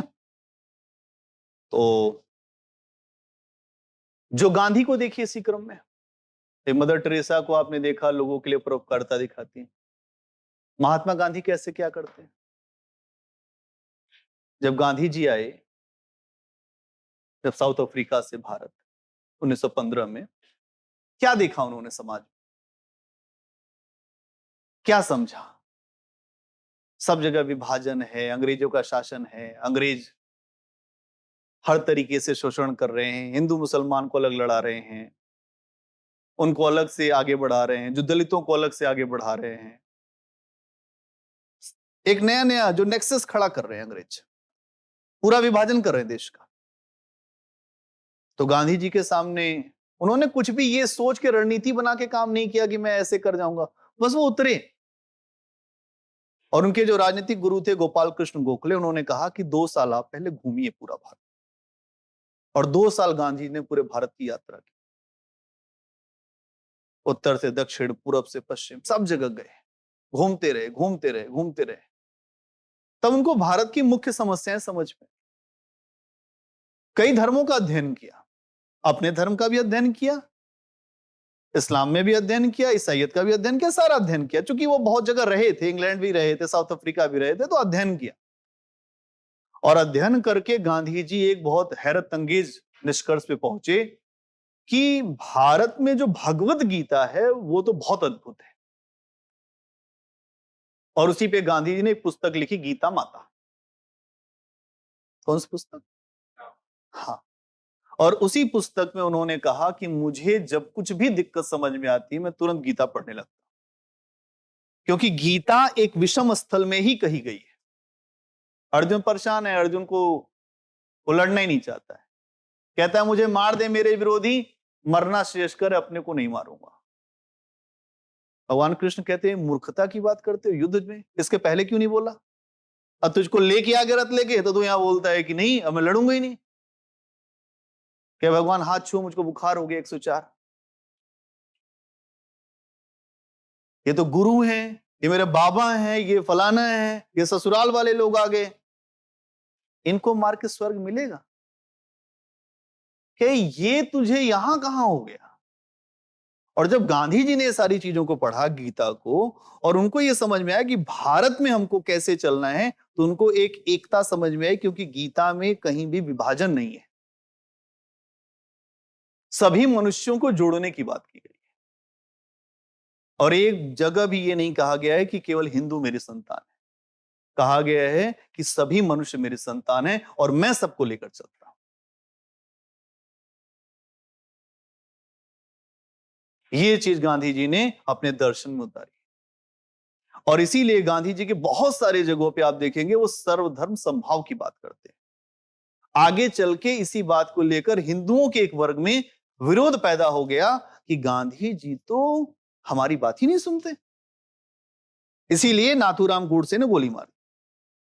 तो जो गांधी को देखिए इसी क्रम में, मदर टेरेसा को आपने देखा, लोगों के लिए परोपकारिता दिखाती है। महात्मा गांधी कैसे क्या करते हैं? जब गांधी जी आए, जब साउथ अफ्रीका से भारत 1915 में, क्या देखा उन्होंने समाज में, क्या समझा? सब जगह विभाजन है, अंग्रेजों का शासन है, अंग्रेज हर तरीके से शोषण कर रहे हैं, हिंदू मुसलमान को अलग लड़ा रहे हैं, उनको अलग से आगे बढ़ा रहे हैं, जो दलितों को अलग से आगे बढ़ा रहे हैं। एक नया नया जो नेक्सस खड़ा कर रहे हैं अंग्रेज, पूरा विभाजन कर रहे हैं देश का। तो गांधी जी के सामने उन्होंने कुछ भी ये सोच के रणनीति बना के काम नहीं किया कि मैं ऐसे कर जाऊंगा, बस वो उतरे। और उनके जो राजनीतिक गुरु थे गोपाल कृष्ण गोखले, उन्होंने कहा कि 2 साल आप पहले घूमिए पूरा भारत। और 2 साल गांधी ने पूरे भारत की यात्रा की, उत्तर से दक्षिण, पूरब से पश्चिम, सब जगह गए, घूमते रहे घूमते रहे घूमते रहे। तब उनको भारत की मुख्य समस्याएं समझ में, कई धर्मों का अध्ययन किया, अपने धर्म का भी अध्ययन किया, इस्लाम में भी अध्ययन किया, ईसाइयत का भी अध्ययन किया, सारा अध्ययन किया। चूंकि वो बहुत जगह रहे थे, इंग्लैंड भी रहे थे, साउथ अफ्रीका भी रहे थे, तो अध्ययन किया। और अध्ययन करके गांधी जी एक बहुत हैरत अंगेज निष्कर्ष पे पहुंचे कि भारत में जो भगवत गीता है वो तो बहुत अद्भुत है। और उसी पे गांधी जी ने एक पुस्तक लिखी, गीता माता। कौन सी पुस्तक? हाँ। और उसी पुस्तक में उन्होंने कहा कि मुझे जब कुछ भी दिक्कत समझ में आती है, मैं तुरंत गीता पढ़ने लगता, क्योंकि गीता एक विषम स्थल में ही कही गई है। अर्जुन परेशान है, अर्जुन को वो लड़ना ही नहीं चाहता है, कहता है मुझे मार दे मेरे विरोधी, मरना शेष कर, अपने को नहीं मारूंगा। भगवान कृष्ण कहते हैं मूर्खता की बात करते हो युद्ध में, इसके पहले क्यों नहीं बोला? अब तुझको लेके आगे रथ लेके, तो तू यहां बोलता है कि नहीं अब मैं लड़ूंगा ही नहीं। क्या भगवान हाथ छू, मुझको बुखार हो गया 104। ये तो गुरु हैं, ये मेरे बाबा हैं, ये फलाना है, ये ससुराल वाले लोग आ गए, इनको मार के स्वर्ग मिलेगा? क्या ये तुझे यहां कहां हो गया? और जब गांधी जी ने सारी चीजों को पढ़ा, गीता को, और उनको यह समझ में आया कि भारत में हमको कैसे चलना है, तो उनको एक एकता समझ में आई, क्योंकि गीता में कहीं भी विभाजन नहीं है, सभी मनुष्यों को जोड़ने की बात की गई है। और एक जगह भी ये नहीं कहा गया है कि केवल हिंदू मेरी संतान है, कहा गया है कि सभी मनुष्य मेरी संतान है और मैं सबको लेकर चलता हूं। ये चीज गांधी जी ने अपने दर्शन में उतारी। और इसीलिए गांधी जी के बहुत सारे जगहों पे आप देखेंगे वो सर्वधर्म समभाव की बात करते हैं। आगे चल के इसी बात को लेकर हिंदुओं के एक वर्ग में विरोध पैदा हो गया कि गांधी जी तो हमारी बात ही नहीं सुनते, इसीलिए नाथूराम गोडसे ने गोली मारी।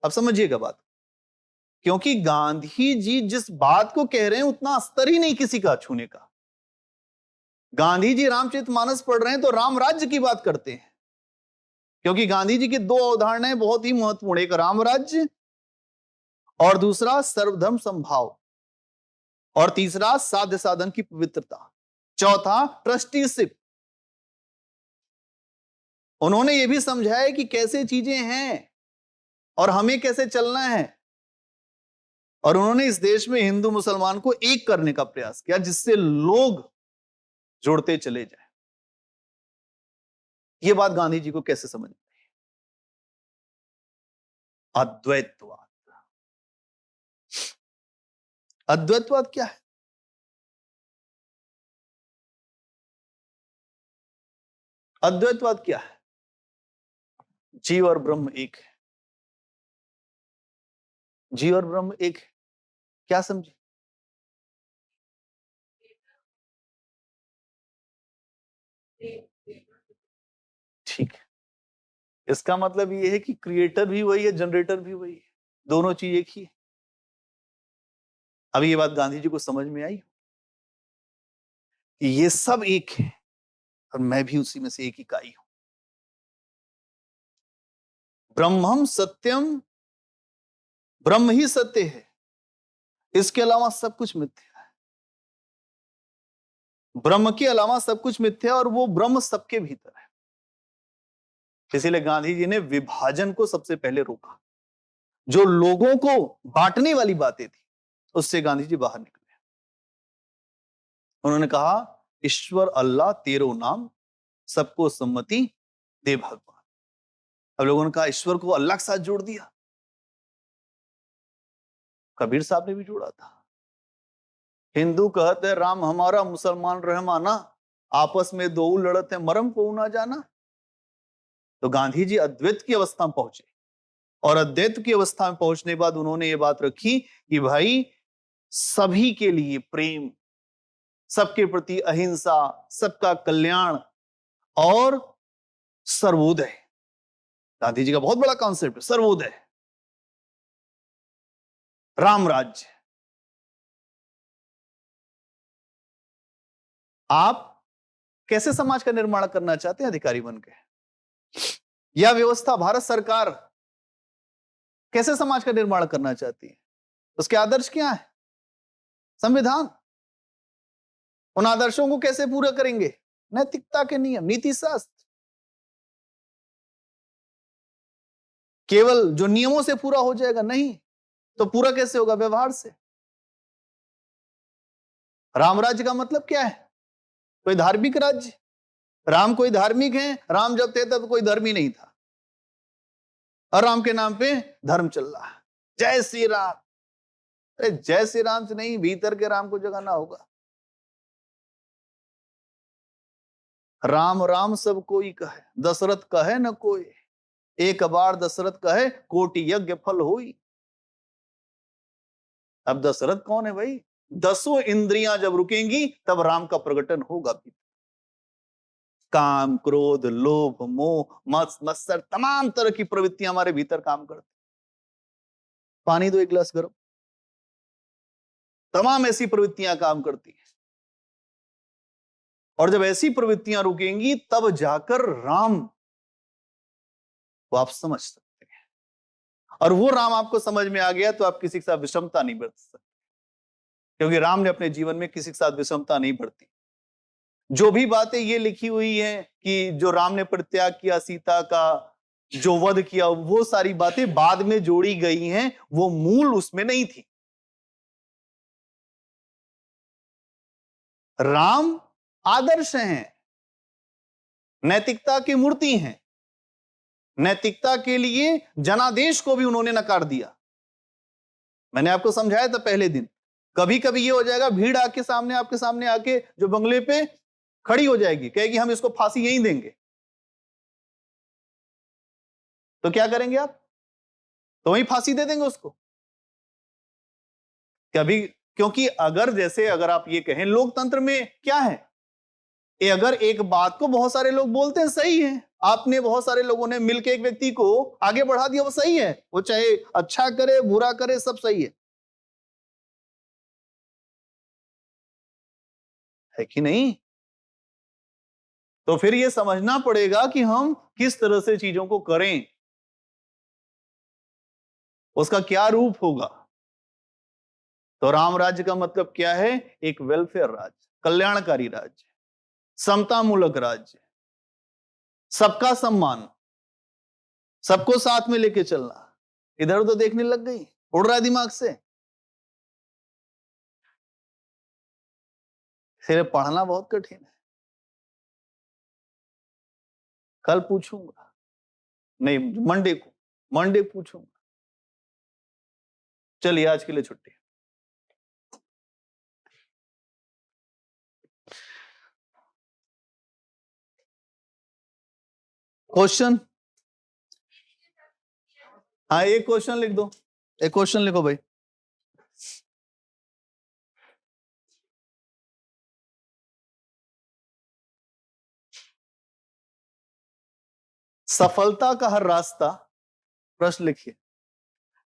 अब समझिएगा बात, क्योंकि गांधी जी जिस बात को कह रहे हैं उतना स्तर ही नहीं किसी का छूने का। गांधी जी रामचरितमानस पढ़ रहे हैं तो राम राज्य की बात करते हैं, क्योंकि गांधी जी की 2 अवधारणाएं बहुत ही महत्वपूर्ण, एक राम राज्य और दूसरा सर्वधर्म समभाव, और तीसरा साध्य साधन की पवित्रता, चौथा ट्रस्टीशिप। उन्होंने यह भी समझाया कि कैसे चीजें हैं और हमें कैसे चलना है। और उन्होंने इस देश में हिंदू मुसलमान को एक करने का प्रयास किया, जिससे लोग जोड़ते चले जाएं। यह बात गांधी जी को कैसे समझ? अद्वैतवाद। अद्वैतवाद क्या है? अद्वैतवाद क्या है? जीव और ब्रह्म एक है, जीव और ब्रह्म एक है। क्या समझे? ठीक है, इसका मतलब यह है कि क्रिएटर भी वही है, जनरेटर भी वही है, दोनों चीज एक ही है। अब ये बात गांधी जी को समझ में आई कि ये सब एक है और मैं भी उसी में से एक इकाई हूं। ब्रह्मम सत्यम, ब्रह्म ही सत्य है, इसके अलावा सब कुछ मिथ्या है। ब्रह्म के अलावा सब कुछ मिथ्या और वो ब्रह्म सबके भीतर है। इसीलिए गांधी जी ने विभाजन को सबसे पहले रोका। जो लोगों को बांटने वाली बातें थी उससे गांधी जी बाहर निकले। उन्होंने कहा ईश्वर अल्लाह तेरो नाम, सबको सम्मति दे भगवान। अब लोगों ने कहा ईश्वर को अल्लाह के साथ जोड़ दिया। कबीर साहब ने भी जोड़ा था। हिंदू कहते राम हमारा, मुसलमान रहमाना, आपस में दो लड़ते मरम को ना जाना। तो गांधी जी अद्वैत की अवस्था में पहुंचे और अद्वैत की अवस्था में पहुंचने के बाद उन्होंने ये बात रखी कि भाई सभी के लिए प्रेम, सबके प्रति अहिंसा, सबका कल्याण और सर्वोदय। गांधी जी का बहुत बड़ा कॉन्सेप्ट है सर्वोदय, राम राज्य। आप कैसे समाज का निर्माण करना चाहते हैं अधिकारी बन के? यह व्यवस्था भारत सरकार कैसे समाज का निर्माण करना चाहती है? उसके आदर्श क्या है? संविधान। उन आदर्शों को कैसे पूरा करेंगे? नैतिकता के नियम, नीति शास्त्र। केवल जो नियमों से पूरा हो जाएगा नहीं, तो पूरा कैसे होगा? व्यवहार से। राम राज्य का मतलब क्या है? कोई धार्मिक राज्य? राम कोई धार्मिक है? राम जब थे तब कोई धर्मी नहीं था और राम के नाम पे धर्म चल रहा है। जय श्री राम। अरे जय श्री राम से नहीं, भीतर के राम को जगाना होगा। राम राम सब कोई कहे, दशरथ कहे न कोई, एक बार दशरथ कहे कोटि यज्ञ फल होई। अब दशरथ कौन है भाई? 10 इंद्रियां जब रुकेंगी तब राम का प्रकटन होगा। काम, क्रोध, लोभ, मोह, मत्सर, तमाम तरह की प्रवृत्तियां हमारे भीतर काम करती। पानी दो एक गिलास गर्म। तमाम ऐसी प्रवृत्तियां काम करती हैं और जब ऐसी प्रवृत्तियां रुकेंगी तब जाकर राम को आप समझ सकते हैं। और वो राम आपको समझ में आ गया तो आप किसी के साथ विषमता नहीं बरत सकते, क्योंकि राम ने अपने जीवन में किसी के साथ विषमता नहीं बरती। जो भी बातें ये लिखी हुई हैं कि जो राम ने परित्याग किया, सीता का जो वध किया, वो सारी बातें बाद में जोड़ी गई हैं, वो मूल उसमें नहीं थी। राम आदर्श हैं, नैतिकता की मूर्ति हैं। नैतिकता के लिए जनादेश को भी उन्होंने नकार दिया। मैंने आपको समझाया था पहले दिन। कभी कभी ये हो जाएगा, भीड़ आपके सामने आके जो बंगले पे खड़ी हो जाएगी, कहेगी हम इसको फांसी यहीं देंगे, तो क्या करेंगे आप? तो वहीं फांसी दे देंगे उसको। कभी, क्योंकि अगर आप ये कहें लोकतंत्र में क्या है, अगर एक बात को बहुत सारे लोग बोलते हैं सही है, आपने बहुत सारे लोगों ने मिलकर एक व्यक्ति को आगे बढ़ा दिया, वो सही है, वो चाहे अच्छा करे बुरा करे सब सही है कि नहीं? तो फिर ये समझना पड़ेगा कि हम किस तरह से चीजों को करें, उसका क्या रूप होगा। तो राम राज्य का मतलब क्या है? एक वेलफेयर राज्य, कल्याणकारी राज्य, समतामूलक राज्य, सबका सम्मान, सबको साथ में लेके चलना। इधर उधर देखने लग गई, उड़ रहा है दिमाग से। फिर पढ़ना बहुत कठिन है। कल पूछूंगा, नहीं मंडे पूछूंगा। चलिए आज के लिए छुट्टी। क्वेश्चन? हाँ एक क्वेश्चन लिख दो, एक क्वेश्चन लिखो भाई। सफलता का हर रास्ता, प्रश्न लिखिए।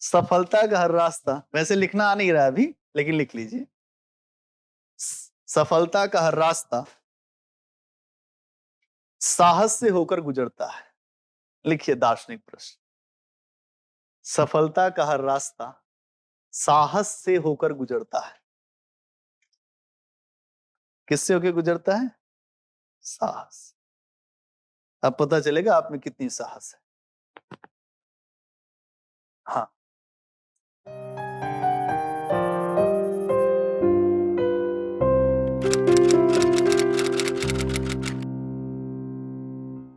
सफलता का हर रास्ता, वैसे लिखना आ नहीं रहा अभी, लेकिन लिख लीजिए, सफलता का हर रास्ता साहस से होकर गुजरता है। लिखिए दार्शनिक प्रश्न, सफलता का हर रास्ता साहस से होकर गुजरता है। किससे होकर गुजरता है? साहस। अब पता चलेगा आप में कितनी साहस है। हाँ,